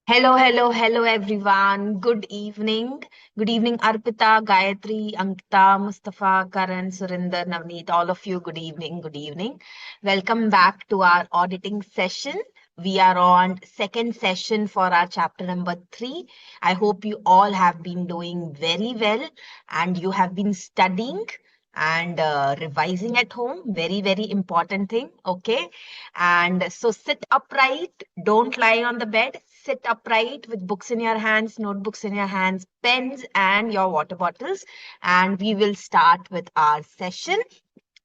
Hello, everyone. Good evening. Good evening, Arpita, Gayatri, Ankita, Mustafa, Karan, Surinder, Navneet, all of you. Good evening. Good evening. Welcome back to our auditing session. We are on second session for our chapter number 3. I hope you all have been doing very well and you have been studying and revising at home. Very important thing. Okay. And so sit upright, don't lie on the bed, sit upright with books in your hands, notebooks in your hands, pens, and your water bottles. And we will start with our session.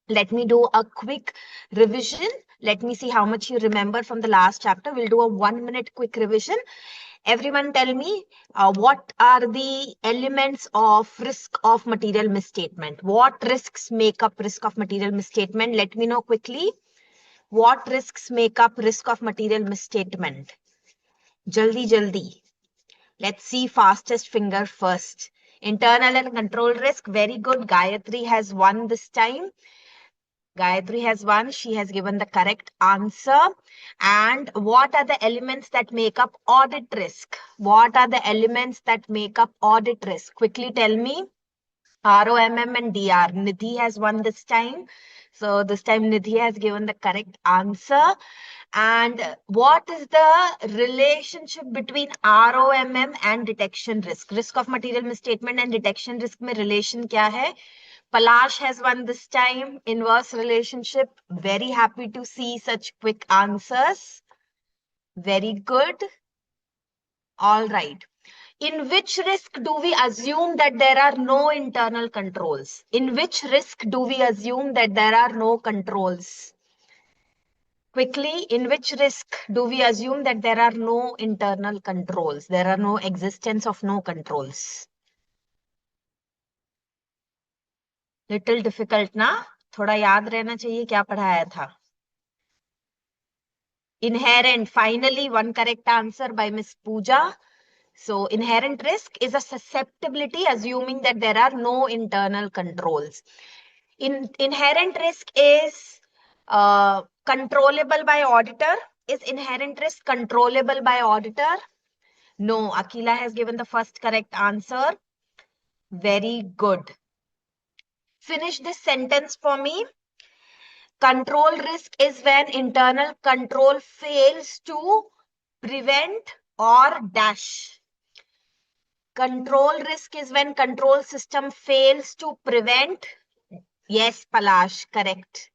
Let me do a quick revision. Let me see how much you remember from the last chapter. We'll do a 1 minute quick revision. Everyone tell me what are the elements of risk of material misstatement? What risks make up risk of material misstatement? Let me know quickly. What risks make up risk of material misstatement? Jaldi. Let's see fastest finger first. Internal and control risk. Very good. Gayatri has won this time. Gayatri has won. She has given the correct answer. And what are the elements that make up audit risk? What are the elements that make up audit risk? Quickly tell me. ROMM and DR. Nidhi has won this time. So this time Nidhi has given the correct answer. And what is the relationship between ROMM and detection risk? Risk of material misstatement and detection risk में relation क्या है? Palash has won this time. Inverse relationship. Very happy to see such quick answers. Very good. All right. In which risk do we assume that there are no internal controls? In which risk do we assume that there are no controls? Quickly, in which risk do we assume that there are no internal controls? There are no existence of no controls. Little difficult ना? थोड़ा याद रहना चाहिए क्या पढ़ाया था. Inherent, finally one correct answer by Miss Pooja. So inherent risk is a susceptibility assuming that there are no internal controls. Inherent risk is controllable by auditor. Is inherent risk controllable by auditor? No, Akila has given the first correct answer. Very good. Finish this sentence for me. Control risk is when internal control fails to prevent or dash. Control risk is when control system fails to prevent. Yes, Palash, correct.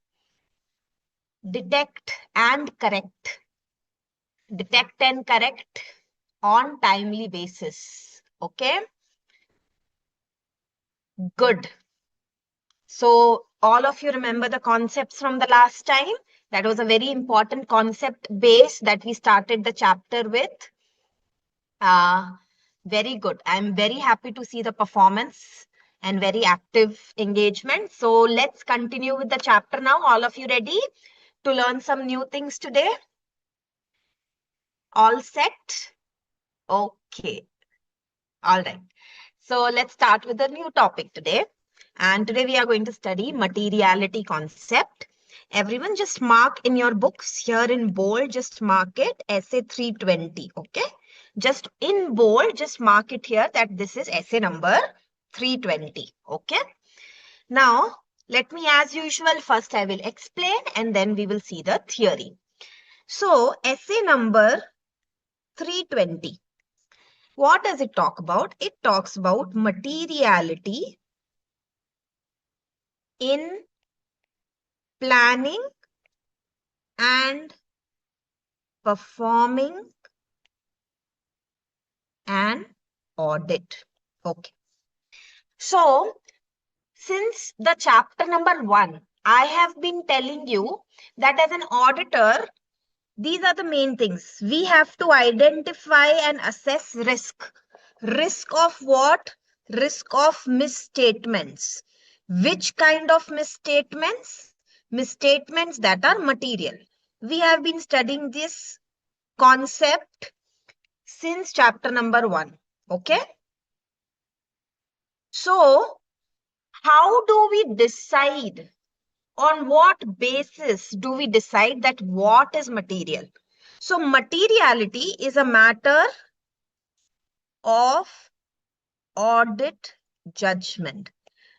Detect and correct. Detect and correct on timely basis. Okay. Good. So all of you remember the concepts from the last time. That was a very important concept base that we started the chapter with. Very good. I'm very happy to see the performance and very active engagement. So let's continue with the chapter now. All of you ready to learn some new things today? All set? Okay. All right. So let's start with a new topic today. And today we are going to study materiality concept. Everyone just mark in your books here in bold, just mark it essay 320. Okay. Just in bold, just mark it here that this is essay number 320. Okay. Now, let me as usual, first I will explain and then we will see the theory. So essay number 320. What does it talk about? It talks about materiality in planning and performing an audit. Okay. So, since the chapter number 1, I have been telling you that as an auditor, these are the main things. We have to identify and assess risk. Risk of what? Risk of misstatements. Which kind of misstatements? Misstatements that are material. We have been studying this concept since chapter number 1. Okay. So, how do we decide? On what basis do we decide that what is material? So materiality is a matter of audit judgment.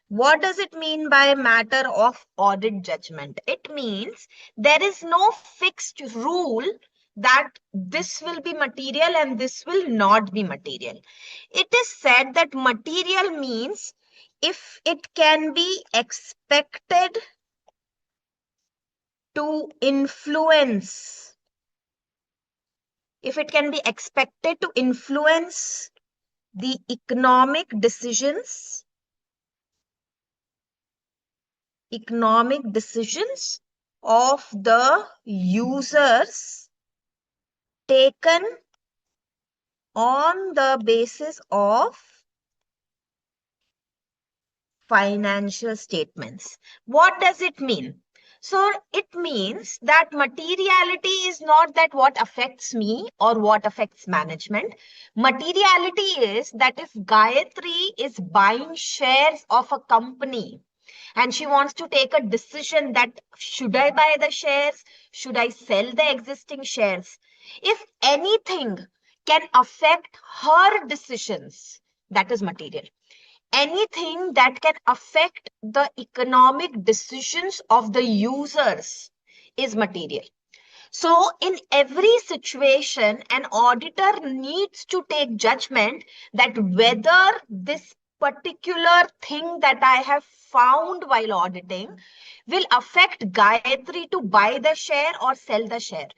What does it mean by matter of audit judgment? It means there is no fixed rule that this will be material and this will not be material. It is said that material means if it can be expected to influence, if it can be expected to influence the economic decisions of the users taken on the basis of financial statements. What does it mean? So it means that materiality is not that what affects me or what affects management. Materiality is that if Gayatri is buying shares of a company and she wants to take a decision that should I buy the shares, should I sell the existing shares, if anything can affect her decisions, that is material. Anything that can affect the economic decisions of the users is material. So in every situation, an auditor needs to take judgment that whether this particular thing that I have found while auditing will affect Gayatri to buy the share or sell the share.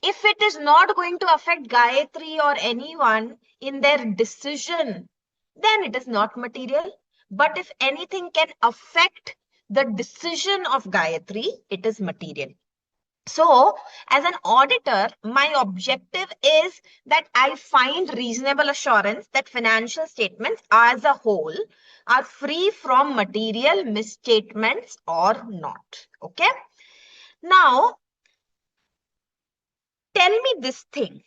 If it is not going to affect Gayatri or anyone in their decision, then it is not material. But if anything can affect the decision of Gayatri, it is material. So, as an auditor, my objective is that I find reasonable assurance that financial statements as a whole are free from material misstatements or not. Okay. Now, tell me this thing.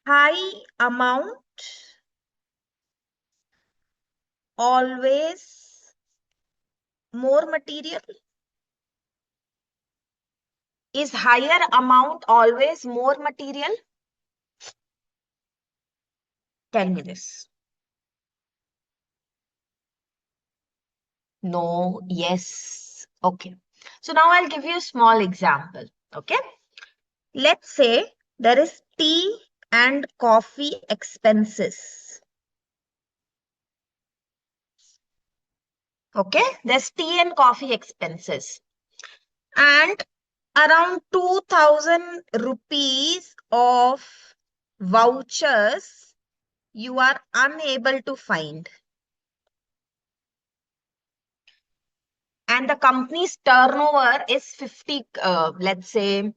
High amount always more material? Is higher amount always more material? Tell me this. No, yes. Okay. So now I'll give you a small example. Okay. Let's say there is tea and coffee expenses. Okay. There's tea and coffee expenses. And around 2000 rupees of vouchers you are unable to find. And the company's turnover is 50, let's say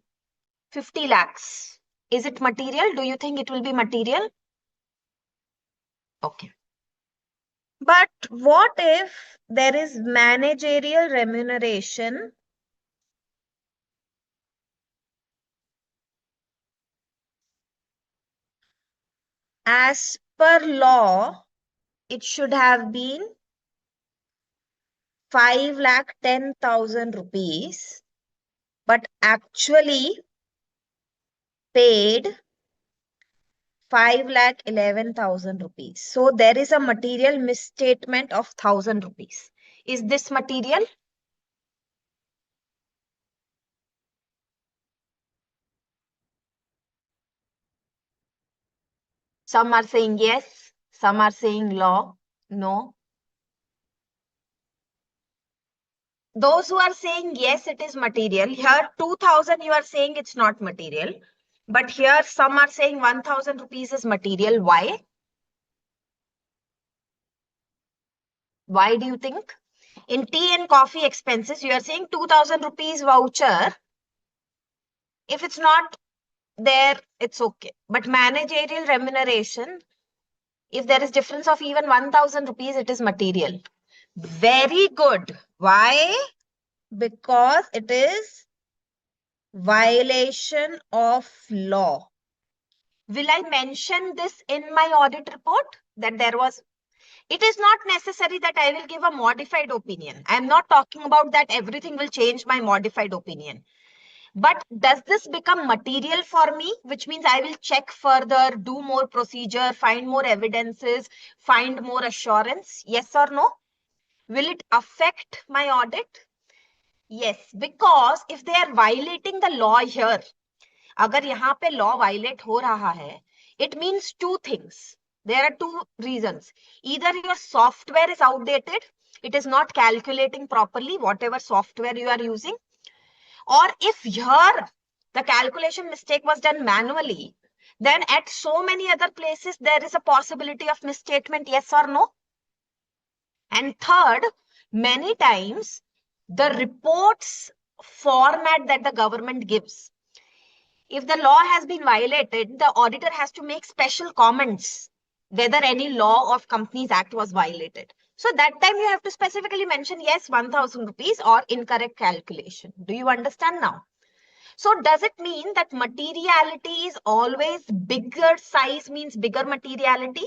50 lakhs. Is it material? Do you think it will be material? Okay. But what if there is managerial remuneration as per law? It should have been 5,10,000 rupees, but actually paid 5,11,000 rupees. So there is a material misstatement of 1,000 rupees. Is this material? Some are saying yes, some are saying law. No. Those who are saying yes, it is material. Here 2,000 you are saying it's not material. But here some are saying 1,000 rupees is material. Why? Why do you think? In tea and coffee expenses, you are saying 2,000 rupees voucher. If it's not there, it's okay. But managerial remuneration, if there is difference of even 1,000 rupees, it is material. Very good. Why? Because it is violation of law. Will I mention this in my audit report that there was? It is not necessary that I will give a modified opinion. I am not talking about that everything will change my modified opinion. But does this become material for me? Which means I will check further, do more procedure, find more evidences, find more assurance. Yes or no? Will it affect my audit? Yes, because if they are violating the law here, अगर यहाँ पे law violate हो रहा है, it means two things. There are two reasons. Either your software is outdated, it is not calculating properly whatever software you are using, or if here the calculation mistake was done manually, then at so many other places there is a possibility of misstatement, yes or no? And third, many times the reports format that the government gives, if the law has been violated, the auditor has to make special comments whether any law of Companies Act was violated. So that time you have to specifically mention, yes, 1000 rupees or incorrect calculation. Do you understand now? So does it mean that materiality is always bigger size means bigger materiality?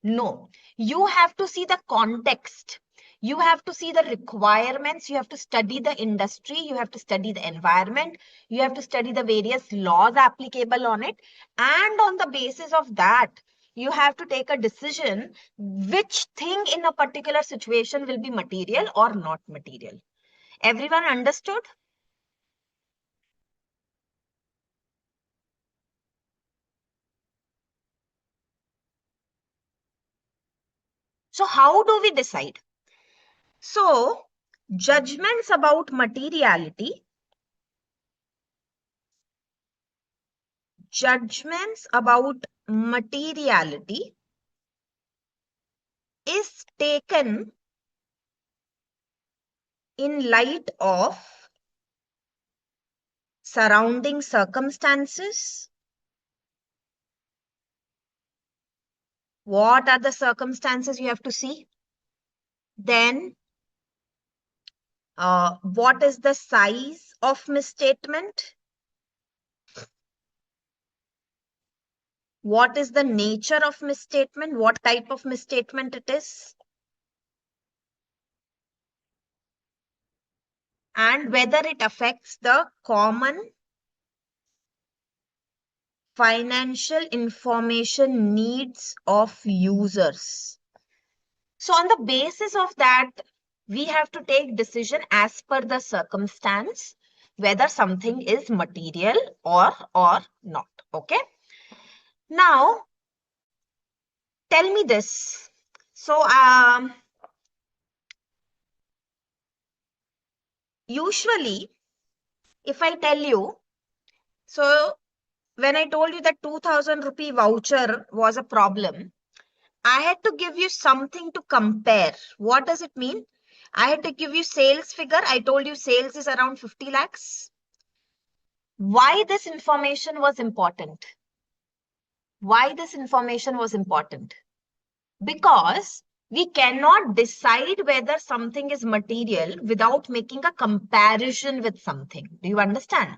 No, you have to see the context. You have to see the requirements. You have to study the industry. You have to study the environment. You have to study the various laws applicable on it. And on the basis of that, you have to take a decision which thing in a particular situation will be material or not material. Everyone understood? So how do we decide? So judgments about materiality, judgments about materiality is taken in light of surrounding circumstances. What are the circumstances you have to see? Then, what is the size of misstatement? What is the nature of misstatement? What type of misstatement it is? And whether it affects the common financial information needs of users. So on the basis of that, we have to take decision as per the circumstance, whether something is material or not. Okay. Now, tell me this. So, usually, if I tell you, so when I told you that 2000 rupee voucher was a problem, I had to give you something to compare. What does it mean? I had to give you sales figure. I told you sales is around 50 lakhs. Why this information was important? Why this information was important? Because we cannot decide whether something is material without making a comparison with something. Do you understand?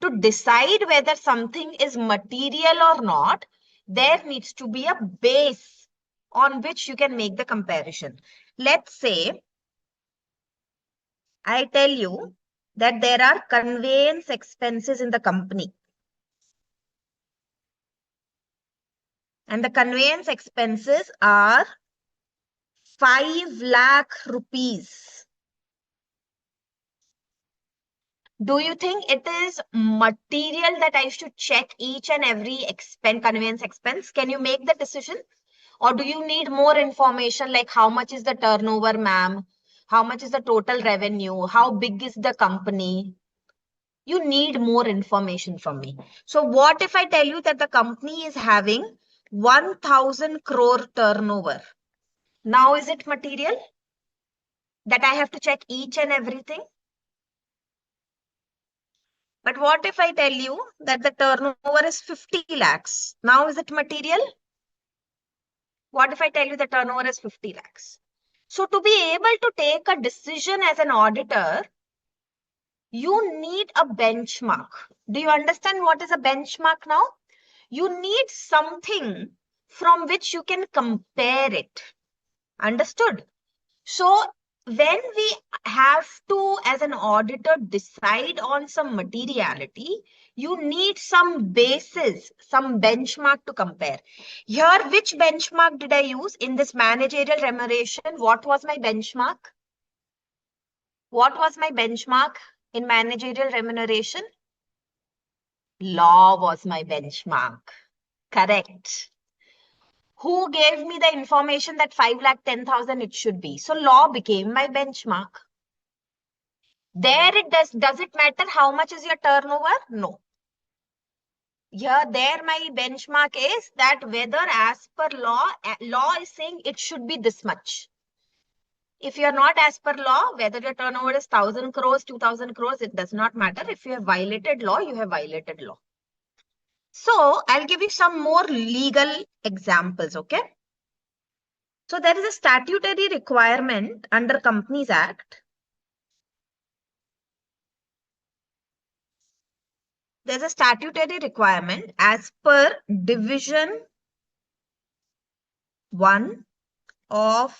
To decide whether something is material or not, there needs to be a base on which you can make the comparison. Let's say I tell you that there are conveyance expenses in the company. And the conveyance expenses are 5 lakh rupees. Do you think it is material that I should check each and every conveyance expense? Can you make the decision? Or do you need more information like how much is the turnover, ma'am? How much is the total revenue? How big is the company? You need more information from me. So what if I tell you that the company is having 1000 crore turnover? Now is it material that I have to check each and everything? But what if I tell you that the turnover is 50 lakhs? Now is it material? What if I tell you the turnover is 50 lakhs? So to be able to take a decision as an auditor, you need a benchmark. Do you understand what is a benchmark now? You need something from which you can compare it. Understood? So when we have to, as an auditor, decide on some materiality, you need some basis, some benchmark to compare. Here, which benchmark did I use in this managerial remuneration? What was my benchmark? What was my benchmark in managerial remuneration? Law was my benchmark. Correct. Who gave me the information that 5,10,000 it should be? So law became my benchmark. There it does it matter how much is your turnover? No. Here, there my benchmark is that whether as per law, law is saying it should be this much. If you're not as per law, whether your turnover is 1,000 crores, 2,000 crores, it does not matter. If you have violated law, you have violated law. So I'll give you some more legal examples, okay? So there is a statutory requirement under Companies Act. There's a statutory requirement as per Division 1 of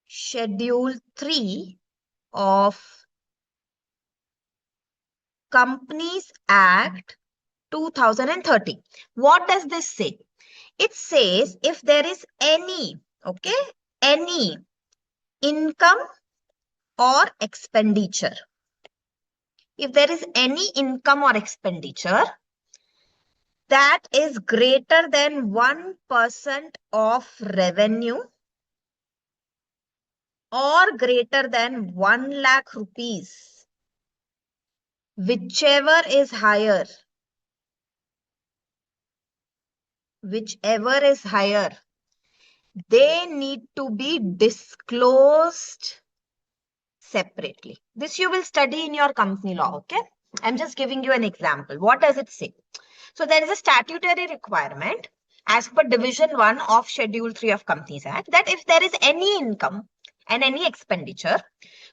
Schedule 3 of Companies Act 2030. What does this say? It says if there is any, okay, any income or expenditure. If there is any income or expenditure that is greater than 1% of revenue or greater than 1 lakh rupees, whichever is higher, they need to be disclosed separately. This you will study in your company law, okay? I'm just giving you an example. What does it say? So there is a statutory requirement as per Division 1 of Schedule 3 of Companies Act that if there is any income and any expenditure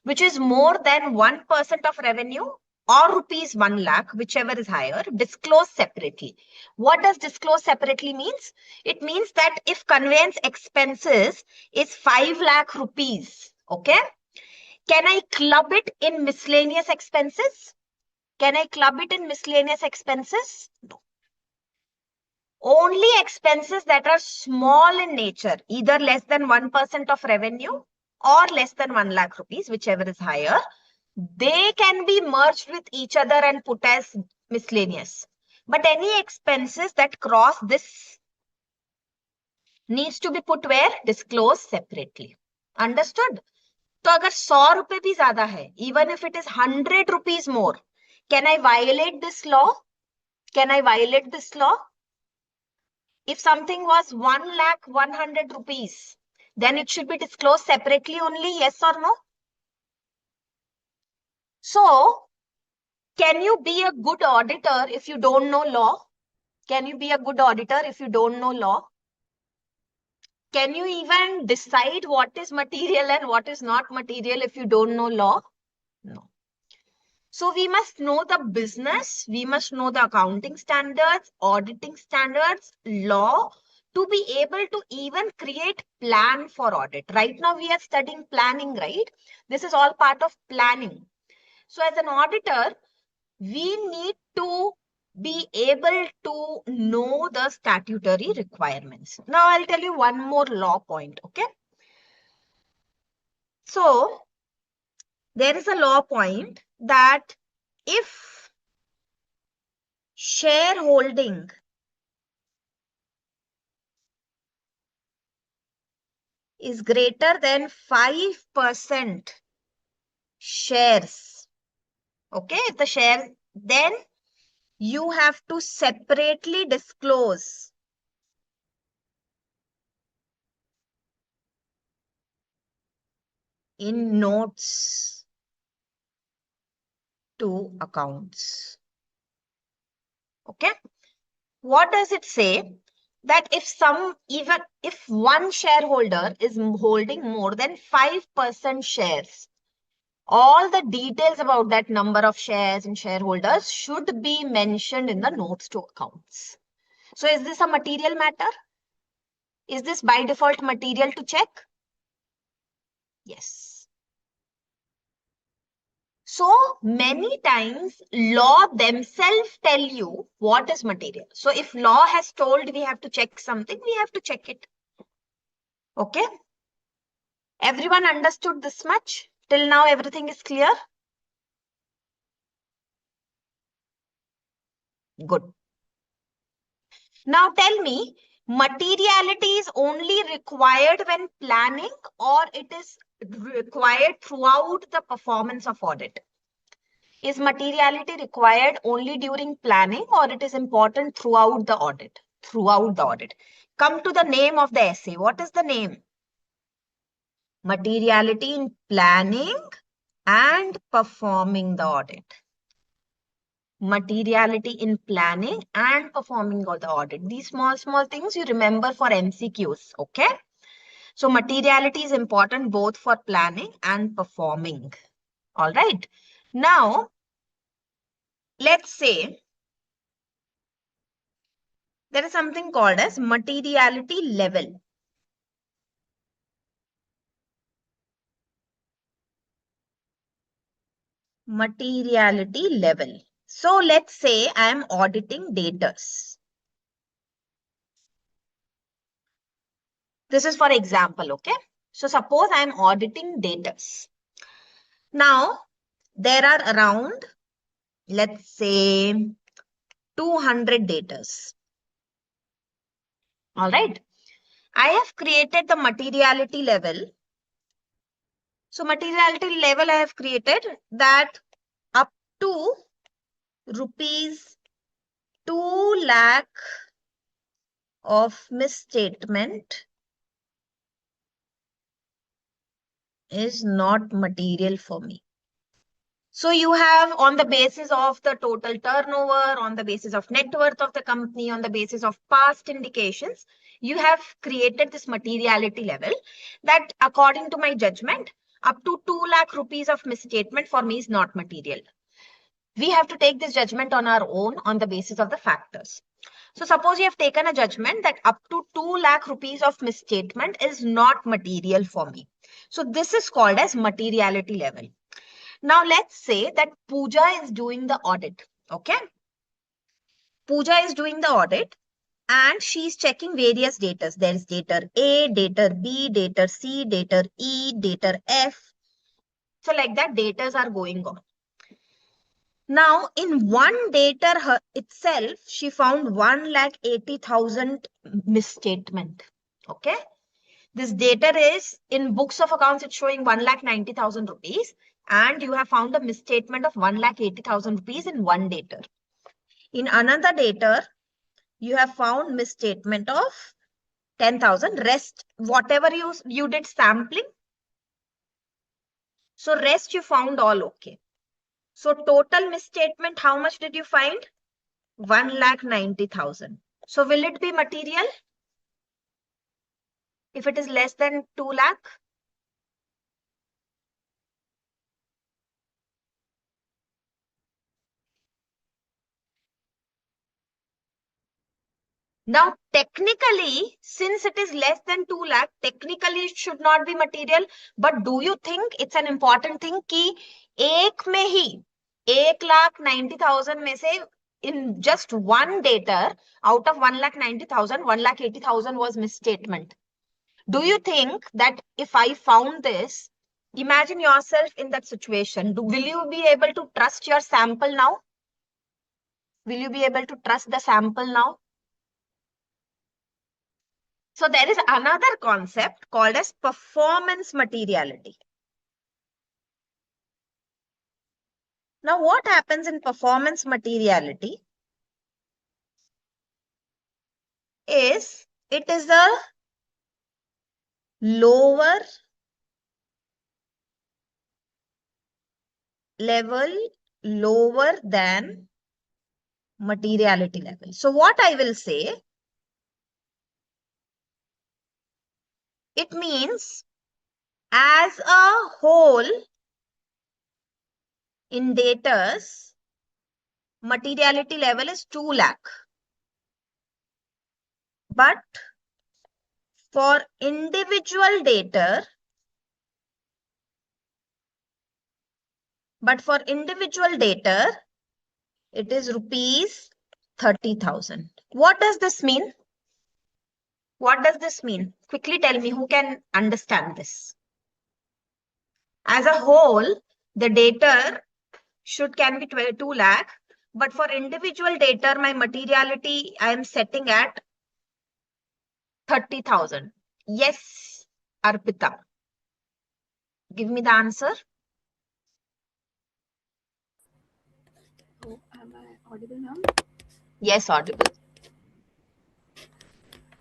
which is more than 1% of revenue or rupees 1 lakh, whichever is higher, disclose separately. What does disclose separately means? It means that if conveyance expenses is 5 lakh rupees, okay? Can I club it in miscellaneous expenses? Can I club it in miscellaneous expenses? No. Only expenses that are small in nature, either less than 1% of revenue or less than 1 lakh rupees, whichever is higher, they can be merged with each other and put as miscellaneous. But any expenses that cross this needs to be put where? Disclosed separately. Understood? तो अगर 100 रुपए भी ज्यादा है, even if it is 100 rupees more, can I violate this law? Can I violate this law? If something was 1 lakh 100 rupees, then it should be disclosed separately only, yes or no? So, can you be a good auditor if you don't know law? Can you be a good auditor if you don't know law? Can you even decide what is material and what is not material if you don't know law? No. So we must know the business, we must know the accounting standards, auditing standards, law, to be able to even create plan for audit. Right now we are studying planning, right? This is all part of planning. So as an auditor, we need to be able to know the statutory requirements. Now I'll tell you one more law point, okay? So there is a law point that if shareholding is greater than 5% shares, okay, the share, then you have to separately disclose in notes to accounts. Okay. What does it say? That even if one shareholder is holding more than 5% shares, all the details about that number of shares and shareholders should be mentioned in the notes to accounts. So is this a material matter? Is this by default material to check? Yes. So many times law themselves tell you what is material. So if law has told we have to check something, we have to check it. Okay. Everyone understood this much? Till now everything is clear? Good. Now tell me, materiality is only required when planning or it is required throughout the performance of audit? Is materiality required only during planning or it is important throughout the audit? Throughout the audit. Come to the name of the essay. What is the name? Materiality in planning and performing the audit. Materiality in planning and performing the audit. These small things you remember for MCQs. Okay. So materiality is important both for planning and performing. All right. Now, let's say there is something called as materiality level. Materiality level. So let's say I am auditing datas. This is for example, okay? So suppose I am auditing datas. Now, there are around, let's say, 200 datas. All right. I have created the materiality level. So materiality level I have created that up to rupees 2 lakh of misstatement is not material for me. So you have on the basis of the total turnover, on the basis of net worth of the company, on the basis of past indications, you have created this materiality level that according to my judgment, up to 2 lakh rupees of misstatement for me is not material. We have to take this judgment on our own on the basis of the factors. So suppose you have taken a judgment that up to 2 lakh rupees of misstatement is not material for me. So this is called as materiality level. Now let's say that Pooja is doing the audit. Okay. Pooja is doing the audit and she's checking various data. There is data A, data B, data C, data E, data F. So like that data are going on. Now, in one data itself, she found 1,80,000 misstatement. Okay. This data is in books of accounts, it's showing 1,90,000 rupees. And you have found a misstatement of 1,80,000 rupees in one data. In another data, you have found misstatement of 10,000. Rest, whatever you did sampling. So rest you found all okay. So total misstatement, how much did you find? 1,90,000. So will it be material if it is less than 2 lakh? Now, technically, since it is less than 2 lakh, technically it should not be material. But do you think it's an important thing कि एक में ही 1,90,000 में से in just one data out of 1,90,000, 1,80,000 was misstatement. Do you think that if I found this, imagine yourself in that situation, will you be able to trust your sample now? Will you be able to trust the sample now? So there is another concept called as performance materiality. Now what happens in performance materiality is it is a lower level, lower than materiality level. So what I will say, it means as a whole in datas, materiality level is 2 lakh. But for individual data, But for individual debtor, it is rupees 30,000. What does this mean? What does this mean? Quickly tell me who can understand this. As a whole, the debtor can be 2 lakh, but for individual debtor, my materiality I am setting at 30,000. Yes, Arpita. Give me the answer. So, am I audible, ma'am? Yes, audible.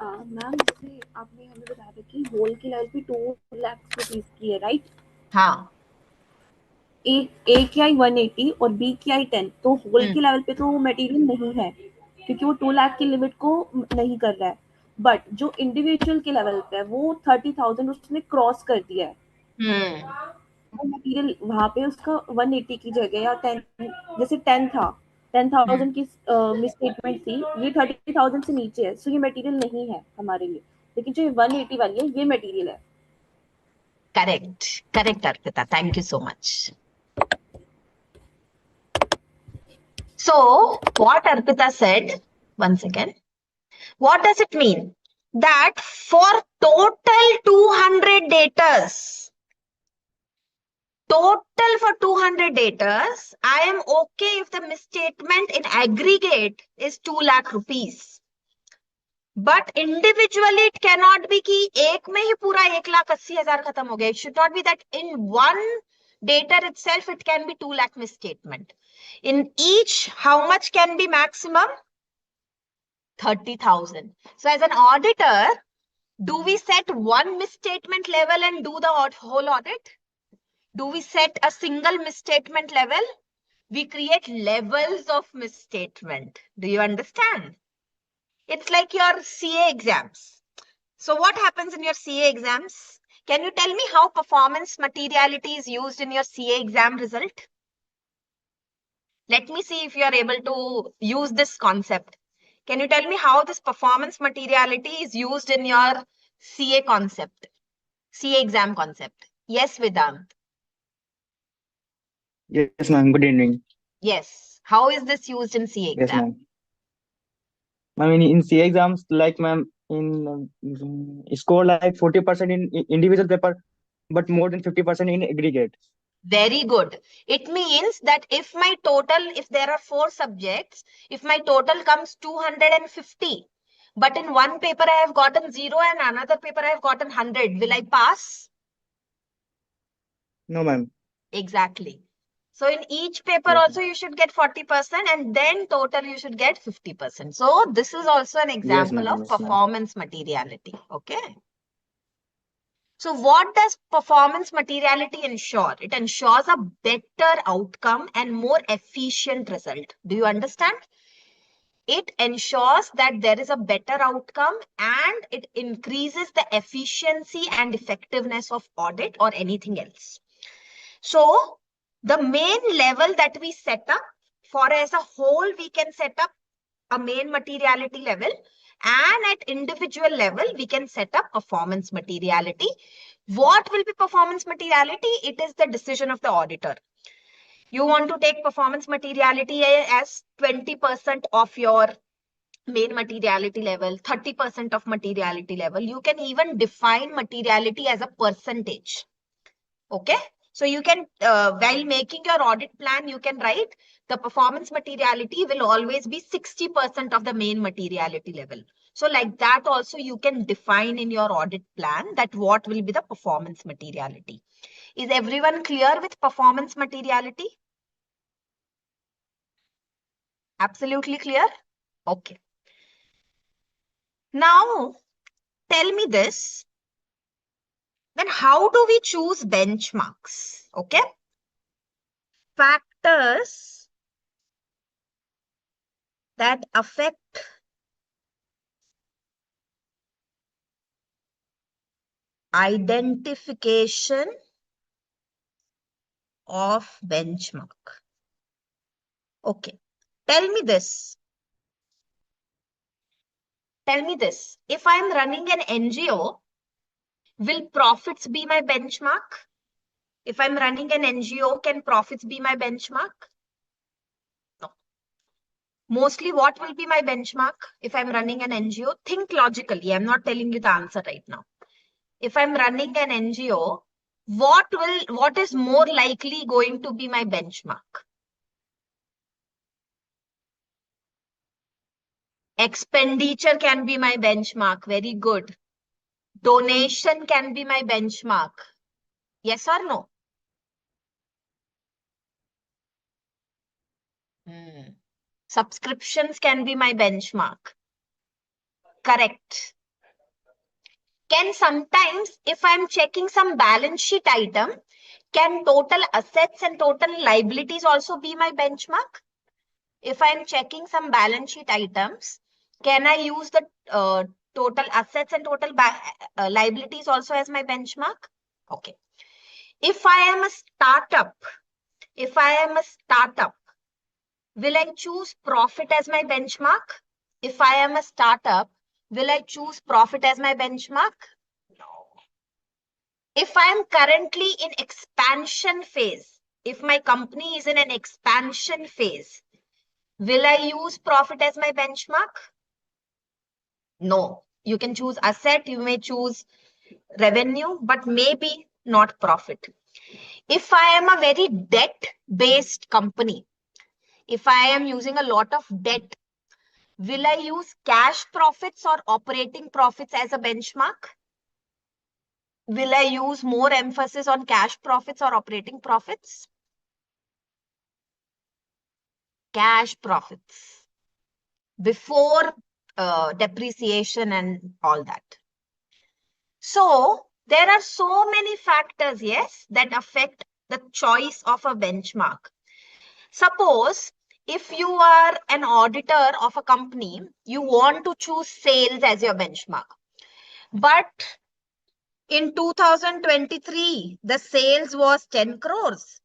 Ma'am जैसे आपने हमें बताया था कि whole की level पे 2 lakh rupees की है, राइट? हाँ. ए की आई 180 और बी की आई 10, तो होल के लेवल पे तो मटेरियल नहीं है क्योंकि वो 2 लाख की लिमिट को नहीं कर रहा है, बट जो इंडिविजुअल के लेवल पे है वो 30,000 उसने क्रॉस कर दिया है। वो मटेरियल वहां पे उसका 180 की जगह या 10, जैसे 10 था, 10,000 की मिसस्टेटमेंट थी, ये 30,000 से नीचे है, सो ये मटेरियल नहीं है हमारे लिए, लेकिन जो 180 वाली है ये मटेरियल है। Correct. Correct, Arpita. Thank you so much. So, what Arpita said, one second. What does it mean? That for total 200 for 200 debtors, I am okay if the misstatement in aggregate is 2 lakh rupees. But individually it cannot be कि एक में ही पूरा 1,80,000 खत्म हो गया. It should not be that in one debtor itself it can be 2 lakh misstatement. In each, how much can be maximum? 30,000. So as an auditor, do we set one misstatement level and do the whole audit? Do we set a single misstatement level? We create levels of misstatement. Do you understand? It's like your CA exams. So what happens in your CA exams? Can you tell me how performance materiality is used in your CA exam result? Let me see if you are able to use this concept. Can you tell me how this performance materiality is used in your CA concept, CA exam concept? Yes, Vedant. Yes, ma'am. Good evening. Yes. How is this used in CA Yes, exam? ma'am. Ma'am, in CA exams, like ma'am, in score like 40% in individual paper, but more than 50% in aggregate. Very good. It means that if my total, if there are 4 subjects, if my total comes 250, but in one paper I have gotten 0 and another paper I have gotten 100, will I pass? No, ma'am. Exactly. So in each paper Yes, also you should get 40% and then total you should get 50%. So this is also an example of ma'am. Yes, ma'am. performance materiality. Okay. So what does performance materiality ensure? It ensures a better outcome and more efficient result. Do you understand? It ensures that there is a better outcome and it increases the efficiency and effectiveness of audit or anything else. So the main level that we set up for as a whole, we can set up a main materiality level, and at individual level, we can set up performance materiality. What will be performance materiality? It is the decision of the auditor. You want to take performance materiality as 20% of your main materiality level, 30% of materiality level. You can even define materiality as a percentage. Okay. So you can, while making your audit plan, you can write the performance materiality will always be 60% of the main materiality level. So like that also you can define in your audit plan that what will be the performance materiality. Is everyone clear with performance materiality? Absolutely clear? Okay. Now, tell me this. Then how do we choose benchmarks? Okay. Factors that affect identification of benchmark. Okay. Tell me this. Tell me this. If I'm running an NGO, will profits be my benchmark? If I'm running an NGO, can profits be my benchmark? No. Mostly what will be my benchmark if I'm running an NGO? Think logically. I'm not telling you the answer right now. If I'm running an NGO, what is more likely going to be my benchmark? Expenditure can be my benchmark. Very good. Donation can be my benchmark. Yes or no? Subscriptions can be my benchmark. Correct. Can sometimes, if I'm checking some balance sheet item, can total assets and total liabilities also be my benchmark? If I'm checking some balance sheet items, can I use the total assets and total liabilities also as my benchmark? Okay. If I am a startup, will I choose profit as my benchmark? If I am a startup, will I choose profit as my benchmark? No. If I am currently in expansion phase, if my company is in an expansion phase, will I use profit as my benchmark? No. You can choose asset, you may choose revenue, but maybe not profit. If I am a very debt-based company, if I am using a lot of debt, will I use cash profits or operating profits as a benchmark? Will I use more emphasis on cash profits or operating profits? Cash profits before depreciation and all that. So there are so many factors, yes, that affect the choice of a benchmark. Suppose if you are an auditor of a company, you want to choose sales as your benchmark. But in 2023, the sales was 10 crores.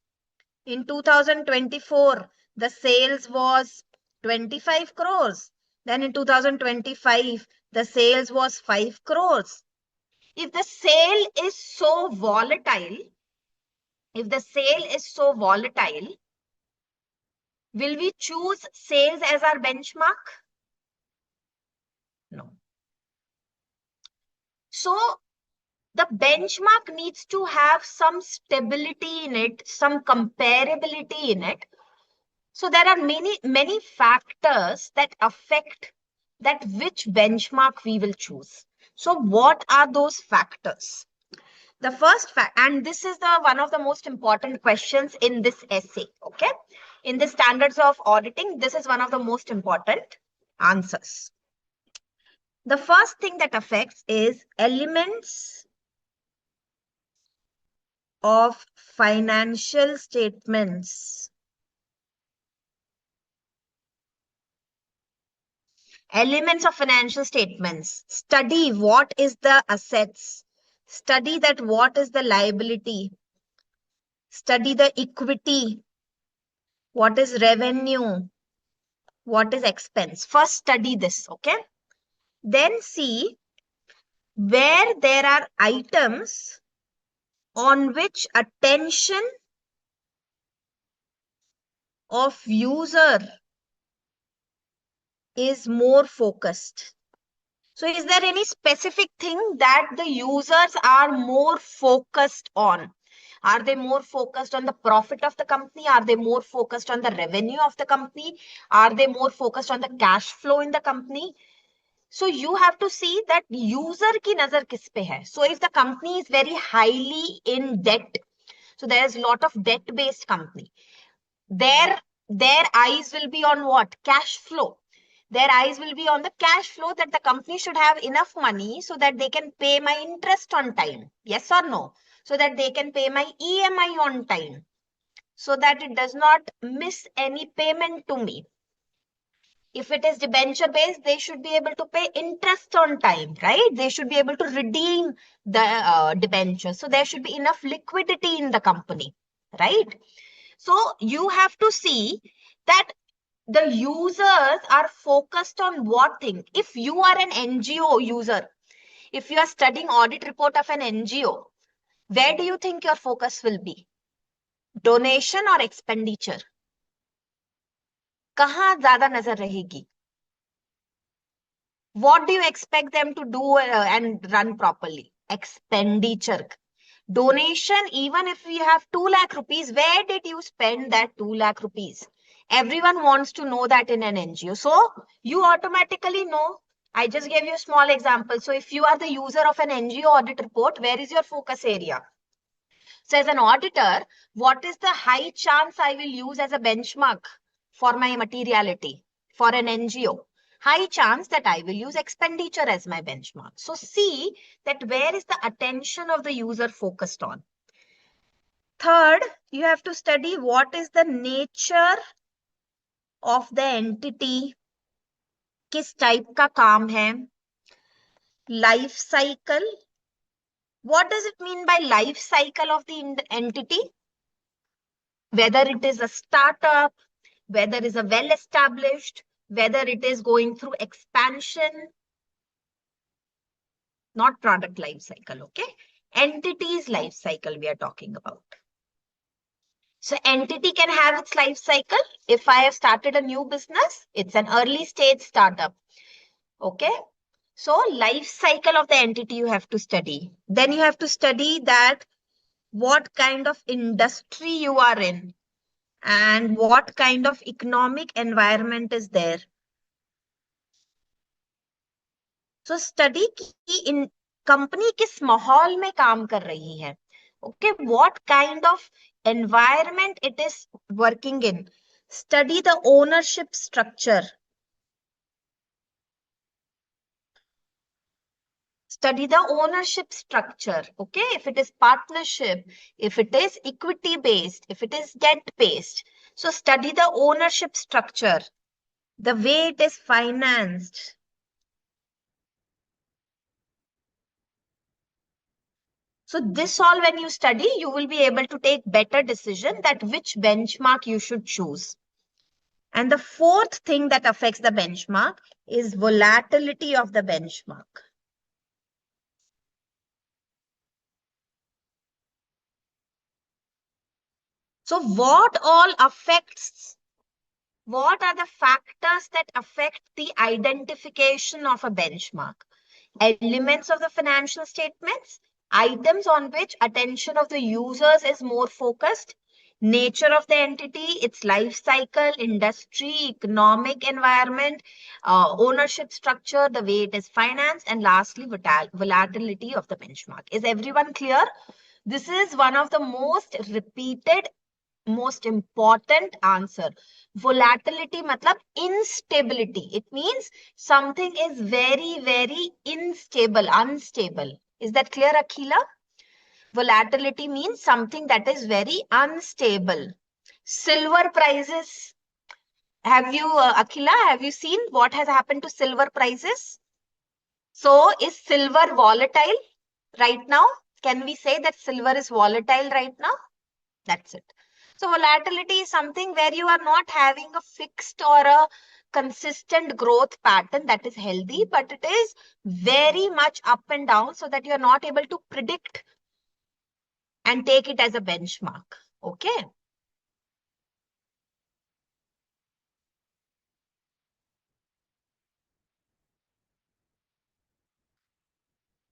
In 2024, the sales was 25 crores. Then in 2025, the sales was 5 crores. If the sale is so volatile, will we choose sales as our benchmark? No. So the benchmark needs to have some stability in it, some comparability in it. So there are many factors that affect that which benchmark we will choose. So what are those factors? The first fact, and this is the one of the most important questions in this essay, okay? In the standards of auditing, this is one of the most important answers. The first thing that affects is elements of financial statements. Elements of financial statements. Study what is the assets. Study that what is the liability. Study the equity. What is revenue? What is expense? First study this, okay? Then see where there are items on which attention of user is more focused. So is there any specific thing that the users are more focused on? Are they more focused on the profit of the company? Are they more focused on the revenue of the company? Are they more focused on the cash flow in the company? So you have to see that user ki nazar kis pe hai. So if the company is very highly in debt, so there is a lot of debt-based company, their eyes will be on what? Cash flow. Their eyes will be on the cash flow, that the company should have enough money so that they can pay my interest on time. Yes or no? So that they can pay my EMI on time. So that it does not miss any payment to me. If it is debenture based, they should be able to pay interest on time, right? They should be able to redeem the debenture. So there should be enough liquidity in the company, right? So you have to see that the users are focused on what thing. If you are an NGO user, if you are studying audit report of an NGO, where do you think your focus will be? Donation or expenditure? कहाँ ज्यादा नजर रहेगी? What do you expect them to do and run properly? Expenditure. Donation, even if we have 2 lakh rupees, where did you spend that 2 lakh rupees? Everyone wants to know that in an NGO. So you automatically know. I just gave you a small example. So if you are the user of an NGO audit report, where is your focus area? So as an auditor, what is the high chance I will use as a benchmark for my materiality for an NGO? High chance that I will use expenditure as my benchmark. So see that where is the attention of the user focused on. Third, you have to study what is the nature of the entity, किस type का काम है, life cycle. What does it mean by life cycle of the entity? Whether it is a startup, whether it is a well-established, whether it is going through expansion, not product life cycle, okay? Entities life cycle we are talking about. So entity can have its life cycle. If I have started a new business, it's an early stage startup, okay? So life cycle of the entity you have to study. Then you have to study that what kind of industry you are in and what kind of economic environment is there. So study कि in company किस माहौल में काम कर रही है. Okay, what kind of environment it is working in. Study the ownership structure. Study the ownership structure. Okay, if it is partnership, if it is equity based, if it is debt based. So study the ownership structure, the way it is financed. So this all when you study, you will be able to take better decision that which benchmark you should choose. And the fourth thing that affects the benchmark is volatility of the benchmark. So what all affects, what are the factors that affect the identification of a benchmark? Elements of the financial statements, items on which attention of the users is more focused, nature of the entity, its life cycle, industry, economic environment, ownership structure, the way it is financed, and lastly, volatility of the benchmark. Is everyone clear? This is one of the most repeated, most important answer. Volatility matlab instability. It means something is very, very unstable. Is that clear, Akhila? Volatility means something that is very unstable. Silver prices. Have you, Akhila, have you seen what has happened to silver prices? So is silver volatile right now? Can we say that silver is volatile right now? That's it. So volatility is something where you are not having a fixed or a consistent growth pattern that is healthy, but it is very much up and down so that you are not able to predict and take it as a benchmark. Okay.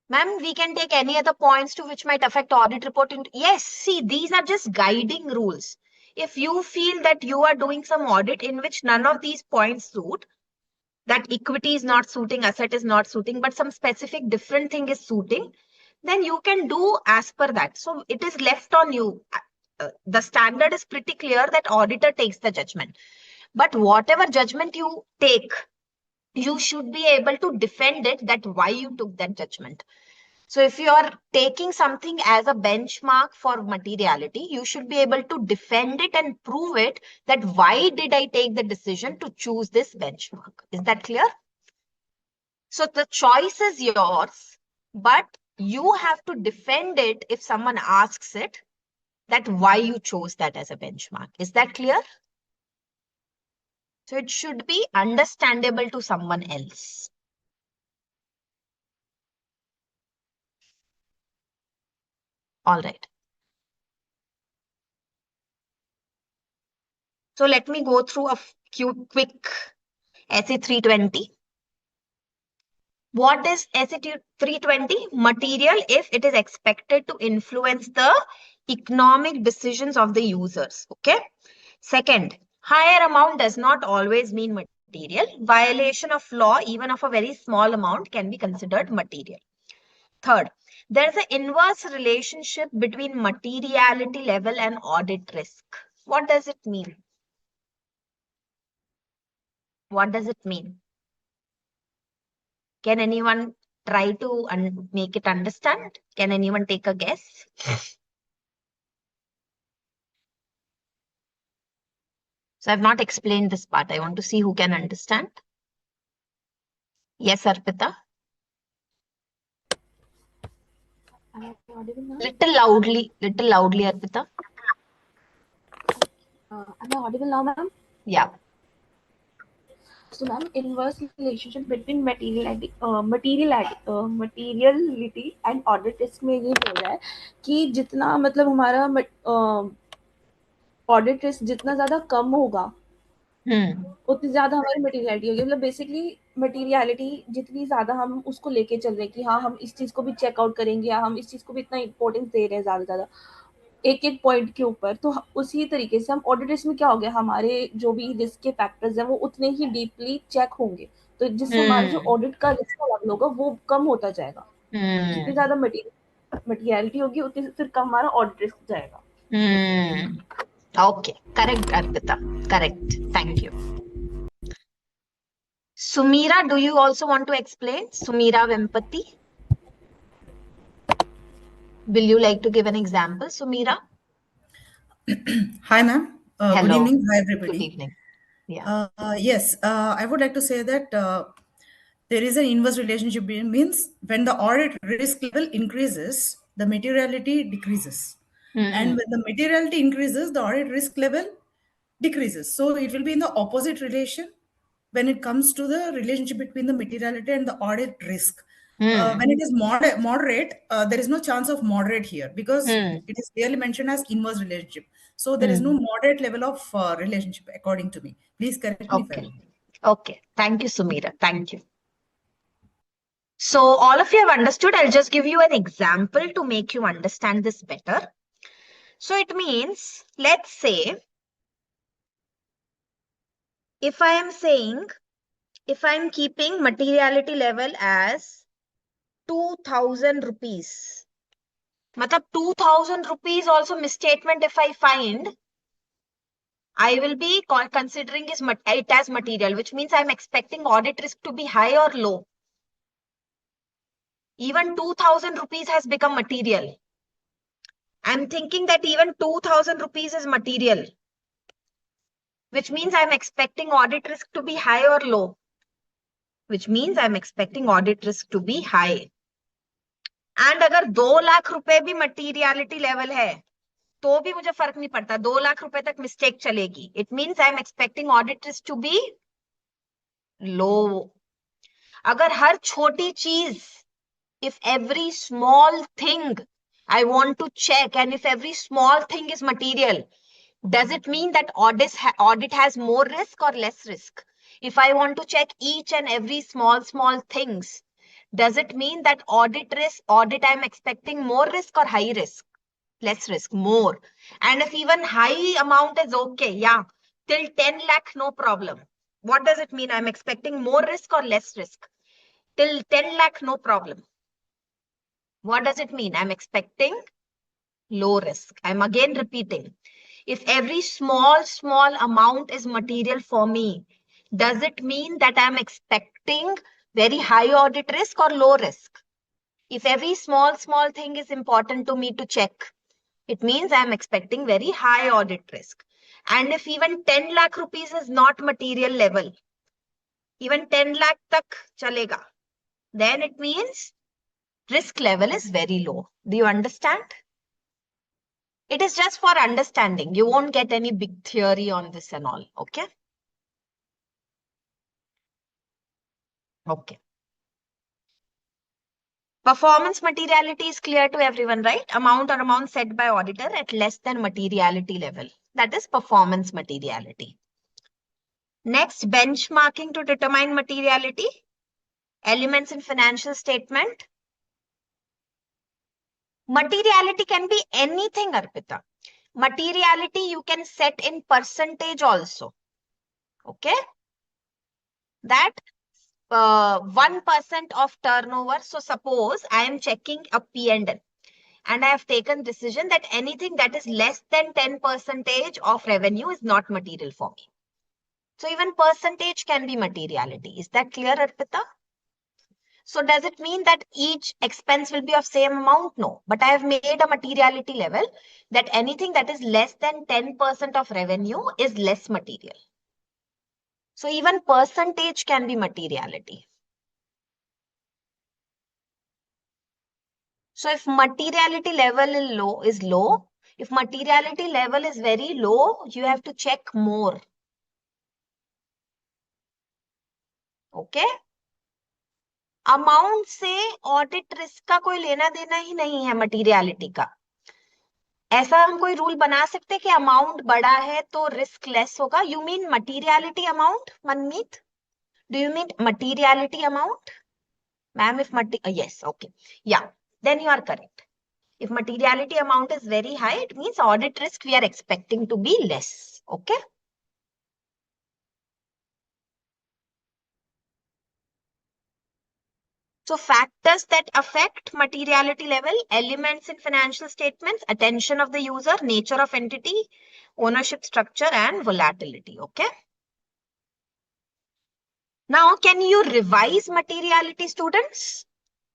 Ma'am, we can take any other points to which might affect audit reporting. Yes, see, these are just guiding rules. If you feel that you are doing some audit in which none of these points suit, that equity is not suiting, asset is not suiting, but some specific different thing is suiting, then you can do as per that. So it is left on you. The standard is pretty clear that auditor takes the judgment. But whatever judgment you take, you should be able to defend it, that why you took that judgment. So if you are taking something as a benchmark for materiality, you should be able to defend it and prove it that why did I take the decision to choose this benchmark? Is that clear? So the choice is yours, but you have to defend it if someone asks it, that why you chose that as a benchmark. Is that clear? So it should be understandable to someone else. All right. So let me go through a quick SE 320. What is SE 320? Material if it is expected to influence the economic decisions of the users. Okay. Second, higher amount does not always mean material. Violation of law, even of a very small amount, can be considered material. Third, there is an inverse relationship between materiality level and audit risk. What does it mean? What does it mean? Can anyone try to make it understand? Can anyone take a guess? So I've not explained this part. I want to see who can understand. Yes, Arpita? Am I audible now? Little loudly, Arpita. Am I audible now, ma'am? Yeah. So, ma'am, inverse relationship between materiality and audit risk में ये बोल रहा है कि जितना मतलब हमारा audit risk जितना ज्यादा कम होगा उतनी ज्यादा हमारी मटेरियलिटी होगी। मतलब बेसिकली मटेरियलिटी जितनी ज्यादा हम उसको लेके चल रहे हैं कि हाँ हम इस चीज को भी चेकआउट करेंगे या हम इस चीज को भी इतना इंपॉर्टेंस दे रहे हैं ज्यादा ज्यादा एक एक पॉइंट के ऊपर, तो उसी तरीके से हम ऑडिट रिस्क में क्या हो गया, हमारे जो भी रिस्क के फैक्टर्स हैं वो उतने ही डीपली चेक होंगे, तो जिससे हमारा जो ऑडिट का रिस्क लेवल होगा वो कम होता जाएगा। जितनी ज्यादा मटेरियलिटी होगी उतनी फिर कम हमारा ऑडिट रिस्क जाएगा। Okay, correct, Arpita. Correct. Thank you. Sumira, do you also want to explain? Sumira Vempati? Will you like to give an example, Sumira? Hi, ma'am. Good Hello. evening. Hi, everybody. Good evening. Yeah. Yes, I would like to say that there is an inverse relationship means when the audit risk level increases, the materiality decreases. And when the materiality increases, the audit risk level decreases. So it will be in the opposite relation when it comes to the relationship between the materiality and the audit risk. When it is moderate, there is no chance of moderate here because it is clearly mentioned as inverse relationship. So there is no moderate level of relationship according to me. Please correct me if I'm wrong. Okay. Thank you, Sumira. Thank you. So all of you have understood. I'll just give you an example to make you understand this better. So it means, let's say, if I'm keeping materiality level as 2000 rupees, matlab 2000 rupees also misstatement if I find, I will be considering it as material, which means I'm expecting audit risk to be high or low. Even 2000 rupees has become material. I'm thinking that even 2000 rupees is material, which means I'm expecting audit risk to be high or low, which means I'm expecting audit risk to be high. And अगर 2 लाख रुपए भी materiality level है, तो भी मुझे फर्क नहीं पड़ता, 2 लाख रुपए तक मिस्टेक चलेगी. It means I'm expecting audit risk to be low. अगर हर छोटी चीज, if every small thing I want to check and if every small thing is material, does it mean that audit has more risk or less risk? If I want to check each and every small things, does it mean that audit I'm expecting more risk or high risk? Less risk, more. And if even high amount is okay, yeah, till 10 lakh, no problem. What does it mean? I'm expecting more risk or less risk? Till 10 lakh, no problem. What does it mean? I'm expecting low risk. I'm again repeating. If every small amount is material for me, does it mean that I'm expecting very high audit risk or low risk? If every small thing is important to me to check, it means I'm expecting very high audit risk. And if even 10 lakh rupees is not material level, even 10 lakh tak chalega, then it means risk level is very low. Do you understand? It is just for understanding. You won't get any big theory on this and all. Okay? Okay. Performance materiality is clear to everyone, right? Amount or amount set by auditor at less than materiality level. That is performance materiality. Next, benchmarking to determine materiality. Elements in financial statement. Materiality can be anything, Arpita. Materiality you can set in percentage also. Okay? That 1% of turnover. So suppose I am checking a P&L and I have taken decision that anything that is less than 10% of revenue is not material for me. So even percentage can be materiality. Is that clear, Arpita? So does it mean that each expense will be of same amount? No. But I have made a materiality level that anything that is less than 10% of revenue is less material. So even percentage can be materiality. So if materiality level is low, if materiality level is very low, you have to check more. Okay? Amount से audit risk का कोई लेना देना ही नहीं है materiality का. ऐसा हम कोई रूल बना सकते कि अमाउंट बड़ा है तो रिस्क लेस होगा. You mean materiality amount, Manmeet? Do you mean materiality amount? Ma'am, if yes, okay, yeah, then you are correct. If materiality amount is very high, it means audit risk we are expecting to be less. Okay. So factors that affect materiality level: elements in financial statements, attention of the user, nature of entity, ownership structure, and volatility. Okay. Now, can you revise materiality, students?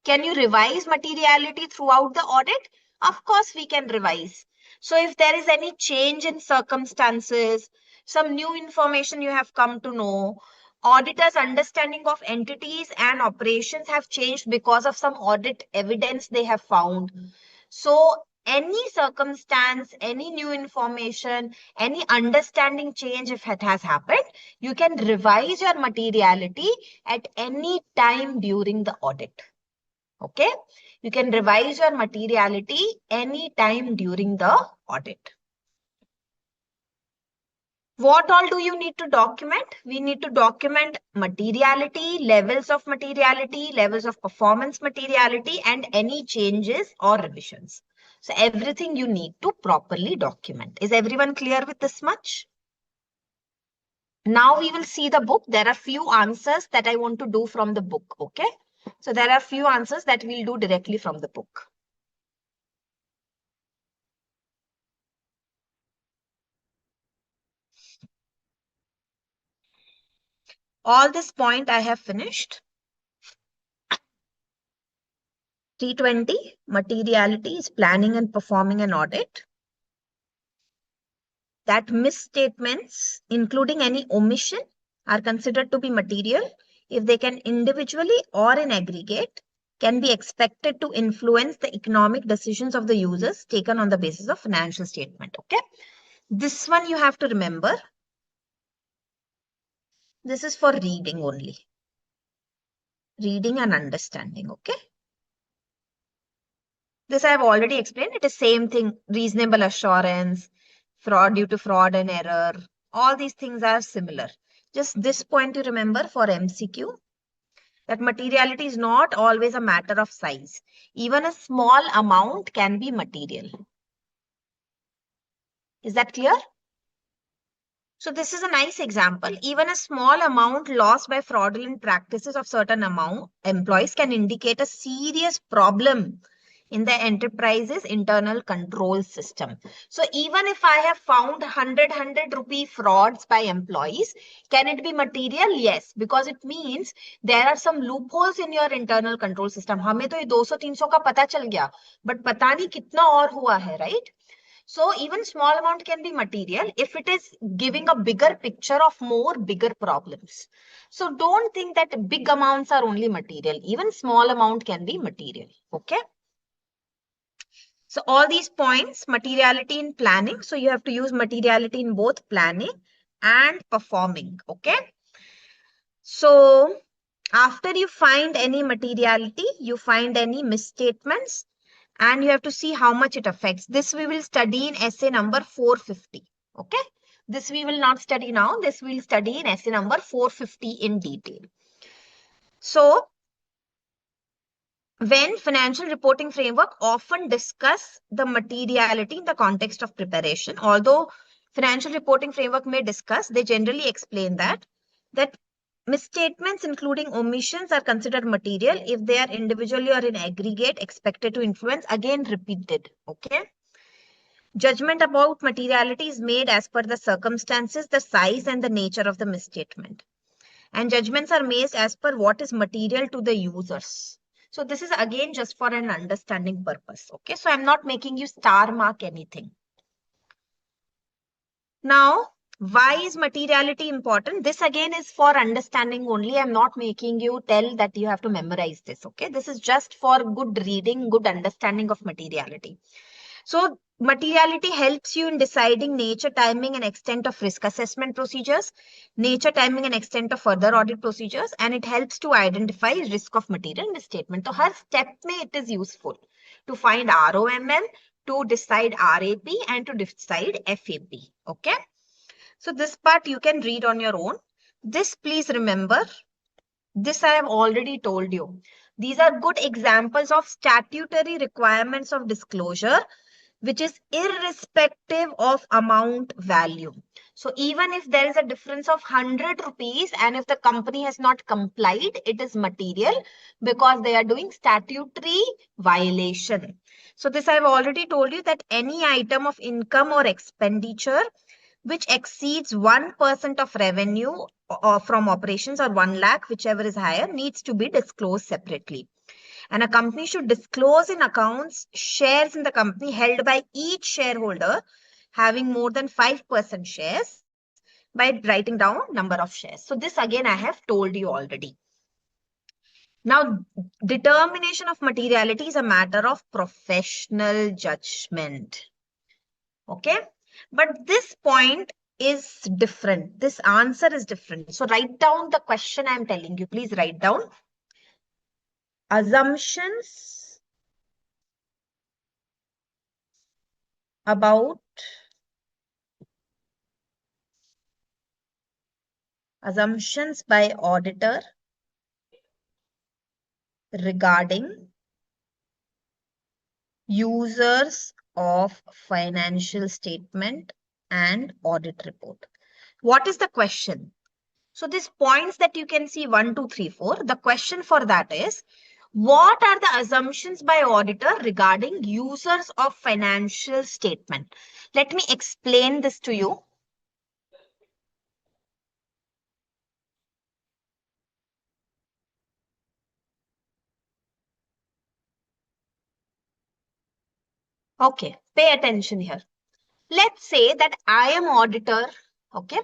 Can you revise materiality throughout the audit? Of course, we can revise. So if there is any change in circumstances, some new information you have come to know, auditors' understanding of entities and operations have changed because of some audit evidence they have found. So any circumstance, any new information, any understanding change, if it has happened, you can revise your materiality at any time during the audit. Okay, you can revise your materiality anytime during the audit. What all do you need to document? We need to document materiality, levels of performance materiality, and any changes or revisions. So everything you need to properly document. Is everyone clear with this much? Now we will see the book. There are few answers that I want to do from the book. Okay. So there are few answers that we'll do directly from the book. All this point I have finished. 320, materiality is planning and performing an audit. That misstatements, including any omission, are considered to be material if they can individually or in aggregate can be expected to influence the economic decisions of the users taken on the basis of financial statement. Okay, this one you have to remember. This is for reading only. Reading and understanding. Okay. This I have already explained. It is same thing. Reasonable assurance, fraud due to fraud and error. All these things are similar. Just this point to remember for MCQ, that materiality is not always a matter of size. Even a small amount can be material. Is that clear? So this is a nice example. Even a small amount lost by fraudulent practices of certain amount employees can indicate a serious problem in the enterprise's internal control system. So even if I have found 100 rupee frauds by employees, can it be material? Yes, because it means there are some loopholes in your internal control system. हमें तो ये 200-300 का पता चल गया, but पता नहीं कितना और हुआ है, right? So even small amount can be material if it is giving a bigger picture of bigger problems. So don't think that big amounts are only material. Even small amount can be material. Okay. So all these points, materiality in planning. So you have to use materiality in both planning and performing. Okay. So After you find any materiality, you find any misstatements, and you have to see how much it affects. This we will study in essay number 450. Okay. This we will not study now. This we will study in essay number 450 in detail. So, when financial reporting framework often discuss the materiality in the context of preparation, although financial reporting framework may discuss, they generally explain that misstatements including omissions are considered material if they are individually or in aggregate expected to influence, again repeated. Okay. Judgment about materiality is made as per the circumstances, the size and the nature of the misstatement. And judgments are made as per what is material to the users. So this is again just for an understanding purpose. Okay, so I'm not making you star mark anything. Now, why is materiality important? This again is for understanding only. I'm not making you tell that you have to memorize this. Okay, this is just for good reading, good understanding of materiality. So materiality helps you in deciding nature, timing, and extent of risk assessment procedures, nature, timing, and extent of further audit procedures, and it helps to identify risk of material misstatement. So her step mein it is useful to find ROMM, to decide RAP, and to decide FAP. Okay. So this part you can read on your own. This please remember. This I have already told you. These are good examples of statutory requirements of disclosure, which is irrespective of amount value. So even if there is a difference of 100 rupees and if the company has not complied, it is material because they are doing statutory violation. So this I have already told you that any item of income or expenditure which exceeds 1% of revenue from operations or 1 lakh, whichever is higher, needs to be disclosed separately. And a company should disclose in accounts shares in the company held by each shareholder having more than 5% shares by writing down number of shares. So this again I have told you already. Now, determination of materiality is a matter of professional judgment. Okay. But this point is different. This answer is different. So write down the question I'm telling you. Please write down. Assumptions about assumptions by auditor regarding users of financial statement and audit report. What is the question? So these points that you can see 1, 2, 3, 4, the question for that is, what are the assumptions by auditor regarding users of financial statement? Let me explain this to you. Okay, pay attention here. Let's say that I am auditor, okay?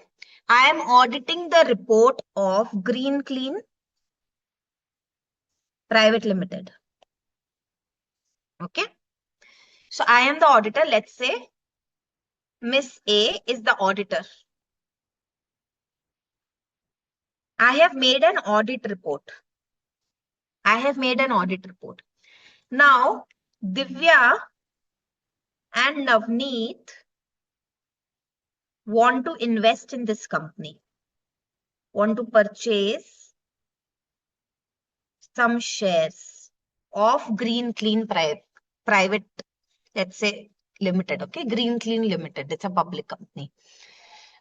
I am auditing the report of Green Clean Private Limited. Okay. So I am the auditor. Let's say Miss A is the auditor. I have made an audit report. Now, Divya and Navneet want to invest in this company, want to purchase some shares of Green Clean Private, let's say Limited. Okay, Green Clean Limited. It's a public company.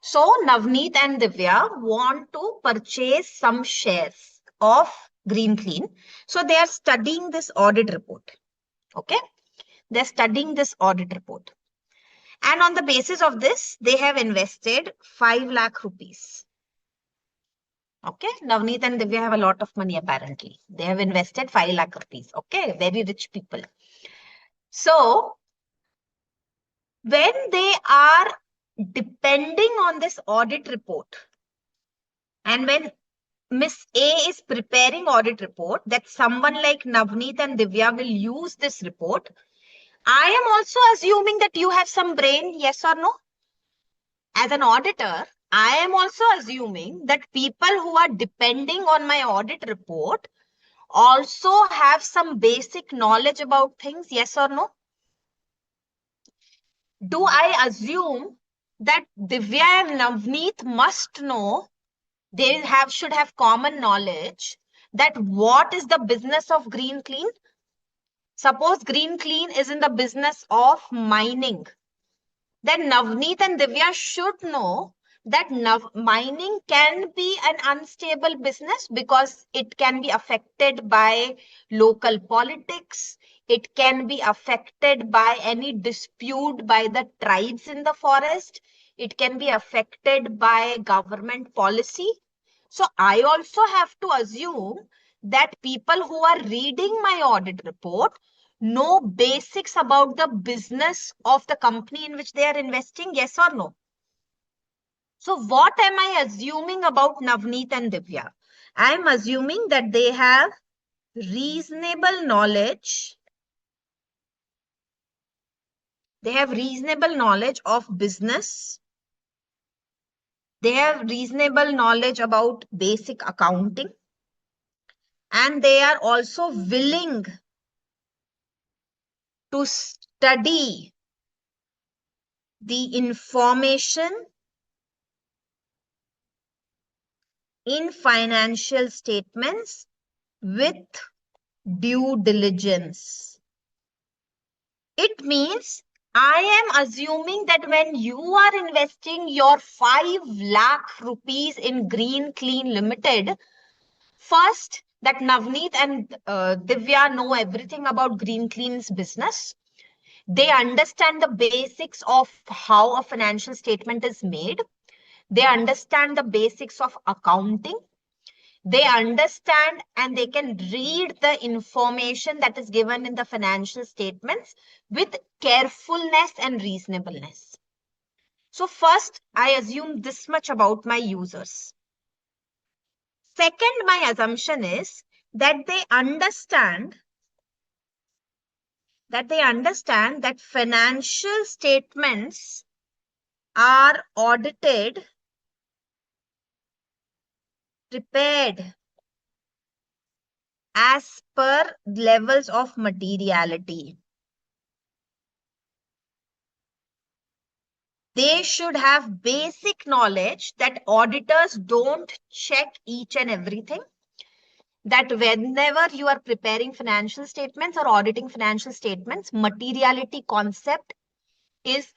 So Navneet and Divya want to purchase some shares of Green Clean. So they are studying this audit report. Okay. They're studying this audit report. And on the basis of this, they have invested 5 lakh rupees. Okay. Navneet and Divya have a lot of money apparently. They have invested 5 lakh rupees. Okay. Very rich people. So when they are depending on this audit report, and when Miss A is preparing audit report that someone like Navneet and Divya will use this report, I am also assuming that you have some brain, yes or no? As an auditor, I am also assuming that people who are depending on my audit report also have some basic knowledge about things, yes or no? Do I assume that Divya and Navneet must know, they should have common knowledge that what is the business of Green Clean? Suppose Green Clean is in the business of mining, then Navneet and Divya should know that mining can be an unstable business because it can be affected by local politics. It can be affected by any dispute by the tribes in the forest. It can be affected by government policy. So I also have to assume that people who are reading my audit report know basics about the business of the company in which they are investing, yes or no? So what am I assuming about Navneet and Divya? I am assuming that they have reasonable knowledge. They have reasonable knowledge of business. They have reasonable knowledge about basic accounting. And they are also willing to study the information in financial statements with due diligence. It means I am assuming that when you are investing your 5 lakh rupees in Green Clean Limited, first, that Navneet and Divya know everything about Green Clean's business. They understand the basics of how a financial statement is made. They understand the basics of accounting. They understand and they can read the information that is given in the financial statements with carefulness and reasonableness. So first, I assume this much about my users. Second, my assumption is that they understand that financial statements are audited, prepared as per levels of materiality. They should have basic knowledge that auditors don't check each and everything. That whenever you are preparing financial statements or auditing financial statements, materiality concept is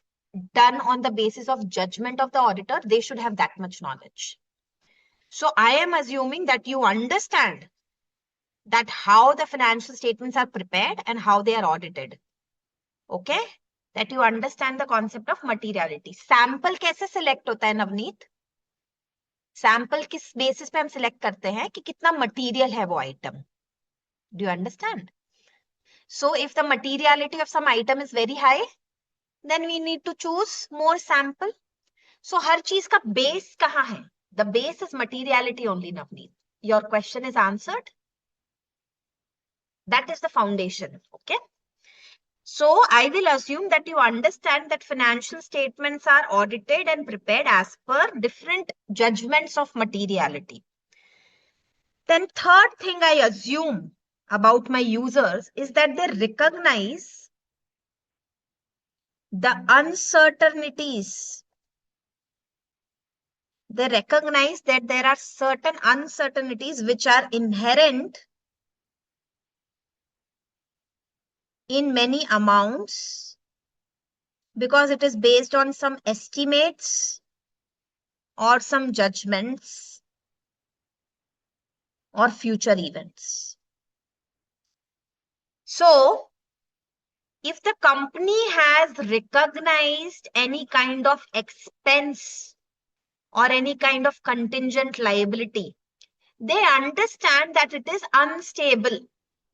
done on the basis of judgment of the auditor. They should have that much knowledge. So I am assuming that you understand that how the financial statements are prepared and how they are audited. Okay? That you understand the concept of materiality. Sample कैसे select होता है Navneet? Sample किस basis पे हम select करते हैं कि कितना material है वो item? Do you understand? So if the materiality of some item is very high, then we need to choose more sample. So हर चीज का base कहाँ है? The base is materiality only, Navneet. Your question is answered. That is the foundation. Okay. So I will assume that you understand that financial statements are audited and prepared as per different judgments of materiality. Then third thing I assume about my users is that they recognize the uncertainties. They recognize that there are certain uncertainties which are inherent in many amounts because it is based on some estimates or some judgments or future events. So, if the company has recognized any kind of expense or any kind of contingent liability, they understand that it is unstable,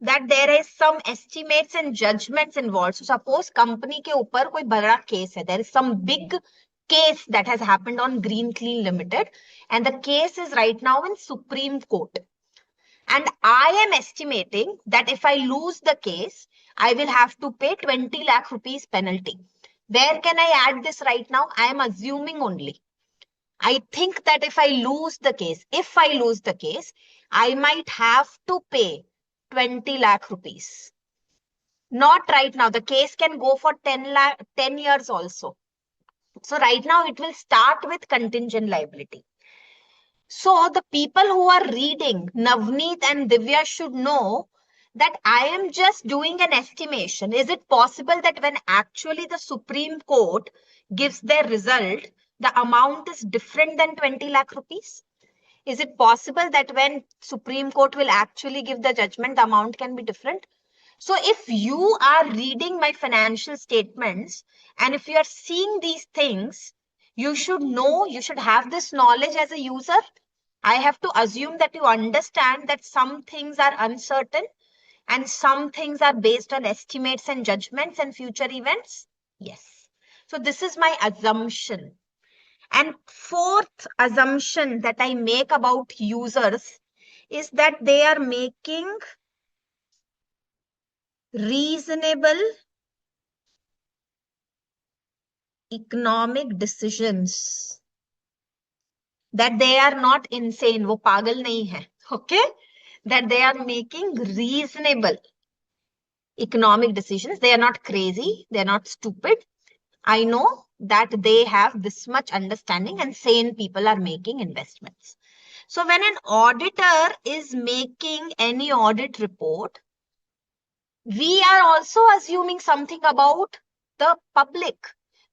that there is some estimates and judgments involved. So suppose company के ऊपर कोई बड़ा case है, there is some big case that has happened on Green Clean Limited and the case is right now in Supreme Court. And I am estimating that if I lose the case, I will have to pay 20 lakh rupees penalty. Where can I add this right now? I am assuming only. I think that if I lose the case, I might have to pay 20 lakh rupees. Not right now. The case can go for 10 years also. So right now it will start with contingent liability. So the people who are reading, Navneet and Divya, should know that I am just doing an estimation. Is it possible that when actually the Supreme Court gives their result, the amount is different than 20 lakh rupees? Is it possible that when Supreme Court will actually give the judgment, the amount can be different? So if you are reading my financial statements and if you are seeing these things, you should know, you should have this knowledge as a user. I have to assume that you understand that some things are uncertain and some things are based on estimates and judgments and future events. Yes. So this is my assumption. And fourth assumption that I make about users is that they are making reasonable economic decisions, that they are not insane, wo pagal nahi hai, okay, that they are making reasonable economic decisions. They are not crazy, they are not stupid. I know that they have this much understanding and sane people are making investments. So when an auditor is making any audit report, we are also assuming something about the public.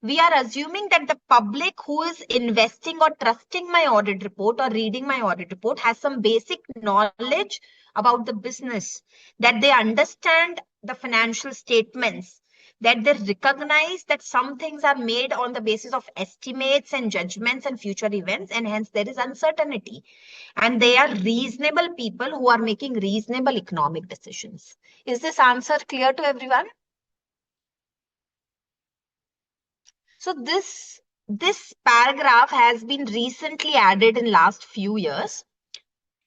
We are assuming that the public who is investing or trusting my audit report or reading my audit report has some basic knowledge about the business, that they understand the financial statements, that they recognize that some things are made on the basis of estimates and judgments and future events, and hence there is uncertainty. And they are reasonable people who are making reasonable economic decisions. Is this answer clear to everyone? So this paragraph has been recently added in last few years.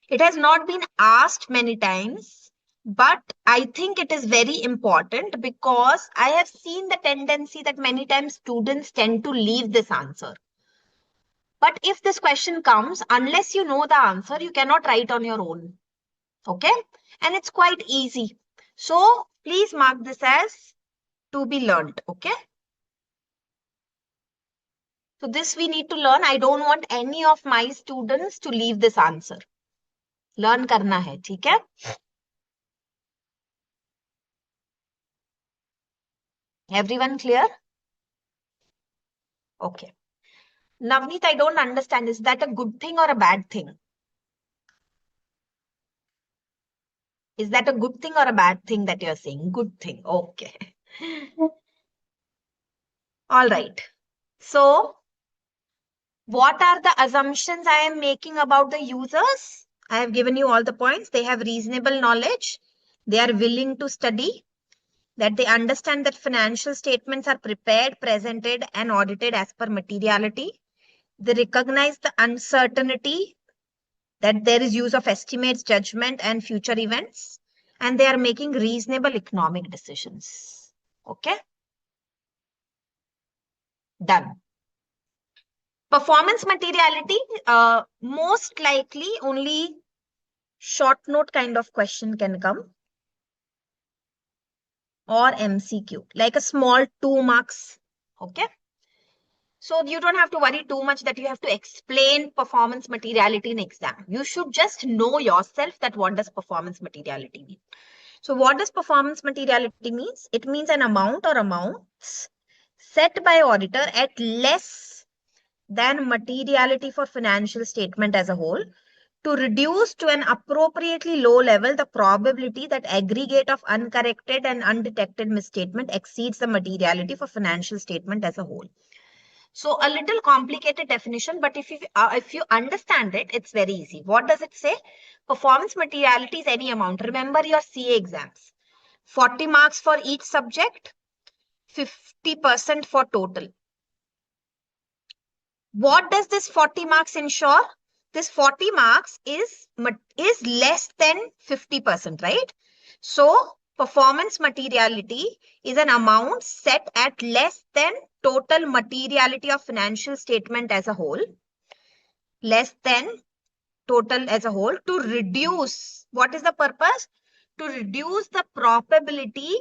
It has not been asked many times, but I think it is very important because I have seen the tendency that many times students tend to leave this answer. But if this question comes, unless you know the answer, you cannot write on your own. Okay? And it's quite easy. So please mark this as to be learned. Okay? So this we need to learn. I don't want any of my students to leave this answer. Learn karna hai, theek hai? Everyone clear? Okay. Navneet, I don't understand. Is that a good thing or a bad thing? Is that a good thing or a bad thing that you're saying? Good thing. Okay. All right. So what are the assumptions I am making about the users? I have given you all the points. They have reasonable knowledge. They are willing to study. That they understand that financial statements are prepared, presented, and audited as per materiality. They recognize the uncertainty, that there is use of estimates, judgment, and future events. And they are making reasonable economic decisions. Okay? Done. Performance materiality, most likely only short note kind of question can come, or MCQ, like a small 2 marks. Okay. So you don't have to worry too much that you have to explain performance materiality in exam. You should just know yourself that what does performance materiality mean. So what does performance materiality means? It means an amount or amounts set by auditor at less than materiality for financial statement as a whole, to reduce to an appropriately low level the probability that aggregate of uncorrected and undetected misstatement exceeds the materiality for financial statement as a whole. So a little complicated definition, but if you understand it, it's very easy. What does it say? Performance materiality is any amount. Remember your CA exams. 40 marks for each subject, 50% for total. What does this 40 marks ensure? This 40 marks is less than 50%, right? So performance materiality is an amount set at less than total materiality of financial statement as a whole. less than total as a whole to reduce. What is the purpose? To reduce the probability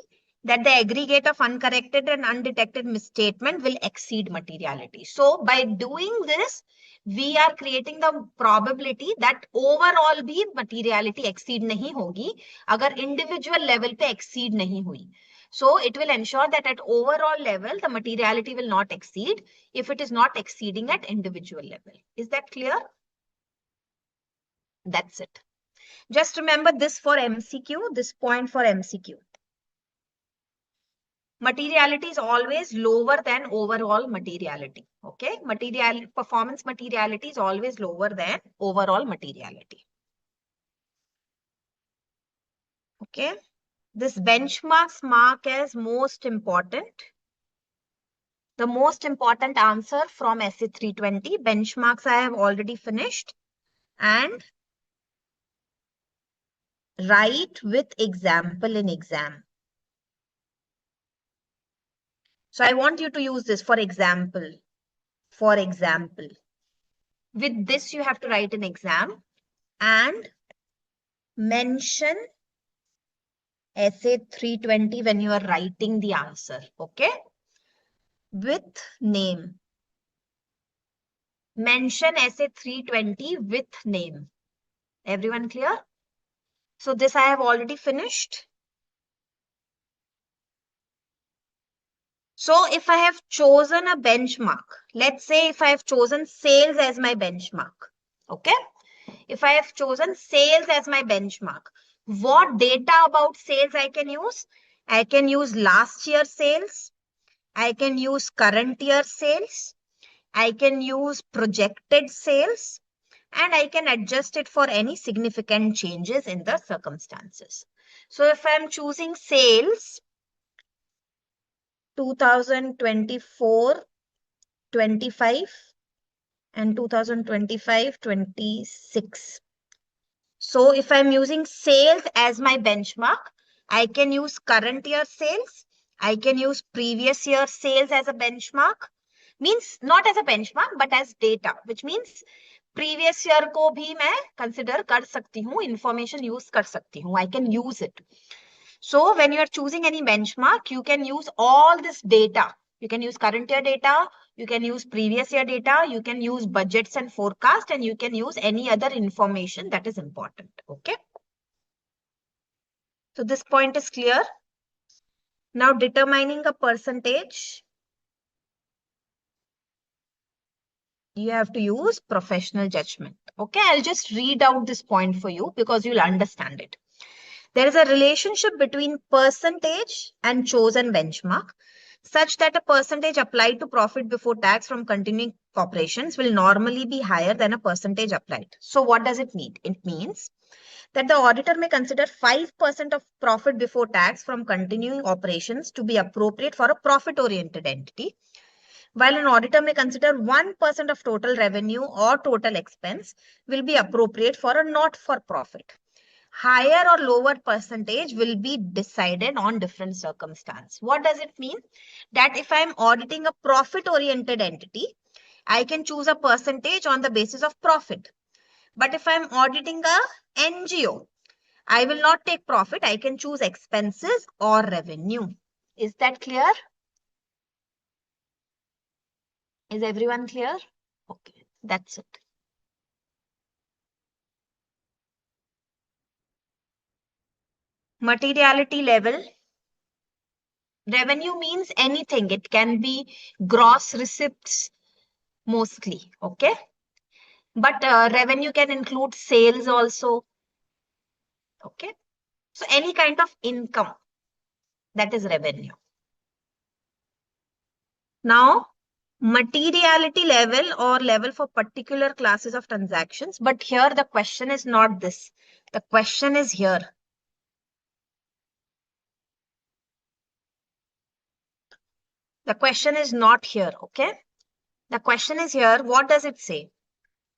that the aggregate of uncorrected and undetected misstatement will exceed materiality. So by doing this, we are creating the probability that overall भी materiality exceed नहीं होगी अगर individual level पे exceed नहीं हुई. So it will ensure that at overall level, the materiality will not exceed if it is not exceeding at individual level. Is that clear? That's it. Just remember this for MCQ, this point for MCQ. Materiality is always lower than overall materiality. Okay, performance materiality is always lower than overall materiality. Okay, this benchmarks mark as most important. The most important answer from essay 320. Benchmarks I have already finished. And write with example in exam. So I want you to use this for example. For example. With this, you have to write an exam and mention essay 320 when you are writing the answer. Okay? With name. Mention essay 320 with name. Everyone clear? So this I have already finished. So if I have chosen a benchmark, let's say if I have chosen sales as my benchmark, okay? If I have chosen sales as my benchmark, what data about sales I can use? I can use last year sales. I can use current year sales. I can use projected sales. And I can adjust it for any significant changes in the circumstances. So if I'm choosing sales, 2024, 25 and 2025, 26. So if I'm using sales as my benchmark, I can use current year sales. I can use previous year sales as a benchmark. Means not as a benchmark, but as data, which means previous year को भी मैं consider कर सकती हूँ, information use कर सकती हूँ. I can use it. So when you are choosing any benchmark, you can use all this data. You can use current year data, you can use previous year data, you can use budgets and forecast, and you can use any other information that is important. Okay. So this point is clear. Now determining a percentage, you have to use professional judgment. Okay, I'll just read out this point for you because you'll understand it. There is a relationship between percentage and chosen benchmark such that a percentage applied to profit before tax from continuing operations will normally be higher than a percentage applied. So what does it mean? It means that the auditor may consider 5% of profit before tax from continuing operations to be appropriate for a profit-oriented entity, while an auditor may consider 1% of total revenue or total expense will be appropriate for a not-for-profit. Higher or lower percentage will be decided on different circumstances. What does it mean? That if I'm auditing a profit-oriented entity, I can choose a percentage on the basis of profit. But if I'm auditing a NGO, I will not take profit. I can choose expenses or revenue. Is that clear? Is everyone clear? Okay, that's it. Materiality level. Revenue means anything. It can be gross receipts mostly. Okay. But revenue can include sales also. Okay. So any kind of income, that is revenue. Now, materiality level or level for particular classes of transactions. But here the question is not this. The question is here. The question is not here, okay? The question is here, what does it say?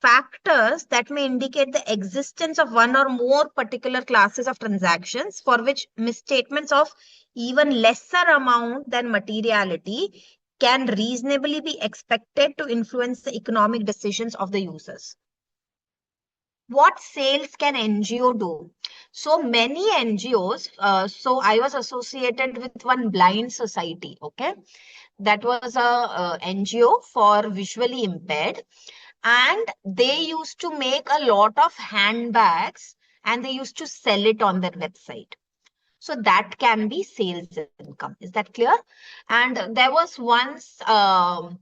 Factors that may indicate the existence of one or more particular classes of transactions for which misstatements of even lesser amount than materiality can reasonably be expected to influence the economic decisions of the users. What sales can NGO do? So many NGOs, so I was associated with one blind society, okay? That was a NGO for visually impaired, and they used to make a lot of handbags and they used to sell it on their website. So that can be sales income. Is that clear? And there was once an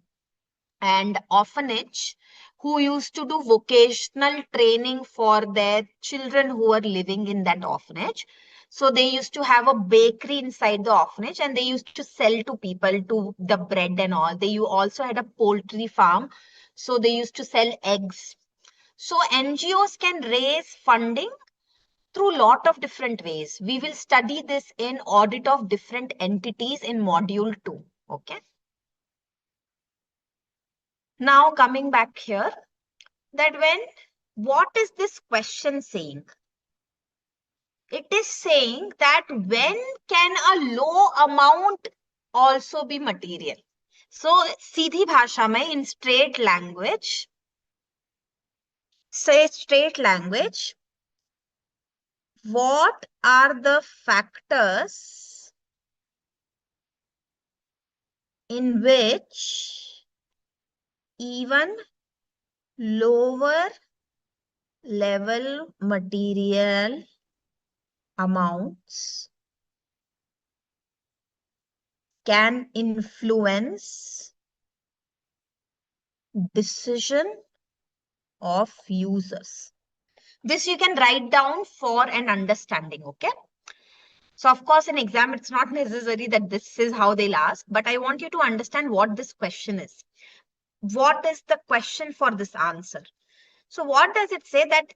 orphanage who used to do vocational training for their children who were living in that orphanage. So they used to have a bakery inside the orphanage and they used to sell to people to the bread and all. They also had a poultry farm. So they used to sell eggs. So NGOs can raise funding through lot of different ways. We will study this in audit of different entities in module 2. Okay. Now coming back here, that what is this question saying? It is saying that when can a low amount also be material? So सीधी भाषा में in straight language, what are the factors in which even lower level material amounts can influence decision of users? This you can write down for an understanding, okay? So of course in exam it's not necessary that this is how they'll ask, but I want you to understand what this question is. What is the question for this answer? So what does it say? That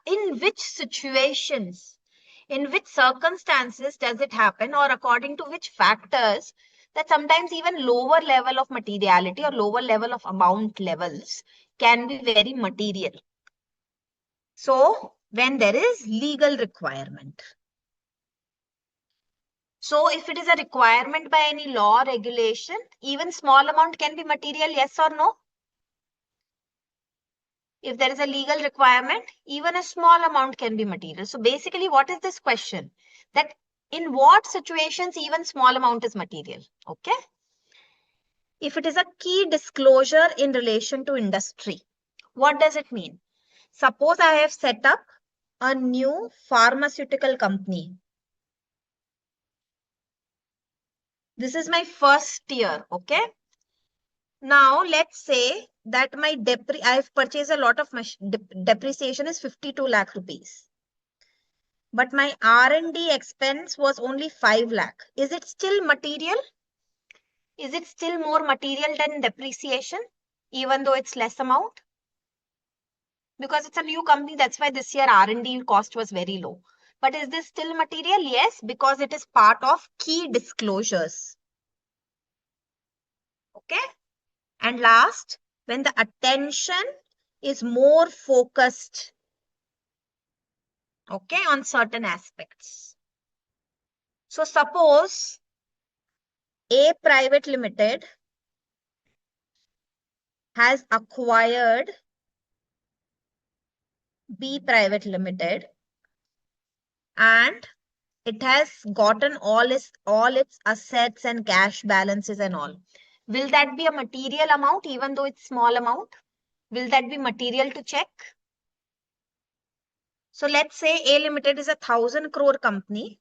in which situations, in which circumstances does it happen, or according to which factors, that sometimes even lower level of materiality or lower level of amount levels can be very material. So when there is legal requirement. So if it is a requirement by any law regulation, even small amount can be material, yes or no? If there is a legal requirement, even a small amount can be material. So basically, what is this question? That in what situations even small amount is material? Okay. If it is a key disclosure in relation to industry, what does it mean? Suppose I have set up a new pharmaceutical company. This is my first year, okay? Now, let's say that my I've purchased a lot of depreciation is 52 lakh rupees. But my R&D expense was only 5 lakh. Is it still material? Is it still more material than depreciation, even though it's less amount? Because it's a new company, that's why this year R&D cost was very low. But is this still material? Yes, because it is part of key disclosures. Okay. And last, when the attention is more focused, okay, on certain aspects. So suppose A Private Limited has acquired B Private Limited and it has gotten all its assets and cash balances and all. Will that be a material amount even though it's small amount? Will that be material to check? So let's say A Limited is a 1,000 crore company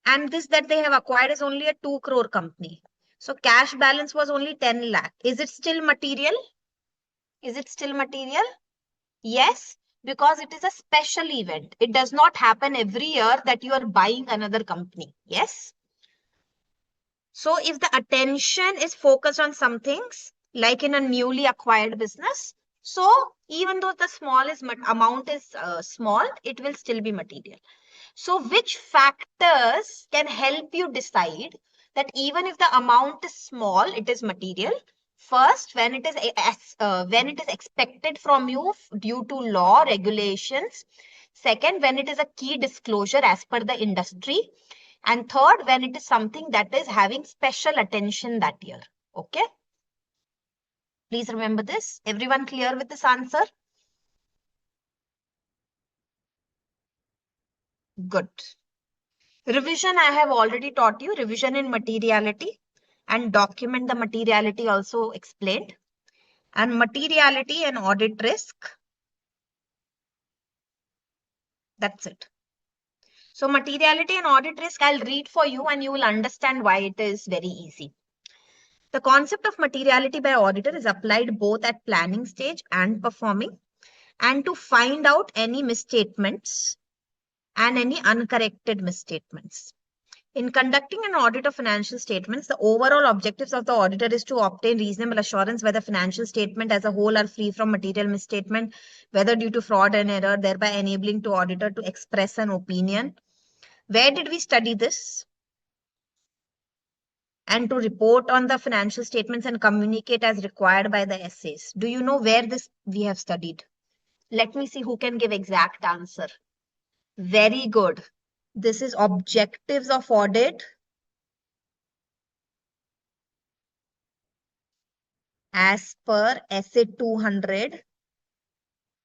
and this that they have acquired is only a 2 crore company. So cash balance was only 10 lakh. Is it still material? Is it still material? Yes, because it is a special event. It does not happen every year that you are buying another company. Yes. So if the attention is focused on some things, like in a newly acquired business, so even though the amount is small, it will still be material. So which factors can help you decide that even if the amount is small, it is material? First, when it is expected from you due to law regulations. Second, when it is a key disclosure as per the industry. And third, when it is something that is having special attention that year. Okay. Please remember this. Everyone clear with this answer? Good. Revision, I have already taught you. Revision in materiality and document the materiality also explained. And materiality and audit risk. That's it. So materiality and audit risk, I'll read for you and you will understand why it is very easy. The concept of materiality by auditor is applied both at planning stage and performing, and to find out any misstatements and any uncorrected misstatements. In conducting an audit of financial statements, the overall objectives of the auditor is to obtain reasonable assurance whether financial statement as a whole are free from material misstatement, whether due to fraud and error, thereby enabling to auditor to express an opinion. Where did we study this? And to report on the financial statements and communicate as required by the essays. Do you know where this we have studied? Let me see who can give exact answer. Very good. This is objectives of audit as per essay 200,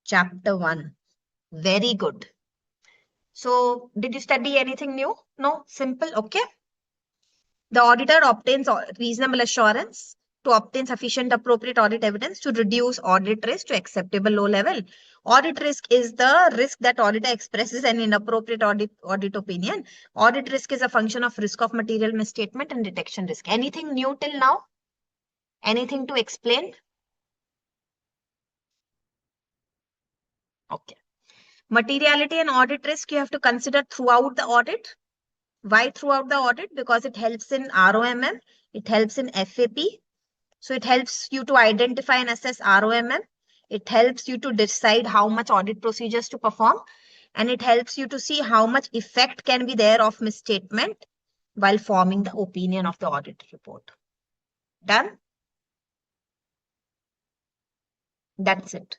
chapter 1. Very good. So, did you study anything new? No? Simple. Okay. The auditor obtains reasonable assurance to obtain sufficient appropriate audit evidence to reduce audit risk to acceptable low level. Audit risk is the risk that auditor expresses an inappropriate audit opinion. Audit risk is a function of risk of material misstatement and detection risk. Anything new till now? Anything to explain? Okay. Materiality and audit risk you have to consider throughout the audit. Why throughout the audit? Because it helps in ROMM, it helps in FAP. So it helps you to identify and assess ROMM. It helps you to decide how much audit procedures to perform. And it helps you to see how much effect can be there of misstatement while forming the opinion of the audit report. Done? That's it.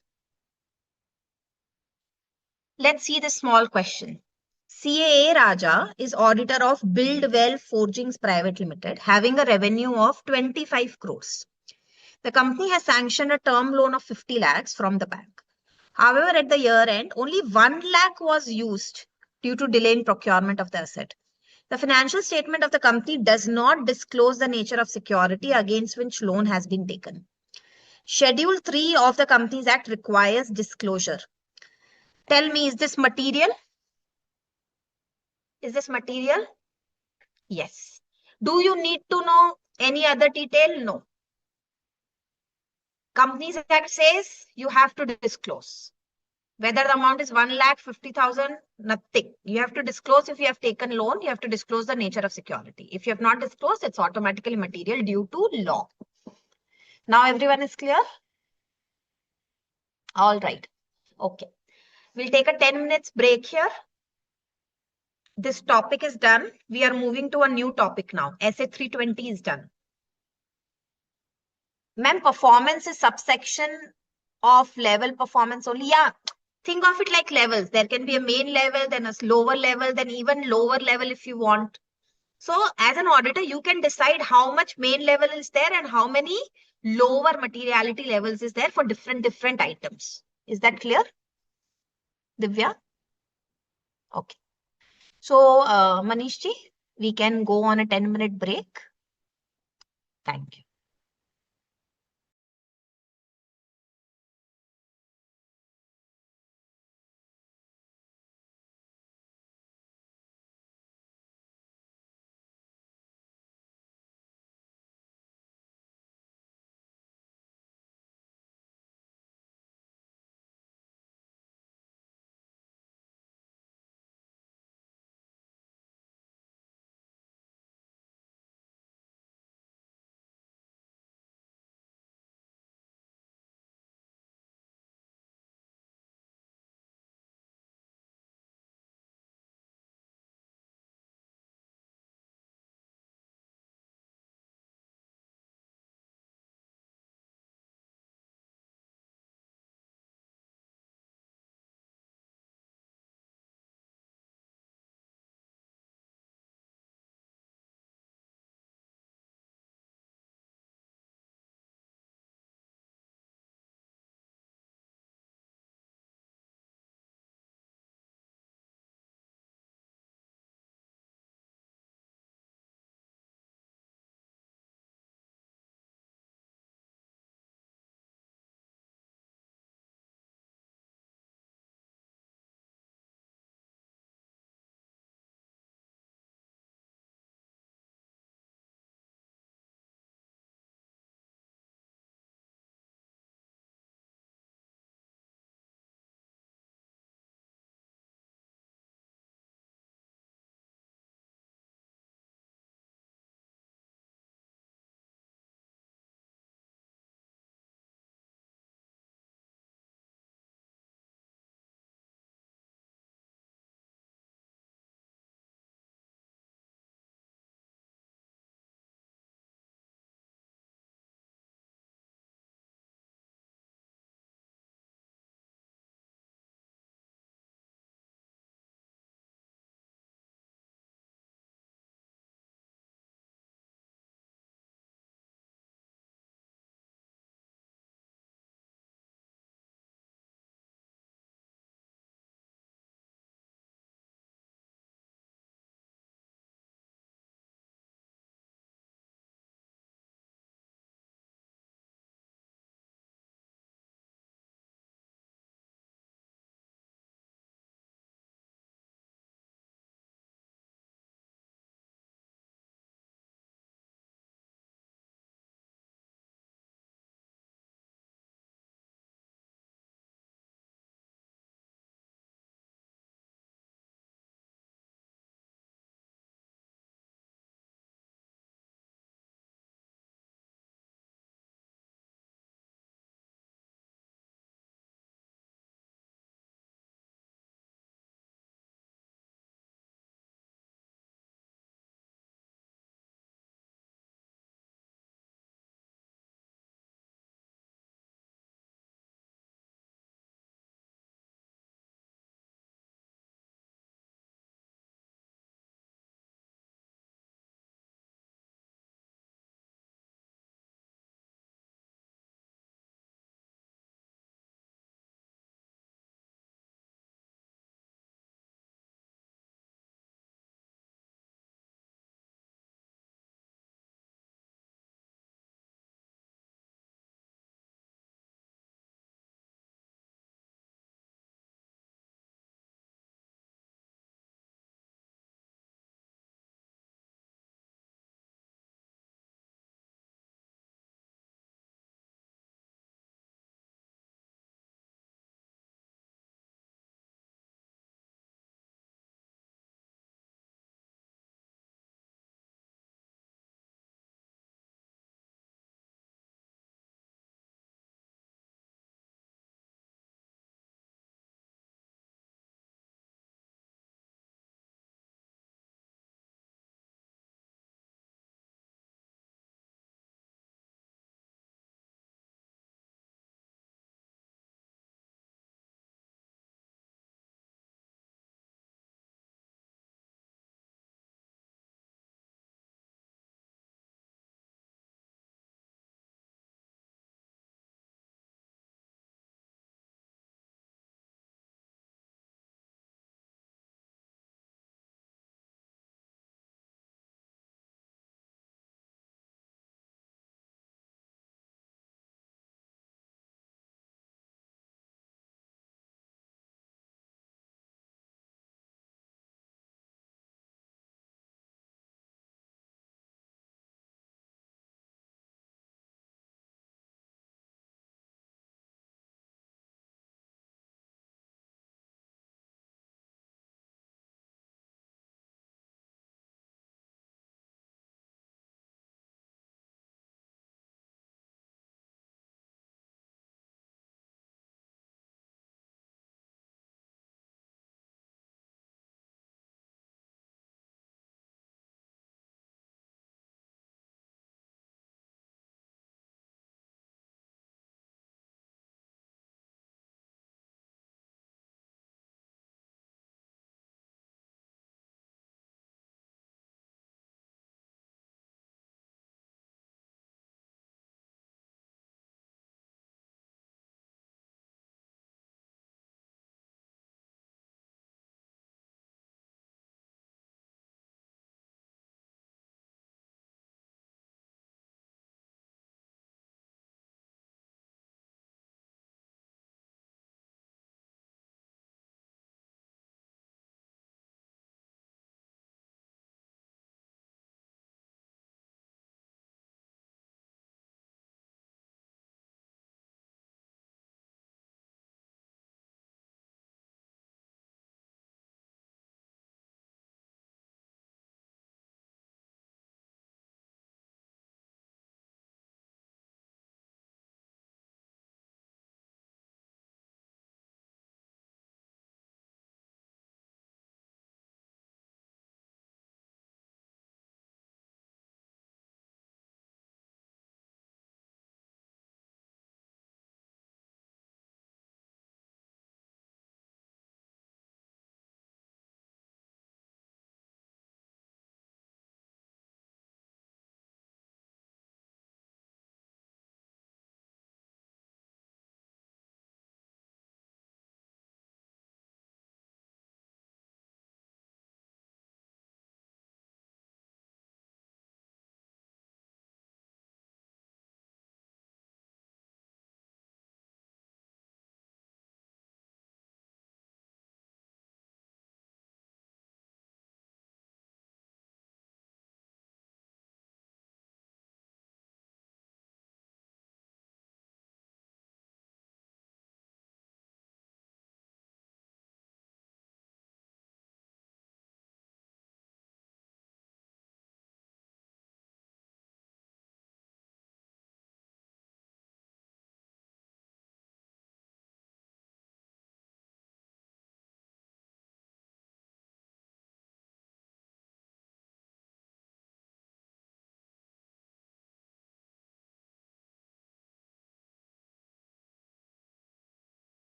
Let's see the small question. CAA Raja is auditor of Buildwell Forgings Private Limited, having a revenue of 25 crores. The company has sanctioned a term loan of 50 lakhs from the bank. However, at the year end, only 1 lakh was used due to delay in procurement of the asset. The financial statement of the company does not disclose the nature of security against which loan has been taken. Schedule 3 of the Companies Act requires disclosure. Tell me, is this material? Is this material? Yes. Do you need to know any other detail? No. Companies Act says you have to disclose. Whether the amount is 1,50,000, nothing. You have to disclose if you have taken loan, you have to disclose the nature of security. If you have not disclosed, it's automatically material due to law. Now everyone is clear? All right. Okay. We'll take a 10 minutes break here. This topic is done. We are moving to a new topic now. Essay 320 is done. Ma'am, performance is subsection of level performance only. Yeah, think of it like levels. There can be a main level, then a lower level, then even lower level if you want. So as an auditor, you can decide how much main level is there and how many lower materiality levels is there for different items. Is that clear? Divya? Okay. So Manish ji, we can go on a 10-minute break. Thank you.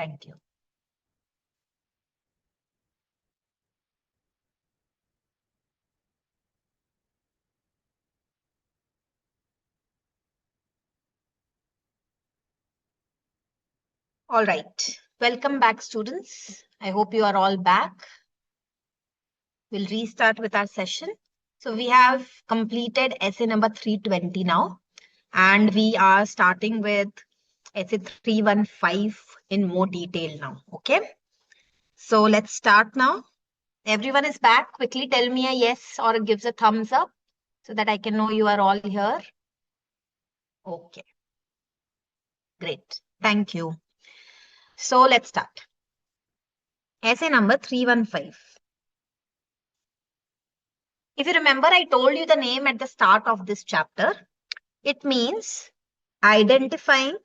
Thank you. All right. Welcome back, students. I hope you are all back. We'll restart with our session. So we have completed essay number 320 now, and we are starting with essay 315 in more detail now. Okay. So let's start now. Everyone is back. Quickly tell me a yes or gives a thumbs up so that I can know you are all here. Okay. Great. Thank you. So let's start. Essay number 315. If you remember, I told you the name at the start of this chapter. It means identifying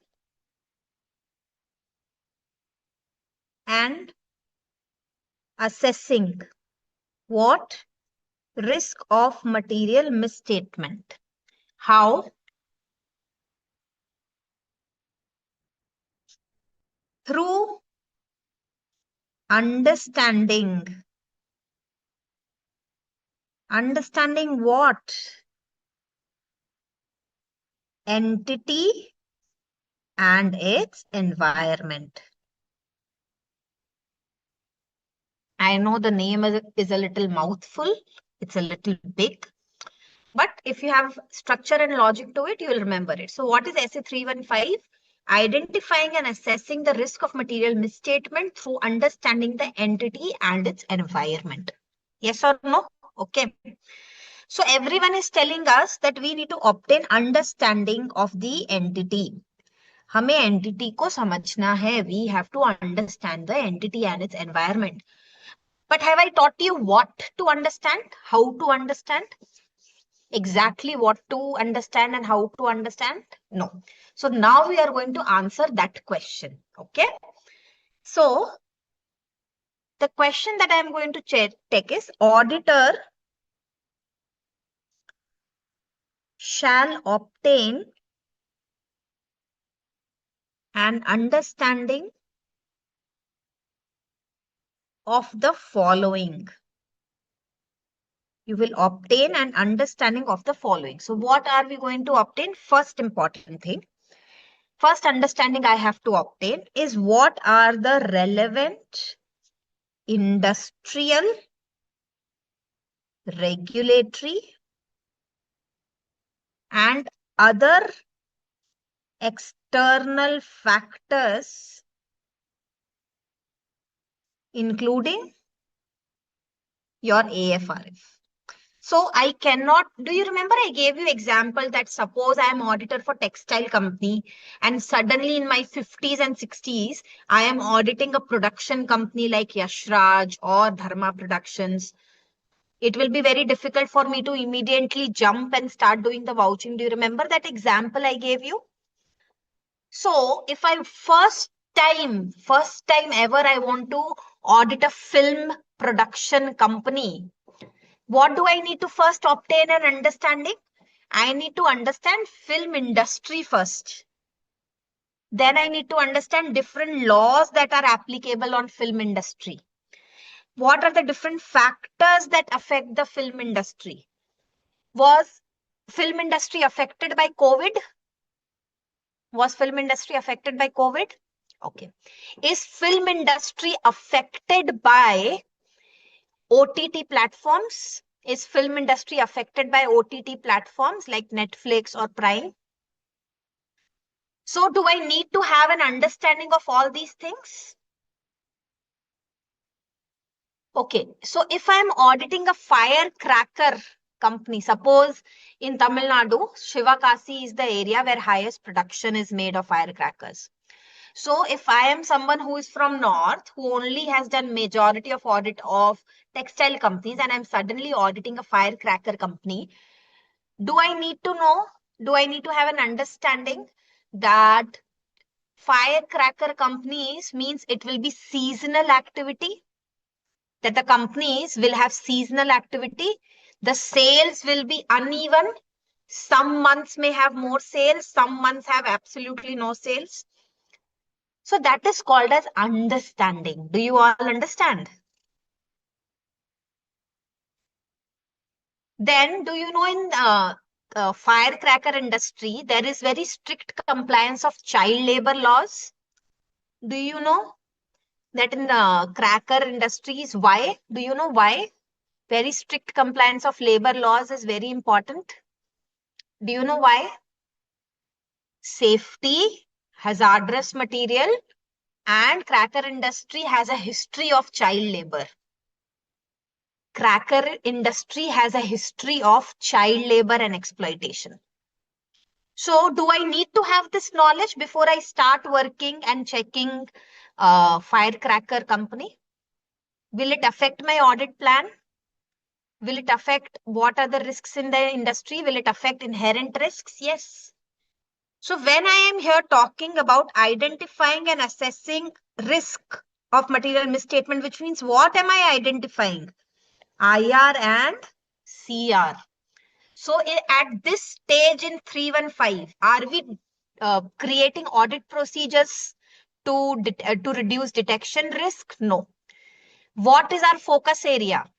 and assessing what risk of material misstatement. How through understanding what entity and its environment. I know the name is a little mouthful. It's a little big. But if you have structure and logic to it, you will remember it. So what is essay 315? Identifying and assessing the risk of material misstatement through understanding the entity and its environment. Yes or no? Okay. So everyone is telling us that we need to obtain understanding of the entity. हमें entity को समझना है. We have to understand the entity and its environment. But have I taught you what to understand? How to understand? Exactly what to understand and how to understand? No. So now we are going to answer that question. Okay. So the question that I am going to take is, auditor shall obtain an understanding of the following. You will obtain an understanding of the following. So what are we going to obtain? First important thing. First understanding I have to obtain is what are the relevant industrial, regulatory, and other external factors, including your AFRF. So I cannot, do you remember I gave you example that suppose I am auditor for textile company and suddenly in my 50s and 60s, I am auditing a production company like Yashraj or Dharma Productions. It will be very difficult for me to immediately jump and start doing the vouching. Do you remember that example I gave you? So if I first time ever I want to audit a film production company, what do I need to first obtain an understanding? I need to understand film industry first. Then I need to understand different laws that are applicable on film industry. What are the different factors that affect the film industry? Was film industry affected by COVID? Was film industry affected by COVID? Okay. Is film industry affected by OTT platforms? Is film industry affected by OTT platforms like Netflix or Prime? So do I need to have an understanding of all these things? Okay. So if I'm auditing a firecracker company, suppose in Tamil Nadu, Shivakasi is the area where highest production is made of firecrackers. So if I am someone who is from North, who only has done majority of audit of textile companies, and I'm suddenly auditing a firecracker company, do I need to know, do I need to have an understanding that firecracker companies means it will be seasonal activity, that the companies will have seasonal activity, the sales will be uneven, some months may have more sales, some months have absolutely no sales. So that is called as understanding. Do you all understand? Then do you know in firecracker industry, there is very strict compliance of child labor laws? Do you know that in cracker industries, why? Do you know why? Very strict compliance of labor laws is very important. Do you know why? Safety, hazardous material, and cracker industry has a history of child labor. Cracker industry has a history of child labor and exploitation. So do I need to have this knowledge before I start working and checking firecracker company? Will it affect my audit plan? Will it affect what are the risks in the industry? Will it affect inherent risks? Yes. So when I am here talking about identifying and assessing risk of material misstatement, which means what am I identifying? IR and CR. So at this stage in 315, are we creating audit procedures to reduce detection risk? No. What is our focus area?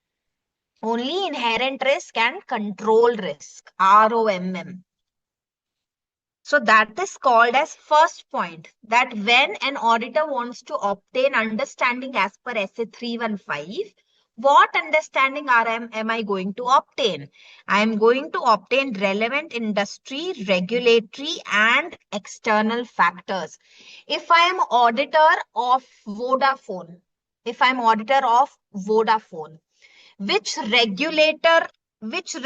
Only inherent risk and control risk, ROMM. So that is called as first point, that when an auditor wants to obtain understanding as per SA 315, what understanding am I going to obtain? I am going to obtain relevant industry, regulatory, and external factors. If I am auditor of Vodafone, which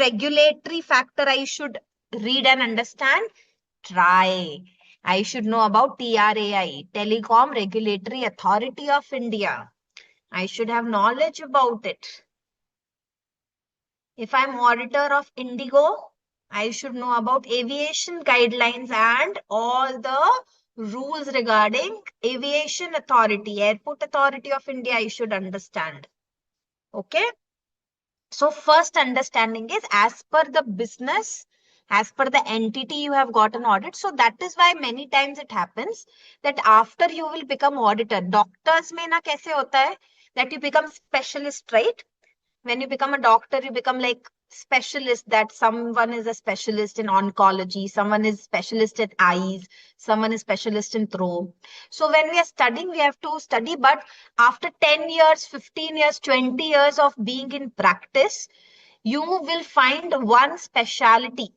regulatory factor I should read and understand? I should know about TRAI, Telecom Regulatory Authority of India. I should have knowledge about it. If I'm auditor of Indigo, I should know about aviation guidelines and all the rules regarding aviation authority, Airport Authority of India, I should understand. Okay. So first understanding is as per the business, as per the entity you have got an audit. So that is why many times it happens that after you will become auditor, doctors mein na kaise hota hai that you become specialist, right? When you become a doctor, you become like specialist, that someone is a specialist in oncology, someone is specialist in eyes, someone is specialist in throat. So when we are studying, we have to study, but after 10 years, 15 years, 20 years of being in practice, you will find one specialty.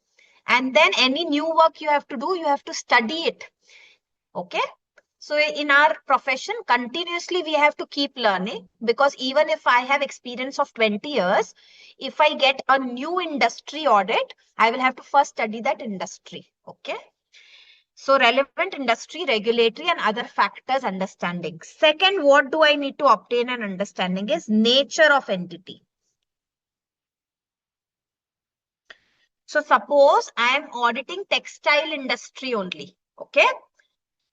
And then any new work you have to do, you have to study it. Okay. So in our profession, continuously we have to keep learning, because even if I have experience of 20 years, if I get a new industry audit, I will have to first study that industry. Okay. So relevant industry, regulatory and other factors understanding. Second, what do I need to obtain an understanding is nature of entity. So suppose I am auditing textile industry only. Okay.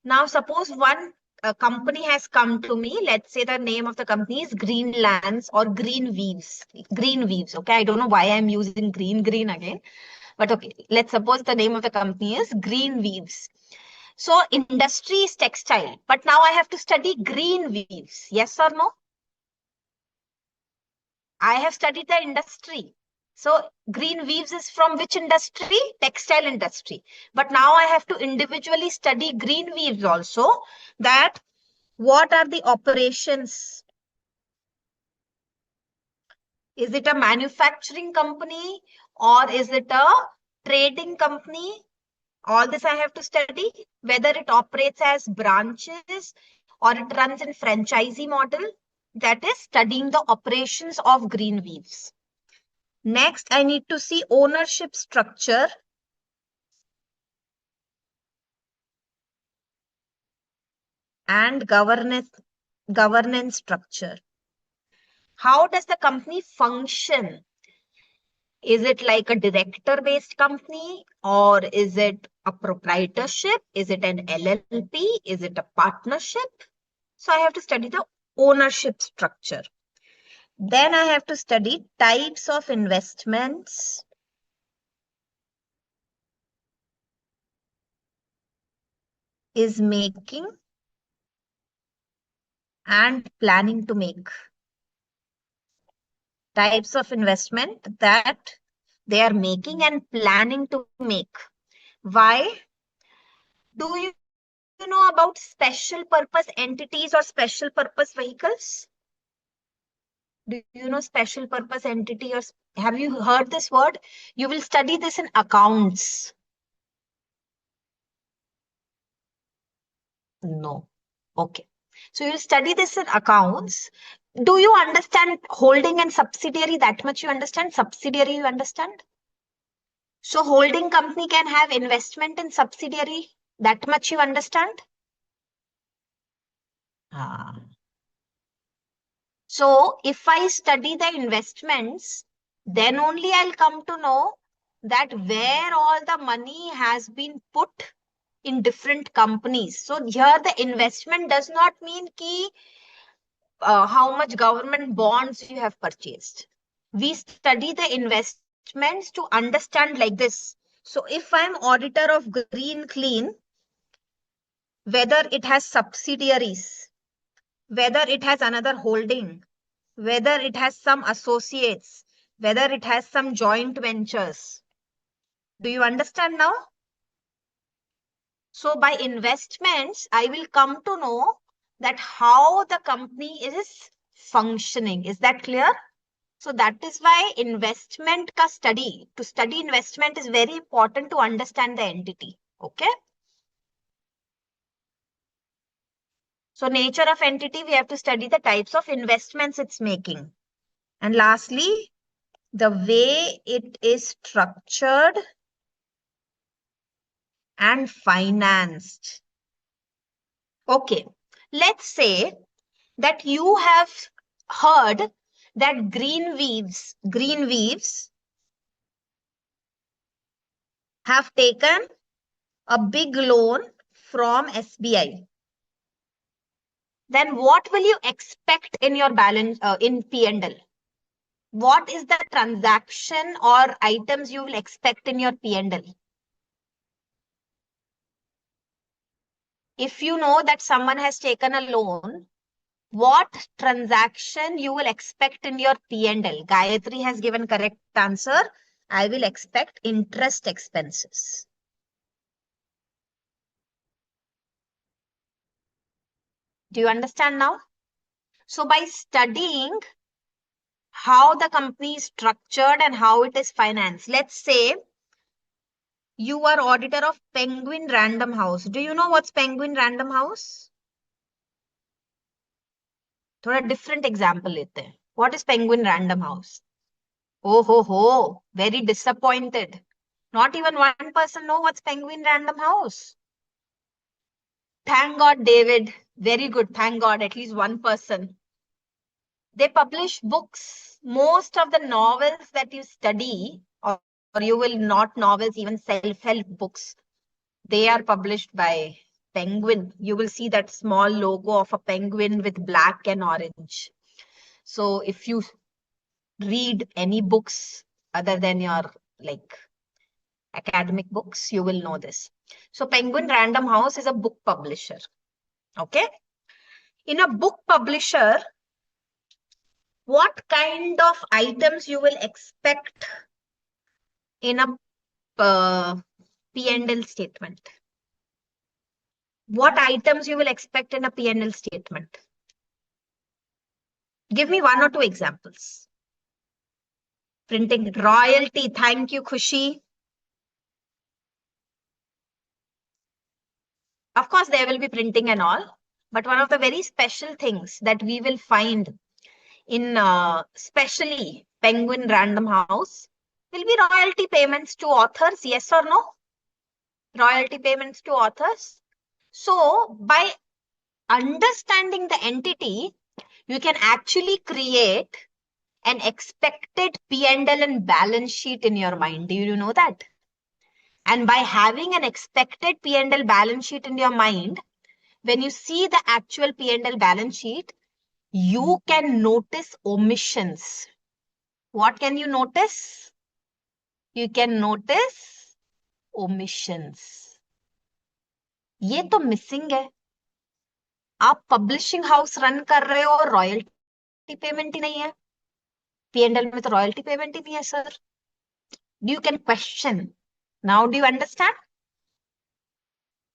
Now, suppose one company has come to me. Let's say the name of the company is Green Lands or Green Weaves. Green Weaves. Okay. I don't know why I'm using green again. But okay. Let's suppose the name of the company is Green Weaves. So industry is textile. But now I have to study green weaves. Yes or no? I have studied the industry. So green weaves is from which industry? Textile industry. But now I have to individually study green weaves also, that what are the operations? Is it a manufacturing company or is it a trading company? All this I have to study, whether it operates as branches or it runs in franchisee model. That is studying the operations of green weaves. Next, I need to see ownership structure. And governance structure. How does the company function? Is it like a director-based company, or is it a proprietorship? Is it an LLP? Is it a partnership? So I have to study the ownership structure. Then I have to study types of investments, is making, and planning to make. Types of investment that they are making and planning to make. Why? Do you know about special purpose entities or special purpose vehicles? Do you know special purpose entity, or have you heard this word? You will study this in accounts. No. Okay. So you'll study this in accounts. Do you understand holding and subsidiary? That much you understand? Subsidiary you understand? So holding company can have investment in subsidiary. That much you understand? Ah. So if I study the investments, then only I'll come to know that where all the money has been put in different companies. So here the investment does not mean ki how much government bonds you have purchased. We study the investments to understand like this. So if I'm auditor of Green Clean, whether it has subsidiaries, whether it has another holding, whether it has some associates, whether it has some joint ventures. Do you understand now? So by investments, I will come to know that how the company is functioning. Is that clear? So that is why investment ka study, to study investment is very important to understand the entity. Okay. So nature of entity, we have to study the types of investments it's making. And lastly, the way it is structured and financed. Okay, let's say that you have heard that Green Weaves have taken a big loan from SBI. Then what will you expect in your balance in P&L? What is the transaction or items you will expect in your P&L? If you know that someone has taken a loan, what transaction you will expect in your P&L? Gayatri has given correct answer. I will expect interest expenses. Do you understand now? So by studying how the company is structured and how it is financed, let's say you are auditor of Penguin Random House. Do you know what's Penguin Random House? थोड़ा different example लेते हैं. What is Penguin Random House? Oh ho, very disappointed. Not even one person know what's Penguin Random House. Thank God, David. Very good. Thank God, at least one person. They publish books. Most of the novels that you study, or you will not novels, even self-help books, they are published by Penguin. You will see that small logo of a penguin with black and orange. So if you read any books other than your like academic books, you will know this. So Penguin Random House is a book publisher. Okay. In a book publisher, what kind of items you will expect in a P&L statement? What items you will expect in a P&L statement? Give me one or two examples. Printing, royalty. Thank you, Khushi. Of course, there will be printing and all, but one of the very special things that we will find in especially Penguin Random House will be royalty payments to authors. Yes or no? Royalty payments to authors. So by understanding the entity, you can actually create an expected P&L and balance sheet in your mind. Do you know that? And by having an expected P&L balance sheet in your mind, when you see the actual P&L balance sheet, you can notice omissions. What can you notice? You can notice omissions. ये तो missing है. आप publishing house run कर रहे हो और royalty payment ही नहीं है, P&L में तो रॉयल्टी पेमेंट ही नहीं है sir. You can question. Now do you understand?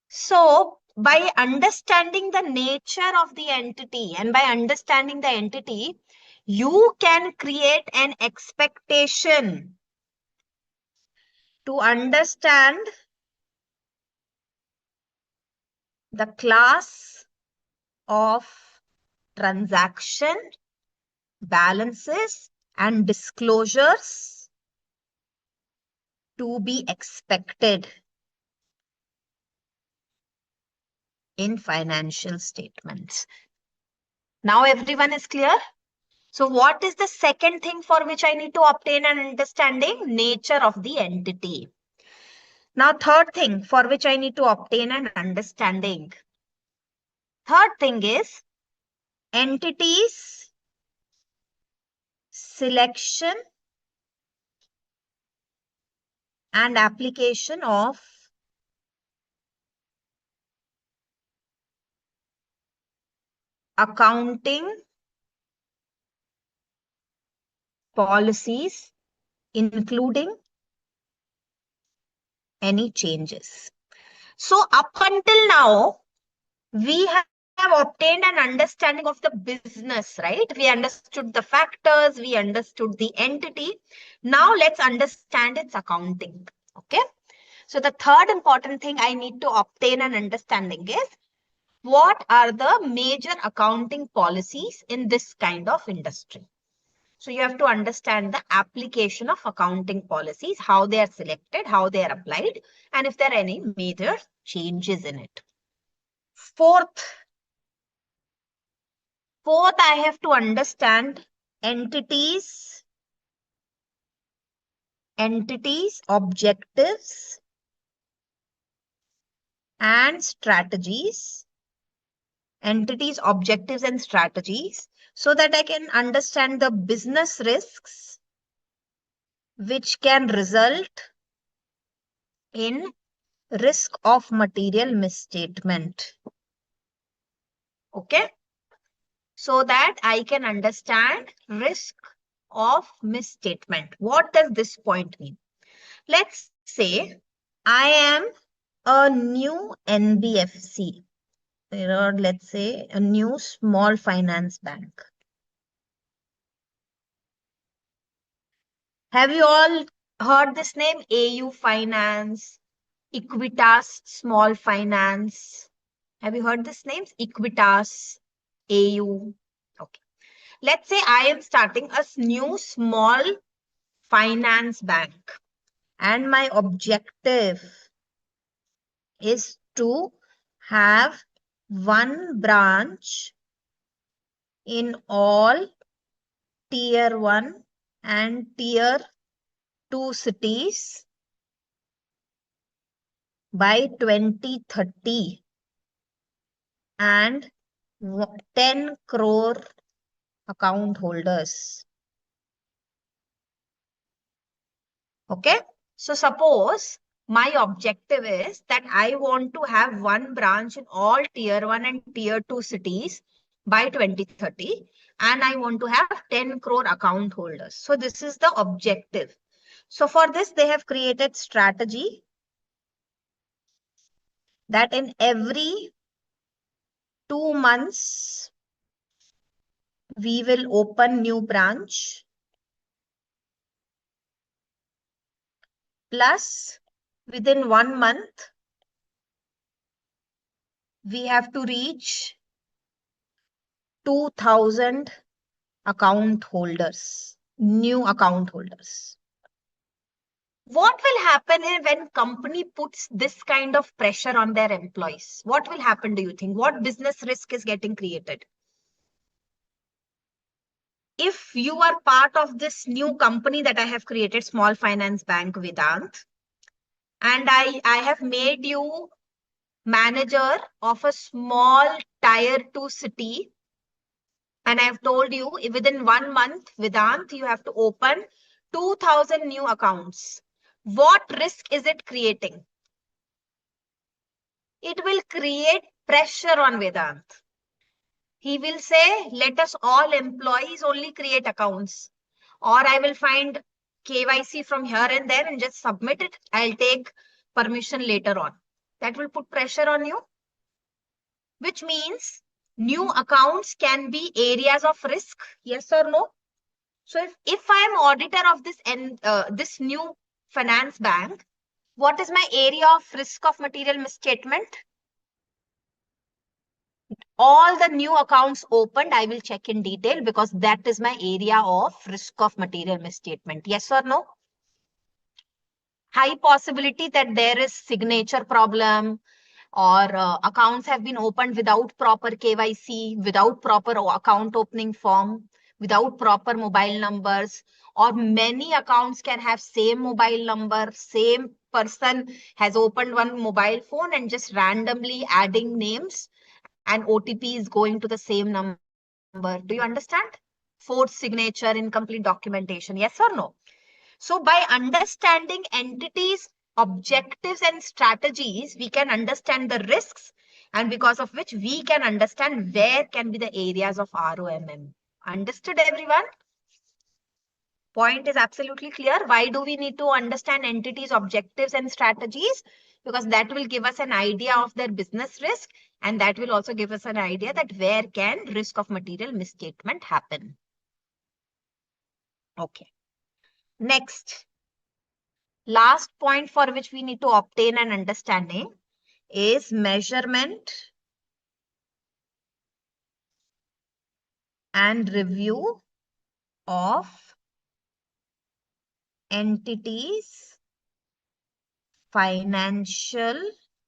So by understanding the nature of the entity and by understanding the entity, you can create an expectation to understand the class of transaction, balances, and disclosures to be expected in financial statements. Now everyone is clear? So what is the second thing for which I need to obtain an understanding? Nature of the entity. Now third thing for which I need to obtain an understanding. Third thing is entities selection and application of accounting policies, including any changes. So up until now, we have obtained an understanding of the business, right? We understood the factors, we understood the entity. Now let's understand its accounting. Okay. So the third important thing I need to obtain an understanding is what are the major accounting policies in this kind of industry. So you have to understand the application of accounting policies, how they are selected, how they are applied, and if there are any major changes in it. Fourth, I have to understand entities, objectives, and strategies. Entities, objectives, and strategies, so that I can understand the business risks which can result in risk of material misstatement. Okay. So that I can understand risk of misstatement. What does this point mean? Let's say I am a new NBFC, or let's say a new small finance bank. Have you all heard this name? AU Finance, Equitas Small Finance. Have you heard this names? Equitas, AU. Okay. Let's say I am starting a new small finance bank and my objective is to have one branch in all tier 1 and tier 2 cities by 2030 and 10 crore account holders. Okay. So suppose my objective is that I want to have one branch in all tier 1 and tier 2 cities by 2030 and I want to have 10 crore account holders. So this is the objective. So for this they have created strategy that in every 2 months we will open new branch plus within 1 month we have to reach 2000 account holders, new account holders. What will happen when company puts this kind of pressure on their employees? What will happen, do you think? What business risk is getting created? If you are part of this new company that I have created, Small Finance Bank Vedant, and I have made you manager of a small tier 2 city, and I have told you within 1 month, Vedant, you have to open 2000 new accounts. What risk is it creating? It will create pressure on Vedant. He will say, let us all employees only create accounts. Or I will find KYC from here and there and just submit it. I'll take permission later on. That will put pressure on you, which means new accounts can be areas of risk. Yes or no? So if I am auditor of this new finance bank, what is my area of risk of material misstatement? All the new accounts opened, I will check in detail because that is my area of risk of material misstatement. Yes or no? High possibility that there is signature problem or accounts have been opened without proper KYC, without proper account opening form, without proper mobile numbers, or many accounts can have same mobile number, same person has opened one mobile phone and just randomly adding names and OTP is going to the same number. Do you understand? Forged signature, incomplete documentation. Yes or no? So by understanding entities, objectives, and strategies, we can understand the risks, and because of which we can understand where can be the areas of ROMM. Understood, everyone? Point is absolutely clear. Why do we need to understand entities, objectives, and strategies? Because that will give us an idea of their business risk, and that will also give us an idea that where can risk of material misstatement happen. Okay. Next, last point for which we need to obtain an understanding is measurement and review of entities' financial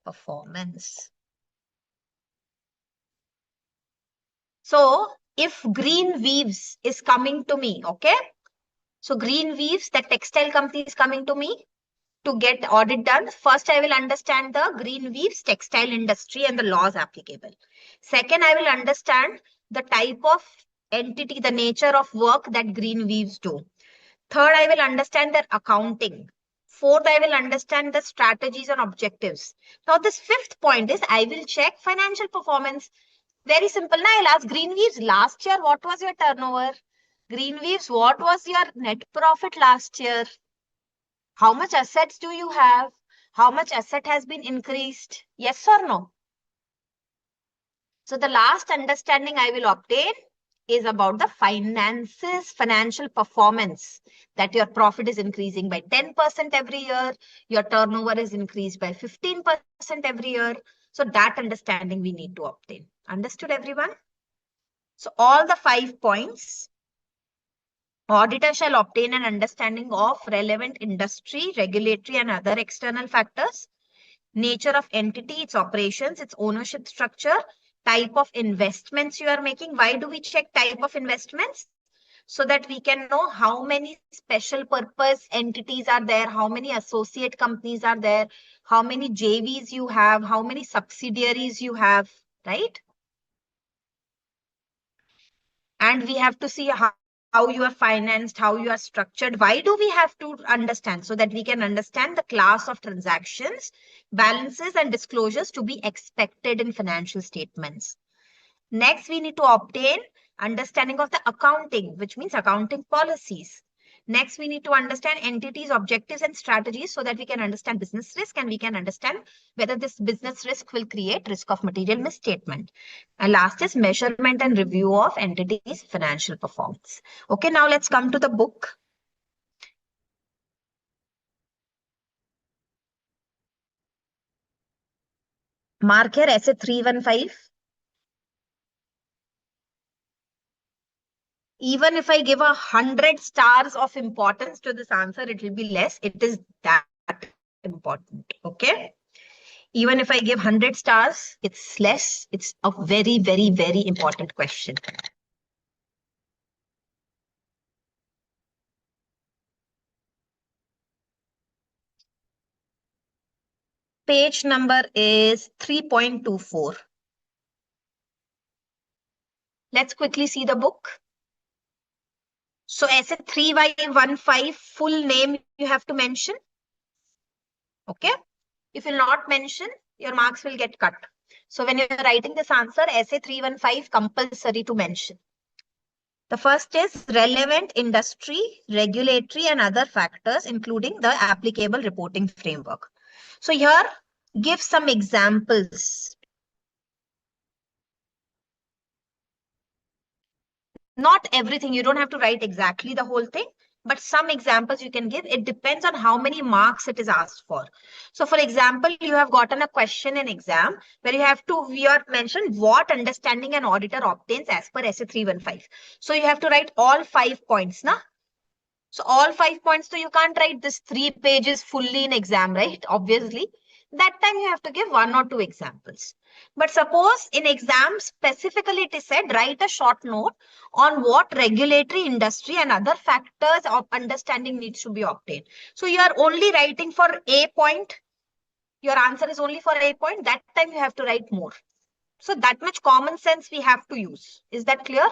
performance. So if Green Weaves is coming to me, okay? So Green Weaves, the textile company is coming to me to get audit done. First, I will understand the Green Weaves textile industry and the laws applicable. Second, I will understand the type of entity, the nature of work that Green Weaves do. Third, I will understand their accounting. Fourth, I will understand the strategies and objectives. Now, this fifth point is I will check financial performance. Very simple. Now, I'll ask Greenweaves, last year, what was your turnover? Greenweaves, what was your net profit last year? How much assets do you have? How much asset has been increased? Yes or no? So the last understanding I will obtain is about the finances, financial performance, that your profit is increasing by 10% every year, your turnover is increased by 15% every year. So that understanding we need to obtain. Understood, everyone? So all the 5 points, auditor shall obtain an understanding of relevant industry, regulatory and other external factors, nature of entity, its operations, its ownership structure, type of investments you are making. Why do we check type of investments? So that we can know how many special purpose entities are there, how many associate companies are there, how many JVs you have, how many subsidiaries you have, right? And we have to see how you are financed, how you are structured. Why do we have to understand? So that we can understand the class of transactions, balances, and disclosures to be expected in financial statements. Next, we need to obtain understanding of the accounting, which means accounting policies. Next, we need to understand entities, objectives, and strategies so that we can understand business risk and we can understand whether this business risk will create risk of material misstatement. And last is measurement and review of entities' financial performance. Okay, now let's come to the book. Mark here essay 315. Even if I give 100 stars of importance to this answer, it will be less. It is that important. Okay. Even if I give 100 stars, it's less. It's a very, very, very important question. Page number is 3.24. Let's quickly see the book. So essay 3Y15, full name you have to mention. Okay. If you will not mention, your marks will get cut. So when you're writing this answer, essay 315 compulsory to mention. The first is relevant industry, regulatory and other factors, including the applicable reporting framework. So here, give some examples. Not everything, you don't have to write exactly the whole thing, but some examples you can give. It depends on how many marks it is asked for. So for example, you have gotten a question in exam where you have to mention what understanding an auditor obtains as per essay 315. So you have to write all 5 points, na? So all 5 points, so you can't write this 3 pages fully in exam, right? Obviously, that time you have to give 1 or 2 examples. But suppose in exam specifically it is said, write a short note on what regulatory, industry and other factors of understanding needs to be obtained. So you are only writing for A point. Your answer is only for A point. That time you have to write more. So that much common sense we have to use. Is that clear?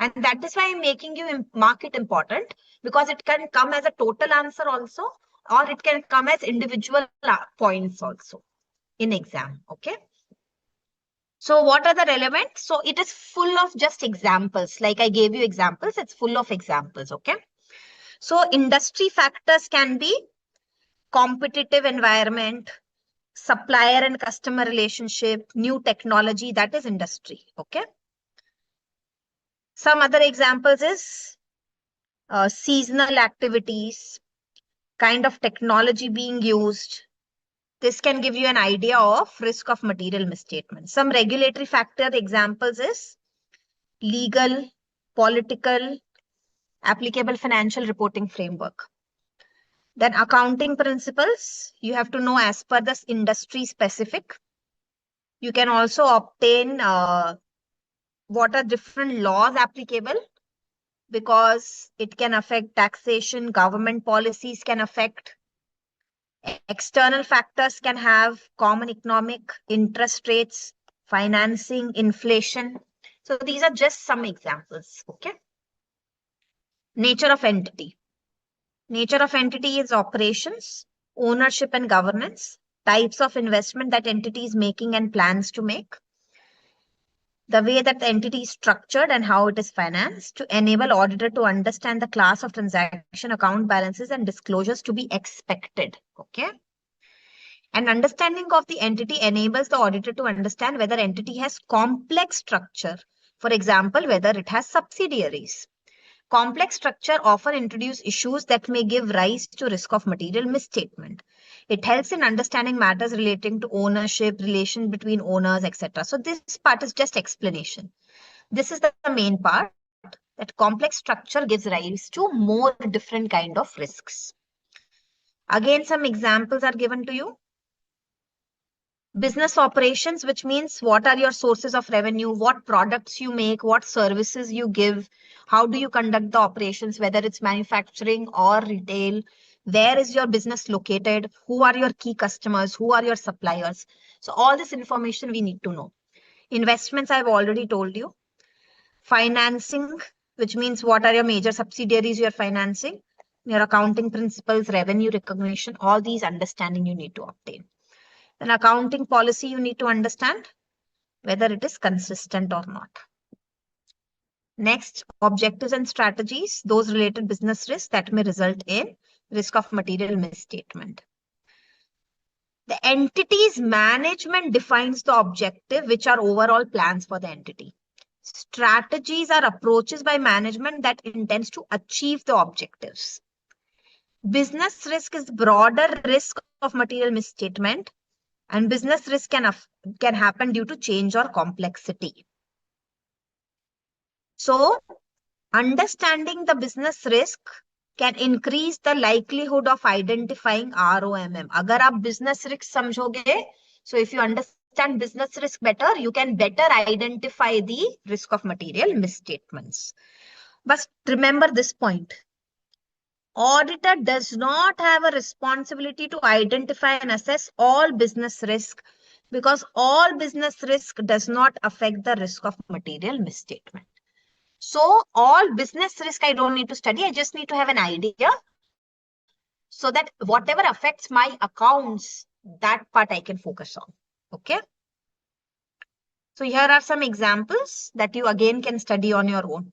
And that is why I'm making you mark it important, because it can come as a total answer also, or it can come as individual points also in exam. Okay. So what are the relevant? So it is full of just examples. Like I gave you examples, it's full of examples. Okay. So industry factors can be competitive environment, supplier and customer relationship, new technology, that is industry. Okay. Some other examples is seasonal activities, kind of technology being used. This can give you an idea of risk of material misstatement. Some regulatory factor examples is legal, political, applicable financial reporting framework. Then accounting principles, you have to know as per this industry specific. You can also obtain what are different laws applicable, because it can affect taxation, government policies can affect. External factors can have common economic, interest rates, financing, inflation. So these are just some examples. Okay. Nature of entity. Nature of entity is operations, ownership and governance, types of investment that entity is making and plans to make, the way that the entity is structured and how it is financed to enable auditor to understand the class of transaction, account balances and disclosures to be expected. Okay. And understanding of the entity enables the auditor to understand whether entity has complex structure. For example, whether it has subsidiaries. Complex structure often introduce issues that may give rise to risk of material misstatement. It helps in understanding matters relating to ownership, relation between owners, etc. So this part is just explanation. This is the main part, that complex structure gives rise to more different kind of risks. Again, some examples are given to you. Business operations, which means what are your sources of revenue, what products you make, what services you give, how do you conduct the operations, whether it's manufacturing or retail, where is your business located, who are your key customers, who are your suppliers. So all this information we need to know. Investments, I've already told you. Financing, which means what are your major subsidiaries you're financing, your accounting principles, revenue recognition, all these understanding you need to obtain. An accounting policy you need to understand whether it is consistent or not. Next, objectives and strategies, those related business risks that may result in risk of material misstatement. The entity's management defines the objective, which are overall plans for the entity. Strategies are approaches by management that intends to achieve the objectives. Business risk is broader risk of material misstatement, and business risk can happen due to change or complexity. So, understanding the business risk can increase the likelihood of identifying ROMM. Agar aap business risk samjhoge, so if you understand business risk better, you can better identify the risk of material misstatements. But remember this point. Auditor does not have a responsibility to identify and assess all business risk, because all business risk does not affect the risk of material misstatement. So all business risk I don't need to study, I just need to have an idea, so that whatever affects my accounts, that part I can focus on. Okay. So here are some examples that you again can study on your own.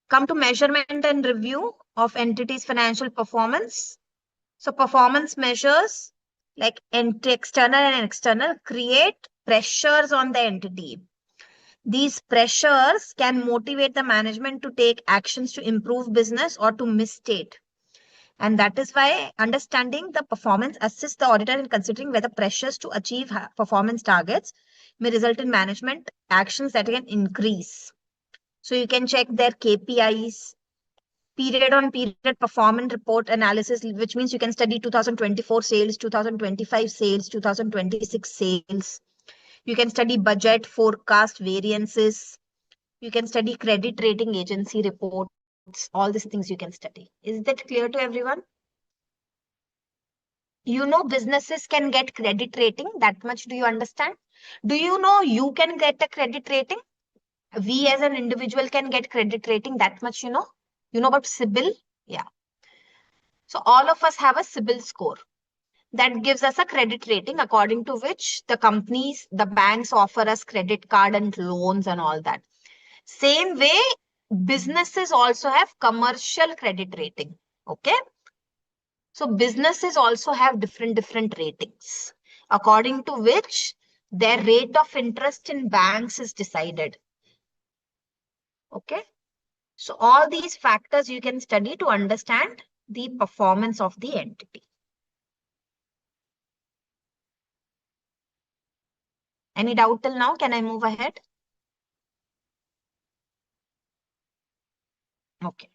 Come to measurement and review of entities' financial performance. So performance measures like external and external create pressures on the entity. These pressures can motivate the management to take actions to improve business or to misstate. And that is why understanding the performance assists the auditor in considering whether pressures to achieve performance targets may result in management actions that can increase. So you can check their KPIs, period on period performance report analysis, which means you can study 2024 sales, 2025 sales, 2026 sales. You can study budget, forecast, variances. You can study credit rating agency reports. All these things you can study. Is that clear to everyone? You know businesses can get credit rating. That much do you understand? Do you know you can get a credit rating? We as an individual can get credit rating. That much you know? You know about CIBIL? Yeah. So all of us have a CIBIL score. That gives us a credit rating according to which the companies, the banks offer us credit card and loans and all that. Same way, businesses also have commercial credit rating. Okay. So businesses also have different ratings according to which their rate of interest in banks is decided. Okay. So all these factors you can study to understand the performance of the entity. Any doubt till now? Can I move ahead? Okay.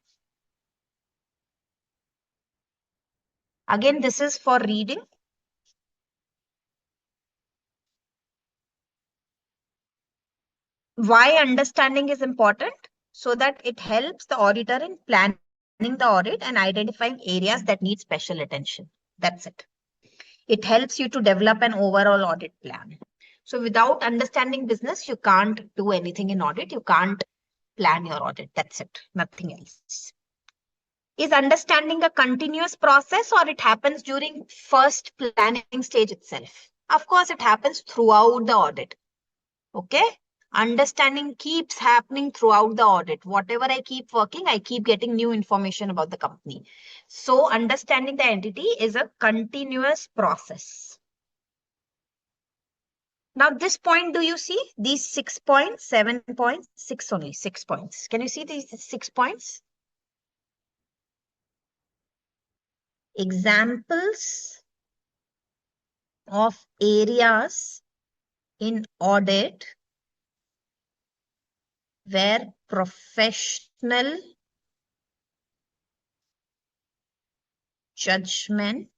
Again, this is for reading. Why understanding is important? So that it helps the auditor in planning the audit and identifying areas that need special attention. That's it. It helps you to develop an overall audit plan. So without understanding business, you can't do anything in audit. You can't plan your audit. That's it. Nothing else. Is understanding a continuous process or it happens during first planning stage itself? Of course, it happens throughout the audit. Okay. Understanding keeps happening throughout the audit. Whatever I keep working, I keep getting new information about the company. So understanding the entity is a continuous process. Now this point, do you see these 6 points, 7 points, 6 only, 6 points. Can you see these 6 points? Examples of areas in audit where professional judgment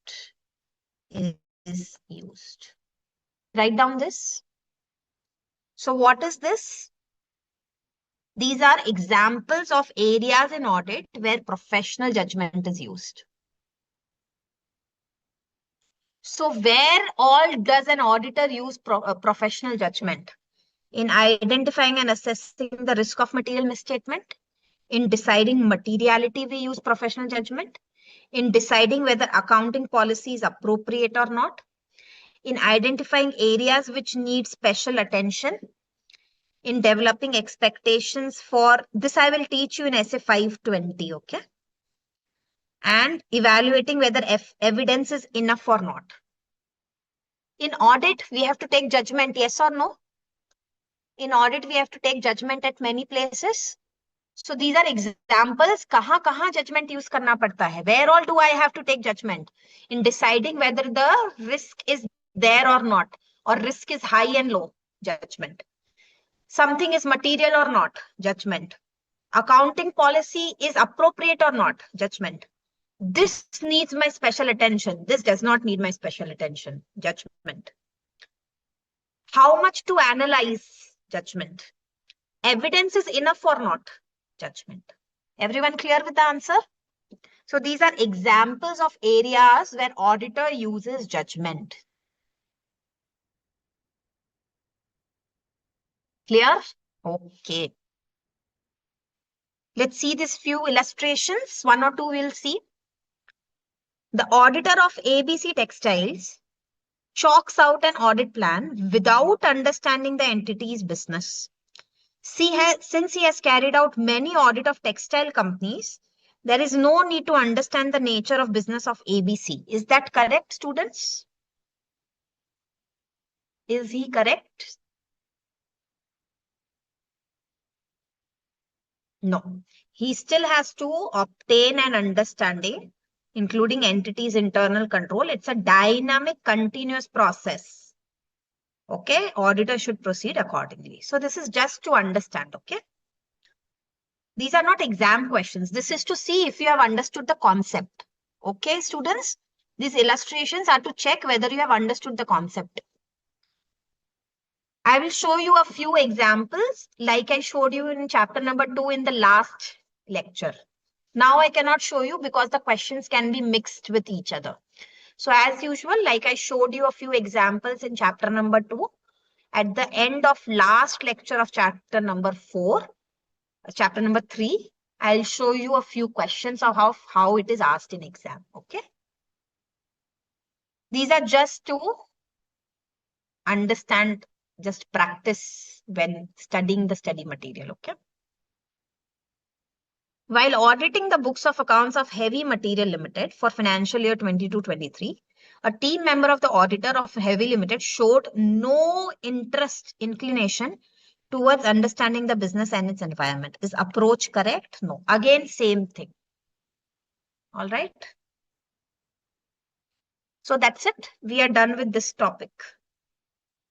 is used. Write down this. So what is this? These are examples of areas in audit where professional judgment is used. So where all does an auditor use professional judgment? In identifying and assessing the risk of material misstatement, in deciding materiality, we use professional judgment, in deciding whether accounting policy is appropriate or not, in identifying areas which need special attention, in developing expectations for this. I will teach you in essay 520, okay? And evaluating whether evidence is enough or not. In audit, we have to take judgment, yes or no? In audit, we have to take judgment at many places. So these are examples. Kahan judgment use karna padta hai? Where all do I have to take judgment? In deciding whether the risk is there or not, or risk is high and low, judgment. Something is material or not, judgment. Accounting policy is appropriate or not, judgment. This needs my special attention. This does not need my special attention, judgment. How much to analyze, judgment. Evidence is enough or not, judgment. Everyone clear with the answer? So these are examples of areas where auditor uses judgment. Clear? Okay. Let's see these few illustrations. One or two we'll see. The auditor of ABC Textiles chalks out an audit plan without understanding the entity's business. Since he has carried out many audit of textile companies, there is no need to understand the nature of business of ABC. Is that correct, students? Is he correct? No. He still has to obtain an understanding, including entity's internal control. It's a dynamic, continuous process. Okay, auditor should proceed accordingly. So this is just to understand, okay? These are not exam questions. This is to see if you have understood the concept. Okay, students? These illustrations are to check whether you have understood the concept. I will show you a few examples like I showed you in chapter number 2 in the last lecture. Now I cannot show you because the questions can be mixed with each other. So as usual, like I showed you a few examples in chapter number 2, at the end of last lecture of chapter number 4, chapter number 3, I'll show you a few questions of how it is asked in exam. Okay. These are just to understand, just practice when studying the study material. Okay. While auditing the books of accounts of Heavy Material Limited for financial year 22-23, a team member of the auditor of Heavy Limited showed no inclination towards understanding the business and its environment. Is approach correct? No. Again, same thing. All right. So that's it. We are done with this topic.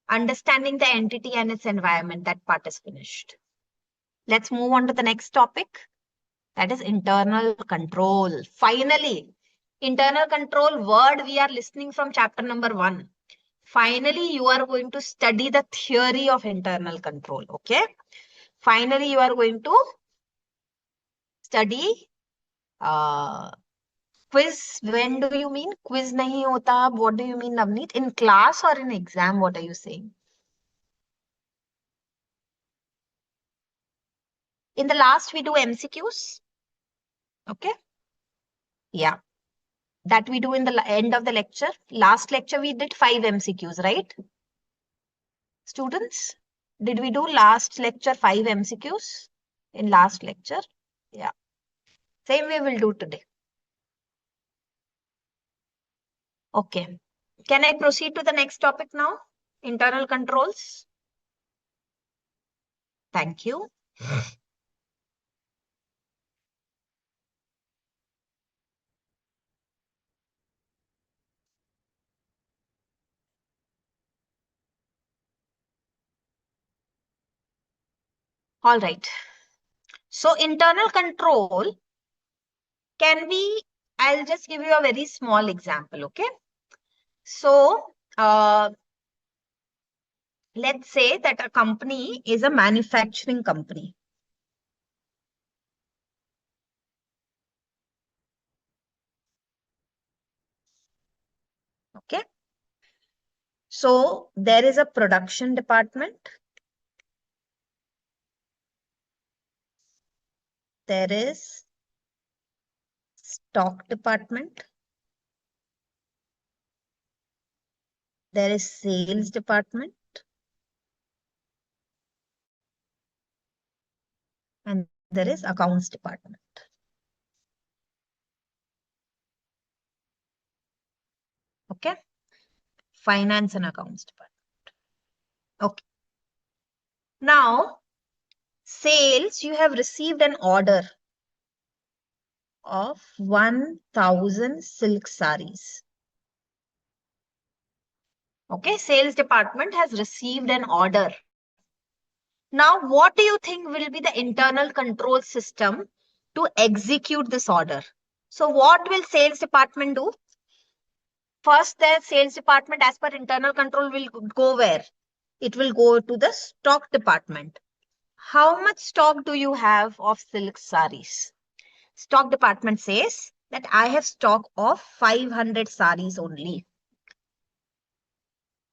Understanding the entity and its environment, that part is finished. Let's move on to the next topic. That is internal control. Finally, internal control word we are listening from chapter number 1. Finally, you are going to study the theory of internal control. Okay. Finally, you are going to study quiz. When do you mean? Quiz nahi hota. What do you mean, Navneet? In class or in exam? What are you saying? In the last, we do MCQs. Okay. Yeah. That we do in the end of the lecture. Last lecture, we did 5 MCQs, right? Students, did we do last lecture 5 MCQs in last lecture? Yeah. Same way we'll do today. Okay. Can I proceed to the next topic now? Internal controls. Thank you. All right. So internal control can be, I'll just give you a very small example, okay? So let's say that a company is a manufacturing company. Okay. So there is a production department. There is stock department. There is sales department. And there is accounts department. Okay. Finance and accounts department. Okay. Now, sales, you have received an order of 1,000 silk saris. Okay, sales department has received an order. Now, what do you think will be the internal control system to execute this order? So what will sales department do? First, the sales department as per internal control will go where? It will go to the stock department. How much stock do you have of silk saris? Stock department says that I have stock of 500 saris only.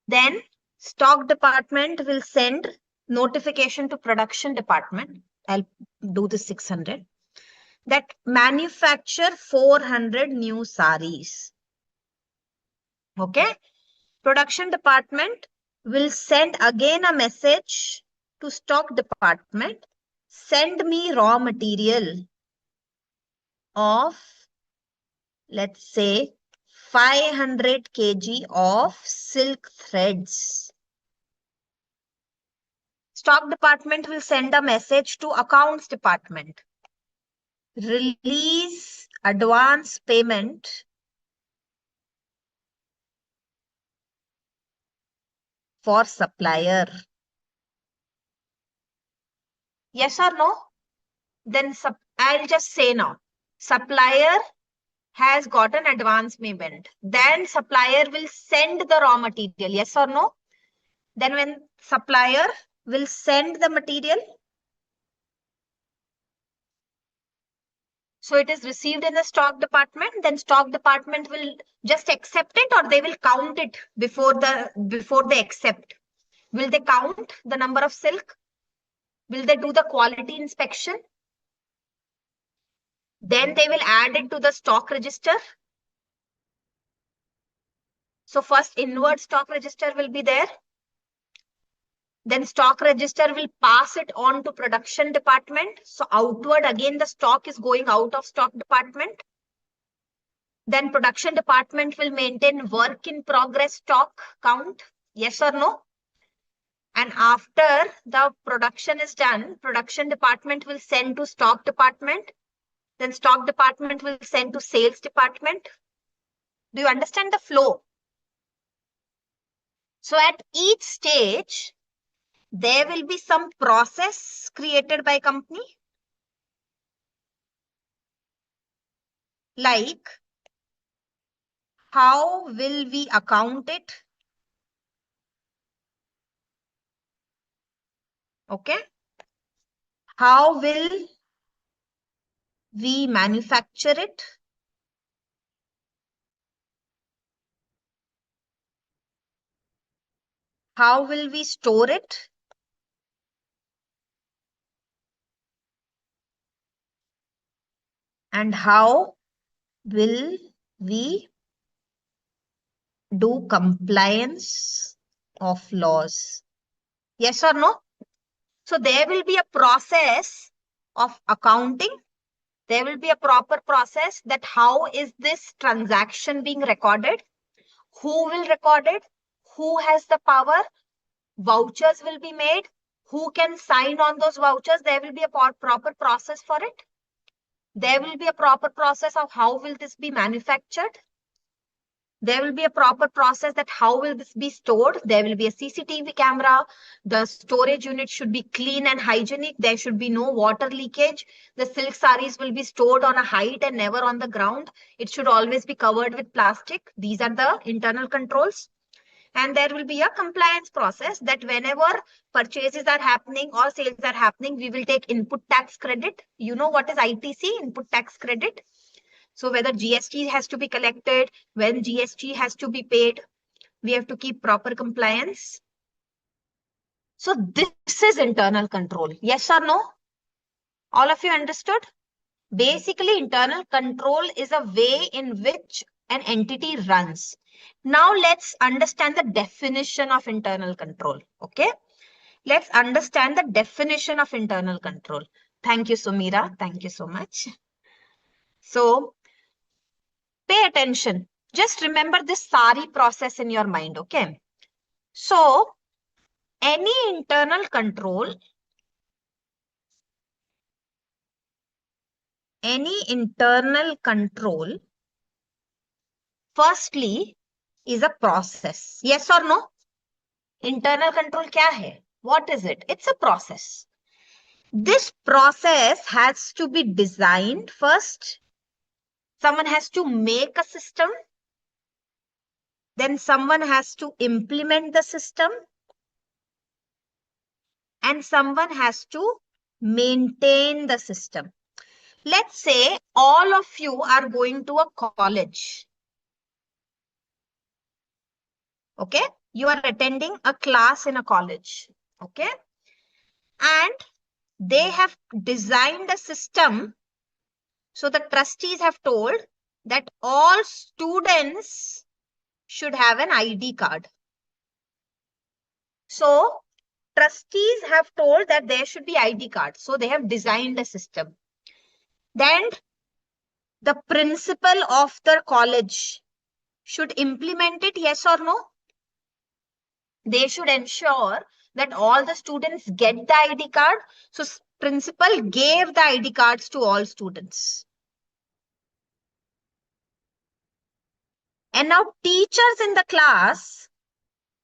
Then stock department will send notification to production department. I'll do the 600. That manufacture 400 new saris. Okay. Production department will send again a message to stock department, send me raw material of, let's say, 500 kg of silk threads. Stock department will send a message to accounts department. Release advance payment for supplier. Yes or no? Then I'll just say now. Supplier has got an advance payment. Then supplier will send the raw material. Yes or no? Then when supplier will send the material, so it is received in the stock department, then stock department will just accept it, or they will count it before they accept. Will they count the number of silk? Will they do the quality inspection? Then they will add it to the stock register. So first inward stock register will be there. Then stock register will pass it on to production department. So outward again the stock is going out of stock department. Then production department will maintain work in progress stock count. Yes or no? And after the production is done, production department will send to stock department. Then stock department will send to sales department. Do you understand the flow? So at each stage, there will be some process created by company. Like, how will we account it? Okay. How will we manufacture it? How will we store it? And how will we do compliance of laws? Yes or no? So there will be a process of accounting. There will be a proper process that how is this transaction being recorded? Who will record it? Who has the power? Vouchers will be made. Who can sign on those vouchers? There will be a proper process for it. There will be a proper process of how will this be manufactured. There will be a proper process that how will this be stored. There will be a CCTV camera. The storage unit should be clean and hygienic. There should be no water leakage. The silk sarees will be stored on a height and never on the ground. It should always be covered with plastic. These are the internal controls. And there will be a compliance process that whenever purchases are happening or sales are happening, we will take input tax credit. You know what is ITC, input tax credit? So whether GST has to be collected, when GST has to be paid, we have to keep proper compliance. So this is internal control. Yes or no? All of you understood? Basically, internal control is a way in which an entity runs. Now let's understand the definition of internal control. Okay. Let's understand the definition of internal control. Thank you, Sumira. Thank you so much. So pay attention. Just remember this SARI process in your mind. Okay. So any internal control, firstly is a process. Yes or no? Internal control kya hai? What is it? It's a process. This process has to be designed first. Someone has to make a system. Then someone has to implement the system. And someone has to maintain the system. Let's say all of you are going to a college. Okay? You are attending a class in a college. Okay? And they have designed a system. So the trustees have told that all students should have an ID card. So trustees have told that there should be ID cards. So they have designed a system. Then the principal of the college should implement it, yes or no? They should ensure that all the students get the ID card. So principal gave the ID cards to all students. And now teachers in the class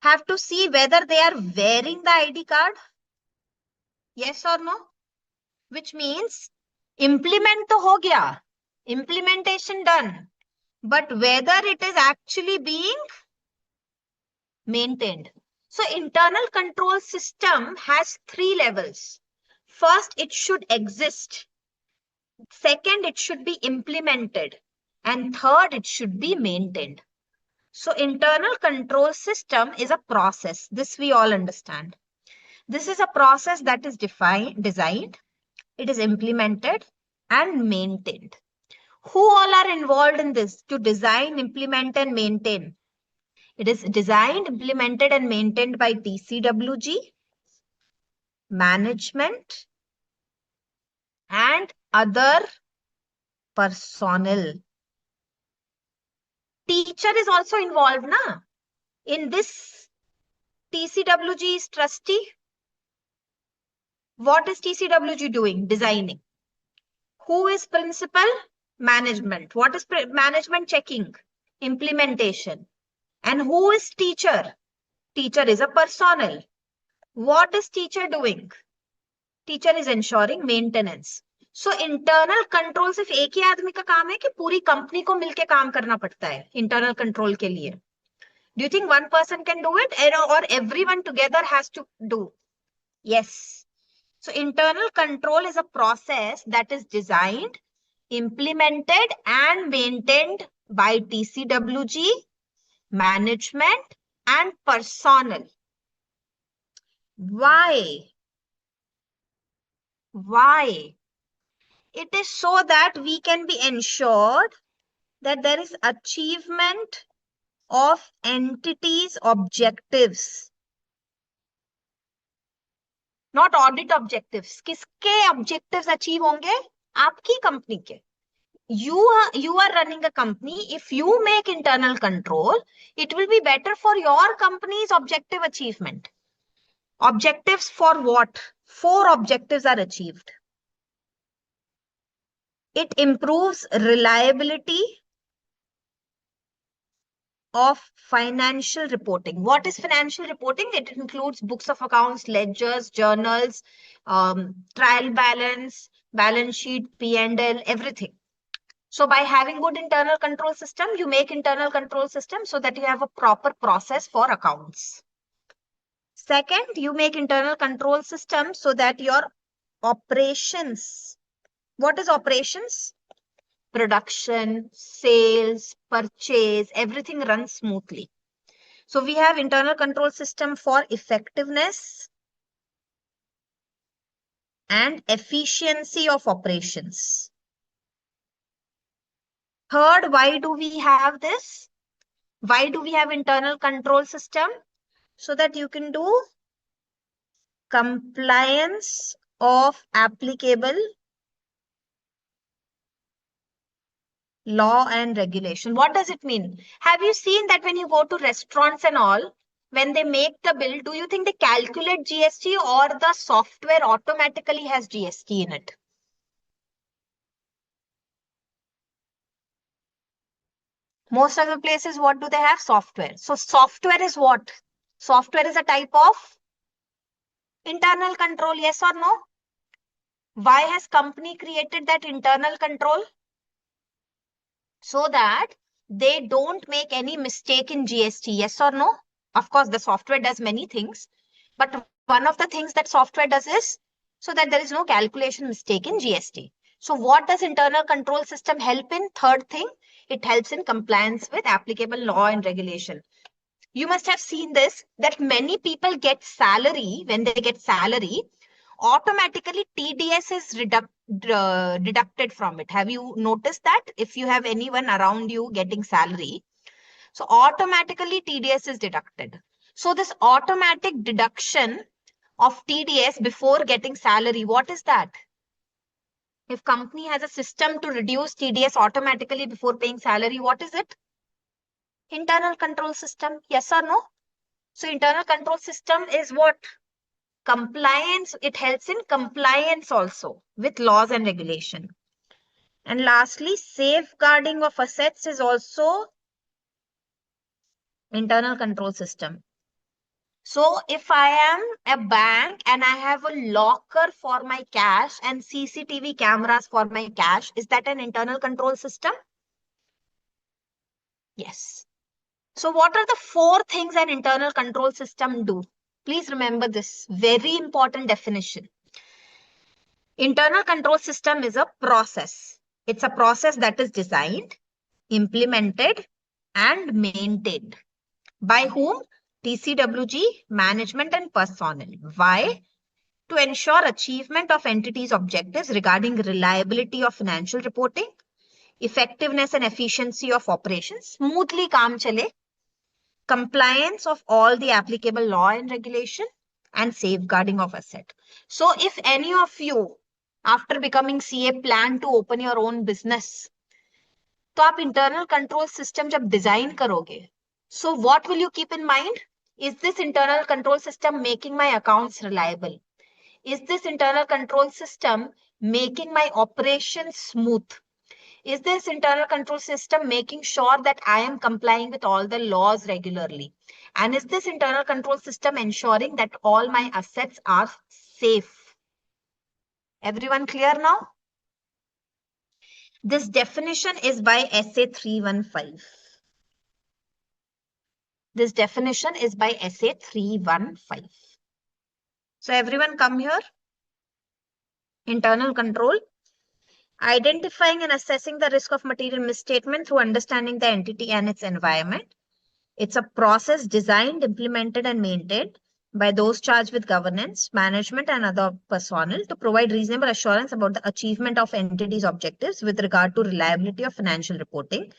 have to see whether they are wearing the ID card. Yes or no? Which means implement to ho gaya. Implementation done. But whether it is actually being maintained. So internal control system has 3 levels. First, it should exist. Second, it should be implemented. And third, it should be maintained. So internal control system is a process. This we all understand. This is a process that is designed, it is implemented and maintained. Who all are involved in this to design, implement and maintain? It is designed, implemented and maintained by TCWG, management and other personnel. Teacher is also involved, na? In this TCWG is trustee. What is TCWG doing? Designing. Who is principal? Management. What is management checking? Implementation. And who is teacher? Teacher is a personnel. What is teacher doing? Teacher is ensuring maintenance. So internal control सिर्फ एक ही आदमी का काम है कि पूरी company को मिलके काम करना पड़ता है internal control के लिए? Do you think one person can do it or everyone together has to do? Yes. So internal control is a process that is designed, implemented and maintained by TCWG, management and personnel. Why? Why? It is so that we can be ensured that there is achievement of entities' objectives. Not audit objectives. किसके objectives achieve होंगे? आपकी company के. You are running a company. If you make internal control, it will be better for your company's objective achievement. Objectives for what? 4 objectives are achieved. It improves reliability of financial reporting. What is financial reporting? It includes books of accounts, ledgers, journals, trial balance, balance sheet, P&L, everything. So by having good internal control system, you make internal control system so that you have a proper process for accounts. Second, you make internal control system so that your operations, what is operations? Production, sales, purchase, everything runs smoothly. So we have internal control system for effectiveness and efficiency of operations. Third, why do we have this? Why do we have internal control system? So that you can do compliance of applicable law and regulation. What does it mean? Have you seen that when you go to restaurants and all, when they make the bill, do you think they calculate GST or the software automatically has GST in it? Most of the places, what do they have? Software. So software is what? Software is a type of internal control, yes or no? Why has company created that internal control? So that they don't make any mistake in GST, yes or no? Of course, the software does many things, but one of the things that software does is so that there is no calculation mistake in GST. So what does internal control system help in? Third thing, it helps in compliance with applicable law and regulation. You must have seen this, that many people get salary. When they get salary, automatically TDS is deducted from it. Have you noticed that? If you have anyone around you getting salary, So automatically TDS is deducted. So this automatic deduction of TDS before getting salary, what is that? If company has a system to reduce TDS automatically before paying salary, what is it? Internal control system, yes or no? So internal control system is what? Compliance. It helps in compliance also with laws and regulation. And lastly, safeguarding of assets is also internal control system. So if I am a bank and I have a locker for my cash and CCTV cameras for my cash, is that an internal control system? Yes. So what are the 4 things an internal control system do? Please remember this very important definition. Internal control system is a process. It's a process that is designed, implemented, and maintained. By whom? TCWG, management, and personnel. Why? To ensure achievement of entities' objectives regarding reliability of financial reporting, effectiveness and efficiency of operations, smoothly kaam chale, compliance of all the applicable law and regulation, and safeguarding of asset. So if any of you, after becoming CA, plan to open your own business, तो आप internal control system जब design करोगे, so what will you keep in mind? Is this internal control system making my accounts reliable? Is this internal control system making my operations smooth? Is this internal control system making sure that I am complying with all the laws regularly? And is this internal control system ensuring that all my assets are safe? Everyone clear now? This definition is by SA 315. This definition is by SA 315. So everyone come here. Internal control. Identifying and assessing the risk of material misstatement through understanding the entity and its environment. It's a process designed, implemented, and maintained by those charged with governance, management, and other personnel to provide reasonable assurance about the achievement of entities' objectives with regard to reliability of financial reporting,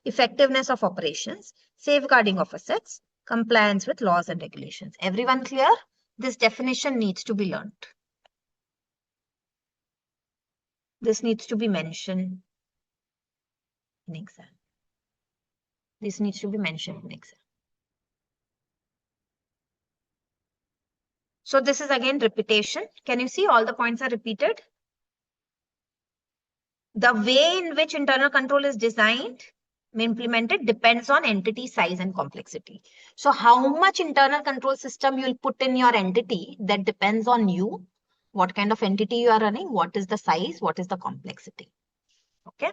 effectiveness of operations, safeguarding of assets, compliance with laws and regulations. Everyone clear? This definition needs to be learned. This needs to be mentioned in exam. This needs to be mentioned in exam. So this is again repetition. Can you see all the points are repeated? The way in which internal control is designed, implemented, depends on entity size and complexity. So how much internal control system you'll put in your entity, that depends on you, what kind of entity you are running, what is the size, what is the complexity. Okay.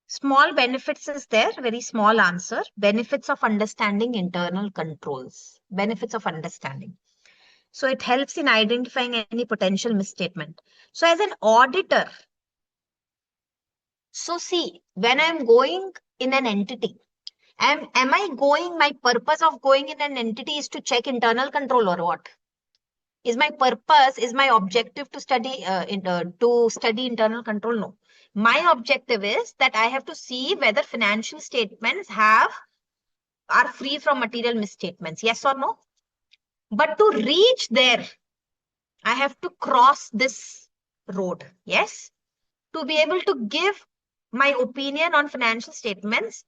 Small benefits is there, very small answer. Benefits of understanding internal controls. Benefits of understanding. So it helps in identifying any potential misstatement. So as an auditor, so see, when I'm going in an entity, am I going, my purpose of going in an entity is to check internal control or what? Is my purpose, is my objective to study internal control? No. My objective is that I have to see whether financial statements are free from material misstatements. Yes or no? But to reach there, I have to cross this road. Yes. To be able to give my opinion on financial statements,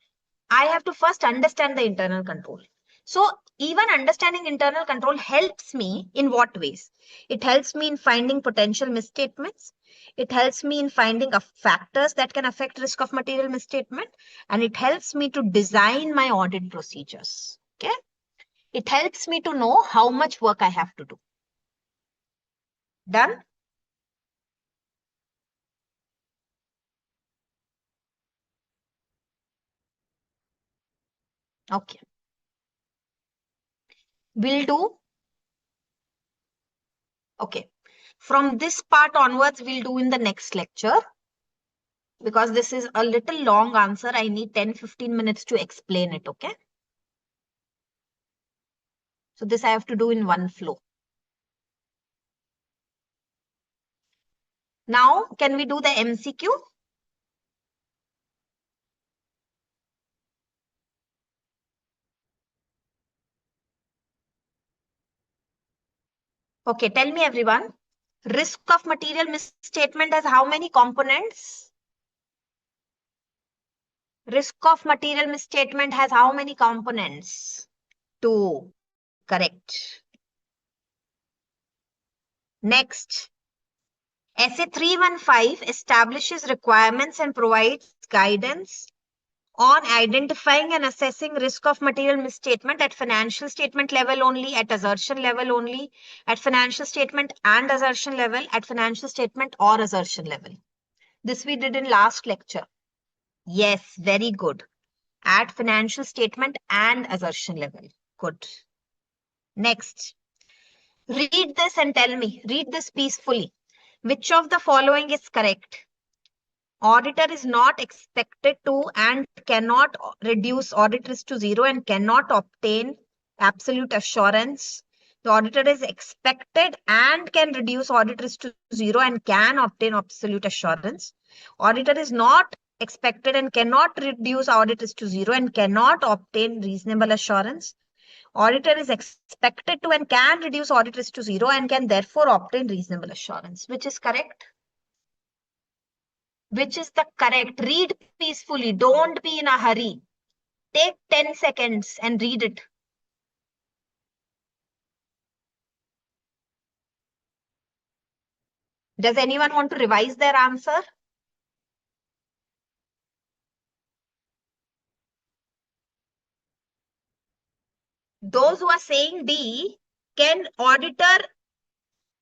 I have to first understand the internal control. So even understanding internal control helps me in what ways? It helps me in finding potential misstatements. It helps me in finding factors that can affect risk of material misstatement. And it helps me to design my audit procedures. Okay. It helps me to know how much work I have to do. Done? Okay. We'll do. Okay. From this part onwards, we'll do in the next lecture. Because this is a little long answer, I need 10-15 minutes to explain it, okay? So this I have to do in one flow. Now, can we do the MCQ? Okay, tell me everyone. Risk of material misstatement has how many components? Risk of material misstatement has how many components? 2. Correct. Next. SA 315 establishes requirements and provides guidance on identifying and assessing risk of material misstatement at financial statement level only, at assertion level only, at financial statement and assertion level, at financial statement or assertion level. This we did in last lecture. Yes, very good. At financial statement and assertion level. Good. Next. Read this and tell me. Read this peacefully. Which of the following is correct? Auditor is not expected to and cannot reduce audit risk to zero and cannot obtain absolute assurance. The auditor is expected and can reduce audit risk to zero and can obtain absolute assurance. Auditor is not expected and cannot reduce audit risk to zero and cannot obtain reasonable assurance. Auditor is expected to and can reduce audit risk to zero and can therefore obtain reasonable assurance. Which is correct? Which is the correct? Read peacefully. Don't be in a hurry. Take 10 seconds and read it. Does anyone want to revise their answer? Those who are saying D, can auditor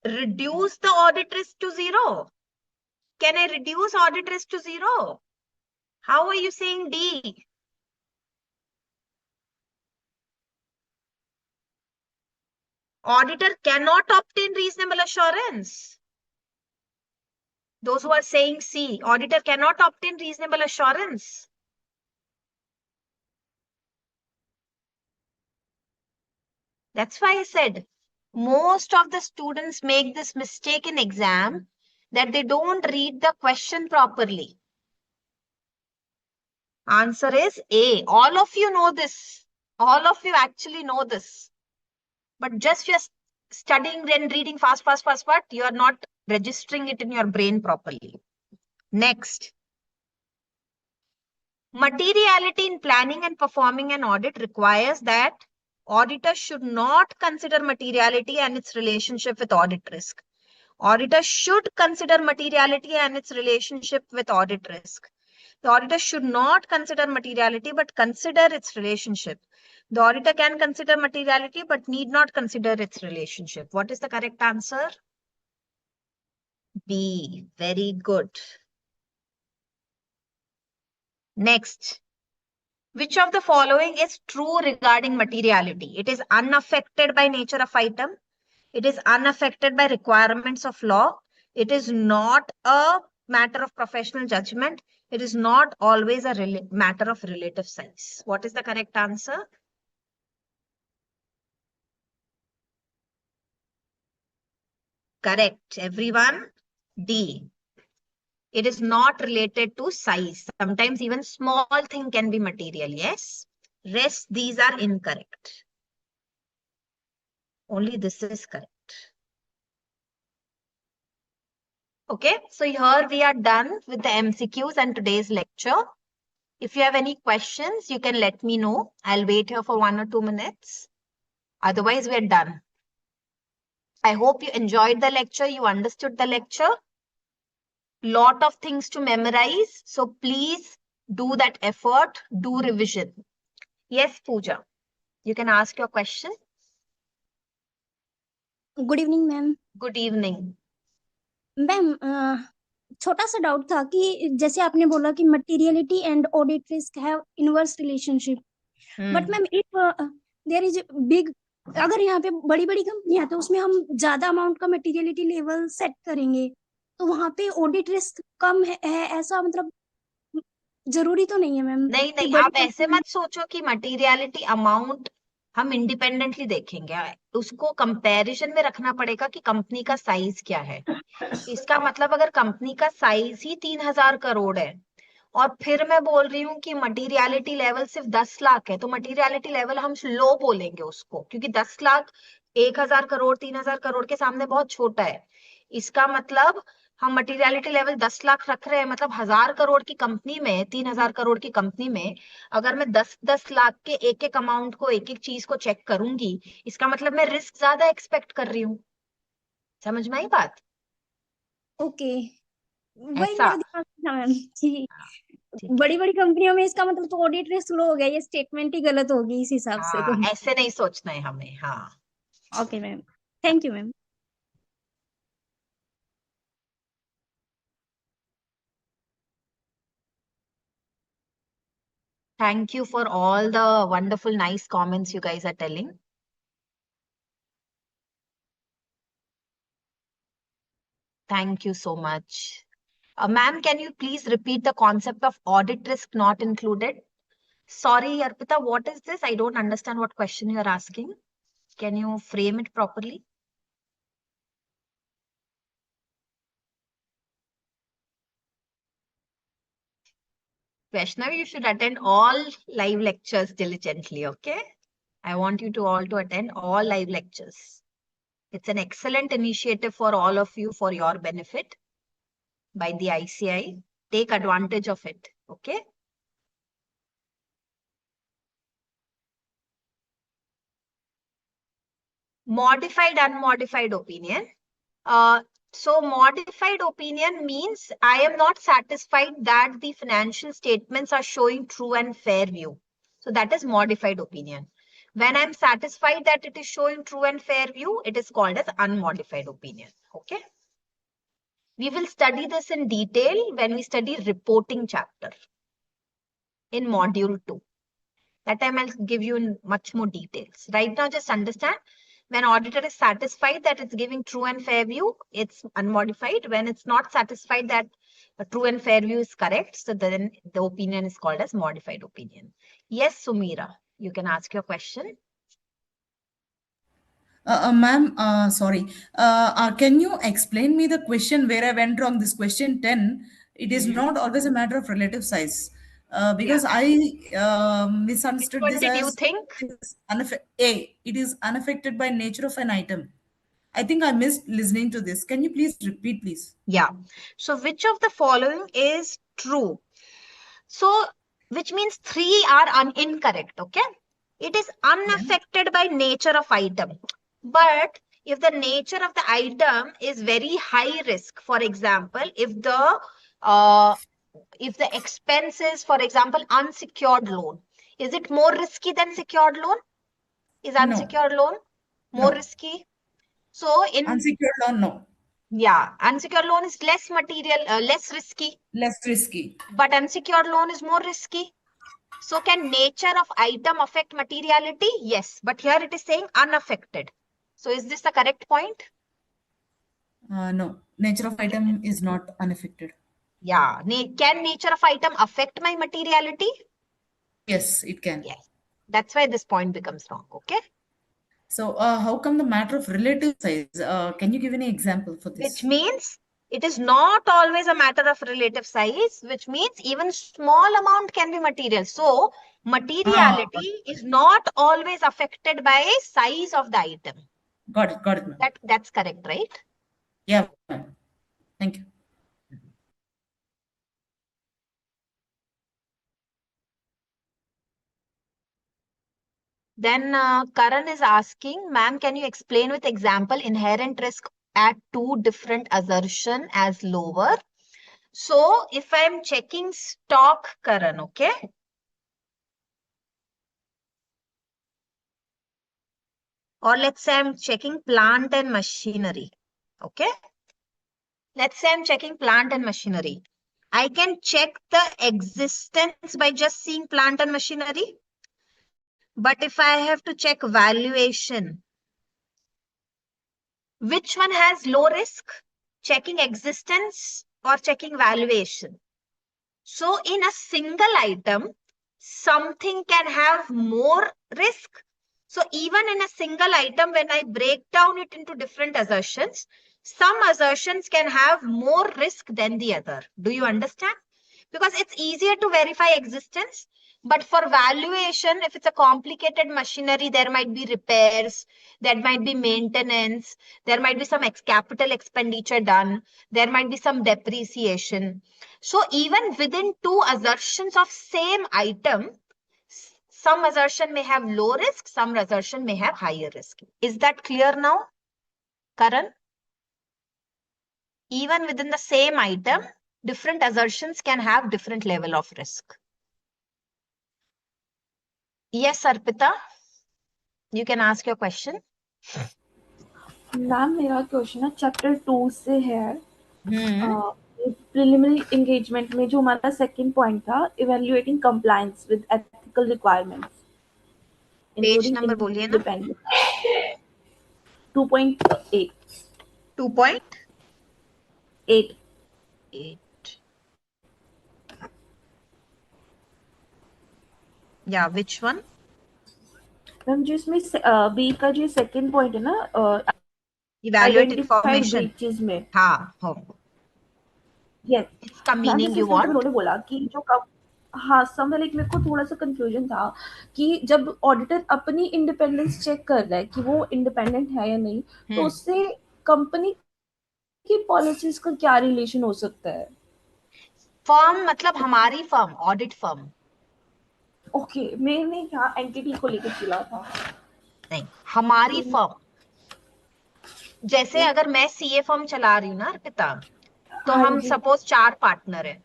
reduce the audit risk to zero? Can I reduce audit risk to zero? How are you saying D? Auditor cannot obtain reasonable assurance. Those who are saying C, auditor cannot obtain reasonable assurance. That's why I said most of the students make this mistake in exam that they don't read the question properly. Answer is A. All of you know this. All of you actually know this. But just you're studying and reading fast, you are not registering it in your brain properly. Next. Materiality in planning and performing an audit requires that auditors should not consider materiality and its relationship with audit risk. Auditor should consider materiality and its relationship with audit risk. The auditor should not consider materiality but consider its relationship. The auditor can consider materiality but need not consider its relationship. What is the correct answer? B. Very good. Next. Which of the following is true regarding materiality? It is unaffected by nature of item. It is unaffected by requirements of law. It is not a matter of professional judgment. It is not always a matter of relative size. What is the correct answer? Correct, everyone. D. It is not related to size. Sometimes even small thing can be material. Yes. Rest, these are incorrect. Only this is correct. Okay, so here we are done with the MCQs and today's lecture. If you have any questions, you can let me know. I'll wait here for 1 or 2 minutes. Otherwise, we're done. I hope you enjoyed the lecture. You understood the lecture. Lot of things to memorize. So please do that effort. Do revision. Yes, Pooja. You can ask your question. Good evening ma'am. Good evening. Ma'am छोटा सा doubt था कि जैसे आपने बोला कि materiality and audit risk have inverse relationship, but ma'am if there is big, अगर यहाँ पे बड़ी बड़ी कंपनियां तो उसमें हम ज्यादा अमाउंट का मटेरियलिटी लेवल सेट करेंगे तो वहां पे ऑडिट रिस्क कम है ऐसा मतलब जरूरी तो नहीं है मैम. नहीं, आप ऐसे मत सोचो कि मटेरियलिटी अमाउंट हम इंडिपेंडेंटली देखेंगे. उसको कंपैरिजन में रखना पड़ेगा कि कंपनी का साइज क्या है. इसका मतलब अगर कंपनी का साइज ही 3,000 करोड़ है और फिर मैं बोल रही हूँ कि मटेरियलिटी लेवल सिर्फ 10 लाख है, तो मटेरियलिटी लेवल हम लो बोलेंगे उसको, क्योंकि 10 लाख 1000 करोड़ 3000 करोड़ के सामने बहुत छोटा है। इसका मतलब हम मटीरियलिटी लेवल 10 लाख रख रहे हैं, मतलब 1000 करोड़ की कंपनी में, 3000 करोड़ की कंपनी में अगर मैं 10-10 लाख के एक एक अमाउंट को, एक एक चीज को चेक करूंगी, इसका मतलब मैं रिस्क ज्यादा एक्सपेक्ट कर रही हूँ। समझ में आई बात? ओके, वही ऐसा। मेरे दिमाग में था मैम कि ठीक है। बड़ी बड़ी कंपनियों में इसका मतलब तो ऑडिट रिस्क लो हो गया, ये स्टेटमेंट ही गलत होगी इस हिसाब से तो। हाँ, ऐसे नहीं सोचना है हमें। हाँ, okay ma'am, thank you ma'am. thank you for all the wonderful nice comments you guys are telling. Thank you so much. Ma'am, can you please repeat the concept of audit risk not included? Sorry, Arpita, what is this? I don't understand what question you are asking. Can you frame it properly? Vaishnavi, you should attend all live lectures diligently, okay? I want you to all to attend all live lectures. It's an excellent initiative for all of you for your benefit by the ICAI. Take advantage of it, okay? Modified, unmodified opinion. So modified opinion means I am not satisfied that the financial statements are showing true and fair view. So that is modified opinion. When I'm satisfied that it is showing true and fair view, it is called as unmodified opinion. Okay. We will study this in detail when we study reporting chapter in module 2. That time I'll give you in much more details. Right now, just understand when auditor is satisfied that it's giving true and fair view, it's unmodified. When it's not satisfied that a true and fair view is correct, so then the opinion is called as modified opinion. Yes, Sumira, you can ask your question. Ma'am, sorry. Can you explain me the question where I went wrong? This question 10, it is not always a matter of relative size. Because I misunderstood Which one this did you as think? it is unaffected by nature of an item. I think I missed listening to this. Can you please repeat, please? Yeah. So which of the following is true? So which means 3 are incorrect. Okay. It is unaffected by nature of item. But if the nature of the item is very high risk, for example, if the expense is, for example, unsecured loan, is it more risky than secured loan? Is No, unsecured loan more no. risky? So Unsecured loan, no. yeah, unsecured loan is less less risky, Less risky. but unsecured loan is more risky. So can nature of item affect materiality? Yes, but here it is saying unaffected. So is this the correct point? No, nature of item is not unaffected. Yeah. Can nature of item affect my materiality? Yes, it can. Yes. That's why this point becomes wrong. Okay. So, how come the matter of relative size? Can you give any example for Which this? means it is not always a matter of relative size, which means even small amount can be material. So materiality is not always affected by size of the item. Got it, ma'am. That's correct, right? Yeah, ma'am. Thank you. Then Karan is asking, ma'am, can you explain with example inherent risk at 2 different assertion as lower? So if I'm checking stock, Karan, okay? Or let's say I'm checking plant and machinery, okay? Let's say I'm checking plant and machinery. I can check the existence by just seeing plant and machinery. But if I have to check valuation, which one has low risk? Checking existence or checking valuation? So in a single item, something can have more risk. So even in a single item, when I break down it into different assertions, some assertions can have more risk than the other. Do you understand? because it's easier to verify existence. But for valuation, if it's a complicated machinery, there might be repairs, there might be maintenance, there might be some capital expenditure done, there might be some depreciation. So even within two assertions of same item, some assertion may have low risk, some assertion may have higher risk. Is that clear now, Karan? Even within the same item, different assertions can have different level of risk. Yes, Arpita, you can ask your question. Ma'am मेरा question है chapter 2 से है। Preliminary engagement में जो हमारा second point था, evaluating compliance with ethical requirements page including number बोलिए ना। इंडिपेंडेंट 2.8 2.8 या which one? मैम जो इसमें बी का जो सेकंड पॉइंट है ना, Evaluate आइडेंटिफाइड information. ब्रीचेस में, हाँ हो। यस इसका मैम मीनिंग जैसे यू इसमें तो वांट? उन्होंने बोला कि जो हाँ समवेयर लाइक मेरे को थोड़ा सा कंफ्यूजन था कि जब ऑडिटर अपनी इंडिपेंडेंस चेक कर रहा है कि वो इंडिपेंडेंट है या नहीं, तो उससे कंपनी की पॉलिसीज का क्या रिलेशन हो सकता है? फर्म मतलब हमारी फर्म, ऑडिट फर्म। ओके, मैंने यहाँ एंटिटी को लेकर चला था। नहीं, हमारी फर्म। जैसे अगर मैं सीए फर्म चला रही हूँ ना अर्पिता, तो हाँ हम जी। सपोज 4 पार्टनर है,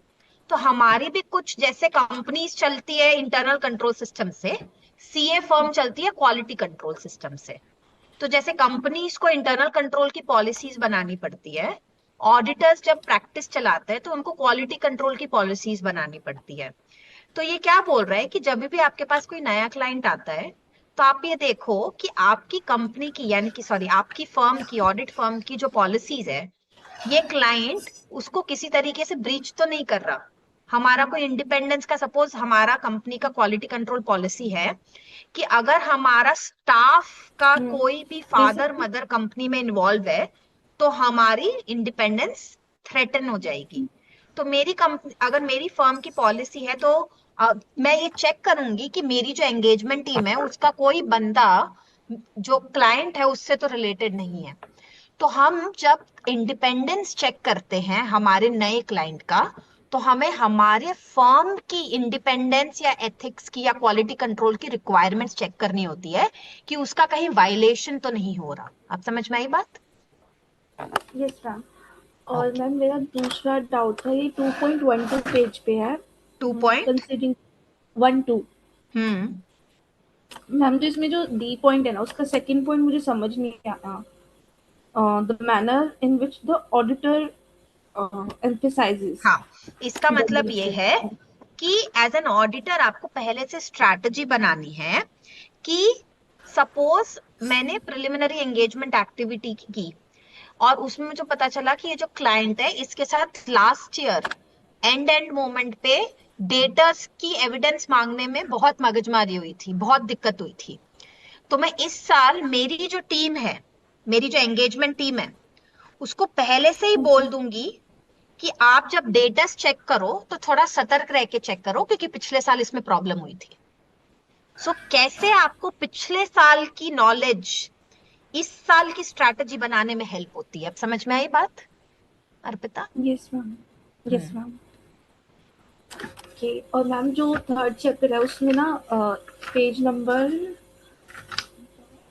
तो हमारी भी कुछ जैसे कंपनीज चलती है इंटरनल कंट्रोल सिस्टम से, सीए फर्म चलती है क्वालिटी कंट्रोल सिस्टम से। तो जैसे कंपनीज को इंटरनल कंट्रोल की पॉलिसीज बनानी पड़ती है, ऑडिटर्स जब प्रैक्टिस चलाते हैं तो उनको क्वालिटी कंट्रोल की पॉलिसीज बनानी पड़ती है। तो ये क्या बोल रहा है कि जब भी आपके पास कोई नया क्लाइंट आता है, तो आप ये देखो कि आपकी कंपनी की, यानी कि सॉरी आपकी फर्म की, ऑडिट फर्म की जो पॉलिसीज है, ये क्लाइंट उसको किसी तरीके से ब्रीच तो नहीं कर रहा। हमारा कोई इंडिपेंडेंस का, सपोज हमारा कंपनी का क्वालिटी कंट्रोल पॉलिसी है कि अगर हमारा स्टाफ का कोई भी फादर मदर कंपनी में इन्वॉल्व है, तो हमारी इंडिपेंडेंस थ्रेटन हो जाएगी। तो मेरी कंपनी, अगर मेरी फर्म की पॉलिसी है, तो मैं ये चेक करूंगी कि मेरी जो एंगेजमेंट टीम है उसका कोई बंदा जो क्लाइंट है उससे तो रिलेटेड नहीं है। तो हम जब इंडिपेंडेंस चेक करते हैं हमारे नए क्लाइंट का, तो हमें हमारे फर्म की इंडिपेंडेंस या एथिक्स की या क्वालिटी कंट्रोल की रिक्वायरमेंट्स चेक करनी होती है कि उसका कहीं वायलेशन तो नहीं हो रहा। आप समझ में आई बात? Yes ma'am. और मैम मेरा दूसरा डाउट था, ये 2.12 पेज पे है, 2.12। 12 मैम। तो इसमें जो डी पॉइंट है ना, उसका सेकंड पॉइंट मुझे समझ नहीं आया। The manner in which the auditor emphasizes हाँ, इसका the मतलब ये है administration. कि एज एन ऑडिटर आपको पहले से स्ट्रैटेजी बनानी है कि सपोज मैंने प्रिलिमिनरी एंगेजमेंट एक्टिविटी की और उसमें मुझे पता चला कि ये जो क्लाइंट है इसके साथ लास्ट ईयर एंड मोमेंट पे डेटर्स की एविडेंस मांगने में बहुत मगजमारी हुई थी, बहुत दिक्कत हुई थी। तो मैं इस साल मेरी जो टीम है, मेरी जो एंगेजमेंट टीम है, उसको पहले से ही बोल दूंगी कि आप जब डेटस चेक करो तो थोड़ा सतर्क रह के चेक करो, क्योंकि पिछले साल इसमें प्रॉब्लम हुई थी। सो कैसे आपको पिछले साल की नॉलेज इस साल की स्ट्रैटेजी बनाने में हेल्प होती है? अब समझ में आई बात Arpita? Yes ma'am, yes ma'am. Okay, और मैम जो थर्ड चैप्टर है उसमें ना पेज नंबर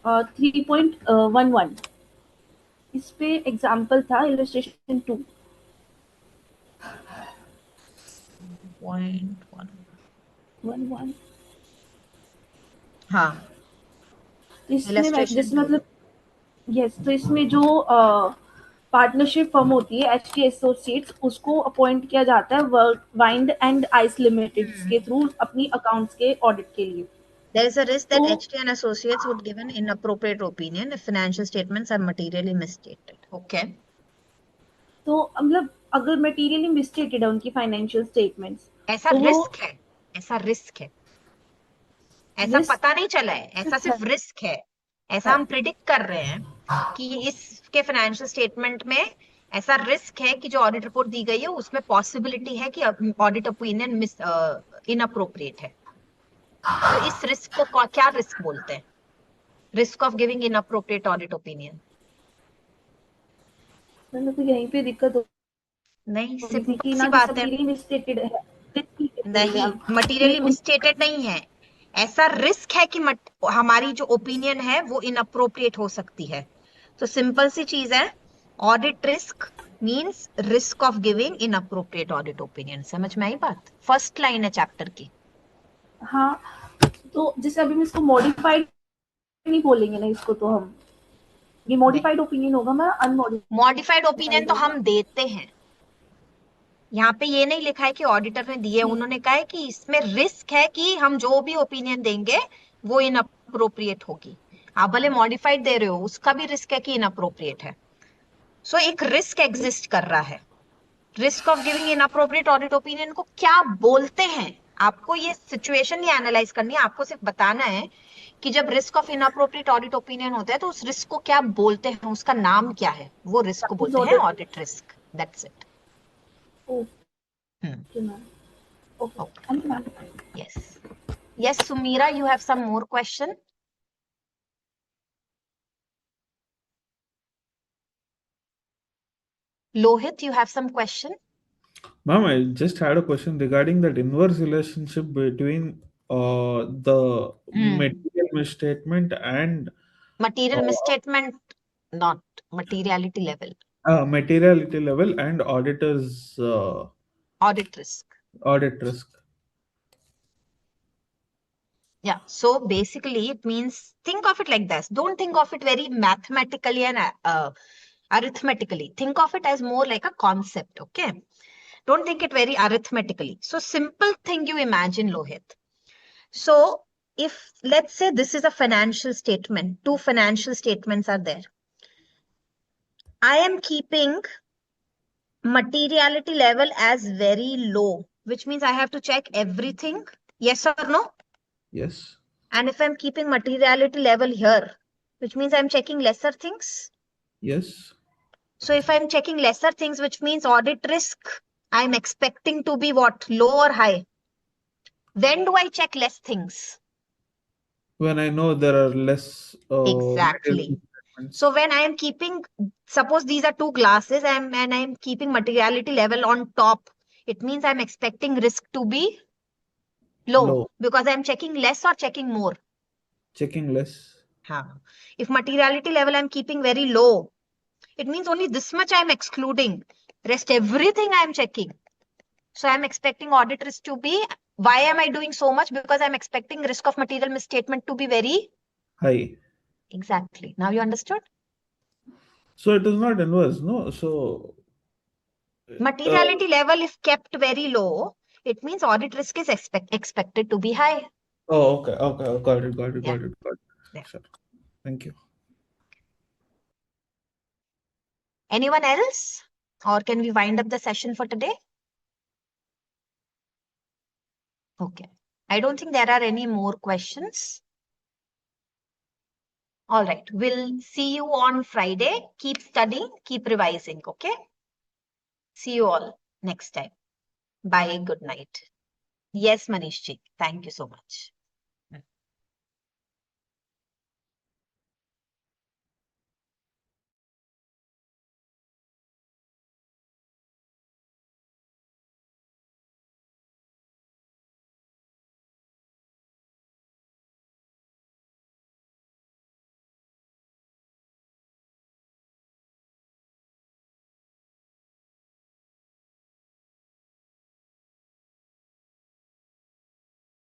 3.11 इस पे एग्जाम्पल था, इलस्ट्रेशन 2 11। हाँ, इसमें illustration जैसे 2। मतलब यस, तो इसमें जो पार्टनरशिप फर्म होती है एचटी एसोसिएट्स, उसको अपॉइंट किया जाता है वाइंड एंड आइस लिमिटेड के थ्रू अपनी अकाउंट्स के ऑडिट के लिए। There is a risk that तो HT and associates would give an inappropriate opinion if financial statements are materially misstated. Okay. तो मतलब अगर मटेरियली मिसस्टेटेड है उनकी फाइनेंशियल स्टेटमेंट्स, ऐसा तो वो रिस्क है, ऐसा रिस्क है, ऐसा रिस्क पता नहीं चला है, ऐसा सिर्फ रिस्क है। ऐसा हम प्रिडिक्ट कर रहे हैं कि इसके फाइनेंशियल स्टेटमेंट में ऐसा रिस्क है कि जो ऑडिट रिपोर्ट दी गई है उसमें पॉसिबिलिटी है कि ऑडिट ओपिनियन इनअप्रोप्रिएट है। तो इस रिस्क को क्या रिस्क बोलते हैं? Risk of giving inappropriate audit opinion. मैंने तो यहीं पे दिक्कत हो नहीं, गई थी सिंपल कि सी ना बात है। डिसअपीयरिंग मिसस्टेटेड है। नहीं, मटीरियली मिसस्टेटेड नहीं है, ऐसा रिस्क है कि हमारी जो ओपिनियन है वो इनअप्रोप्रिएट हो सकती है। तो सिंपल सी चीज है, audit risk means risk of giving inappropriate audit opinion. समझ में आई बात? फर्स्ट लाइन है चैप्टर की। हाँ, तो जैसे अभी हम इसको मॉडिफाइड नहीं बोलेंगे ना, इसको तो हम ये मॉडिफाइड ओपिनियन होगा, मैं अनमॉडिफाइड मॉडिफाइड ओपिनियन तो होगा। हम देते हैं, यहाँ पे ये नहीं लिखा है कि ऑडिटर ने दिए, उन्होंने कहा है कि इसमें रिस्क है कि हम जो भी ओपिनियन देंगे वो इनअप्रोप्रिएट होगी। आप भले मॉडिफाइड दे रहे हो, उसका भी रिस्क है कि इनअप्रोप्रिएट है। सो एक रिस्क एग्जिस्ट कर रहा है। Risk of giving inappropriate audit opinion को क्या बोलते हैं? आपको ये सिचुएशन नहीं एनालाइज करनी है, आपको सिर्फ बताना है कि जब risk of inappropriate audit opinion होता है तो उस रिस्क को क्या बोलते हैं, उसका नाम क्या है, वो रिस्क को बोलते हैं audit risk. That's it. Okay ma'am, okay Okay. Thank you ma'am. Yes. Yes, Sumira, you have some more question? Lohit, you have some question? Ma'am, I just had a question regarding that inverse relationship between the material misstatement and Material uh, misstatement, not materiality level. materiality level and auditor's Audit risk. audit risk. Yeah, so basically it means, think of it like this. Don't think of it very mathematically and arithmetically. Think of it as more like a concept, okay? Don't think it very arithmetically. So simple thing you imagine, Lohit. So if let's say this is a financial statement, two financial statements are there. I am keeping materiality level as very low, which means I have to check everything. Yes or no? Yes. And if I'm keeping materiality level here, which means I'm checking lesser things. Yes. So if I'm checking lesser things, which means audit risk, I'm expecting to be what? Low or high? When do I check less things? When I know there are less Exactly. statements. So when I am keeping, suppose these are two glasses and I'm keeping materiality level on top, it means I'm expecting risk to be low because I'm checking less or checking more. Checking less. If materiality level I'm keeping very low, it means only this much I'm excluding. Rest everything I'm checking. So I'm expecting audit risk to be, why am I doing so much? Because I'm expecting risk of material misstatement to be very high. Exactly. Now you understood? So it is not inverse, no? So materiality level if kept very low, it means audit risk is expected to be high. oh, okay, okay, got it, got it, Yeah. got it, got it. Yeah. Sure. Thank you. Anyone else? Or can we wind up the session for today? Okay. I don't think there are any more questions. All right. We'll see you on Friday. Keep studying, keep revising. Okay. See you all next time. Bye. Good night. Yes, Manishji. Thank you so much.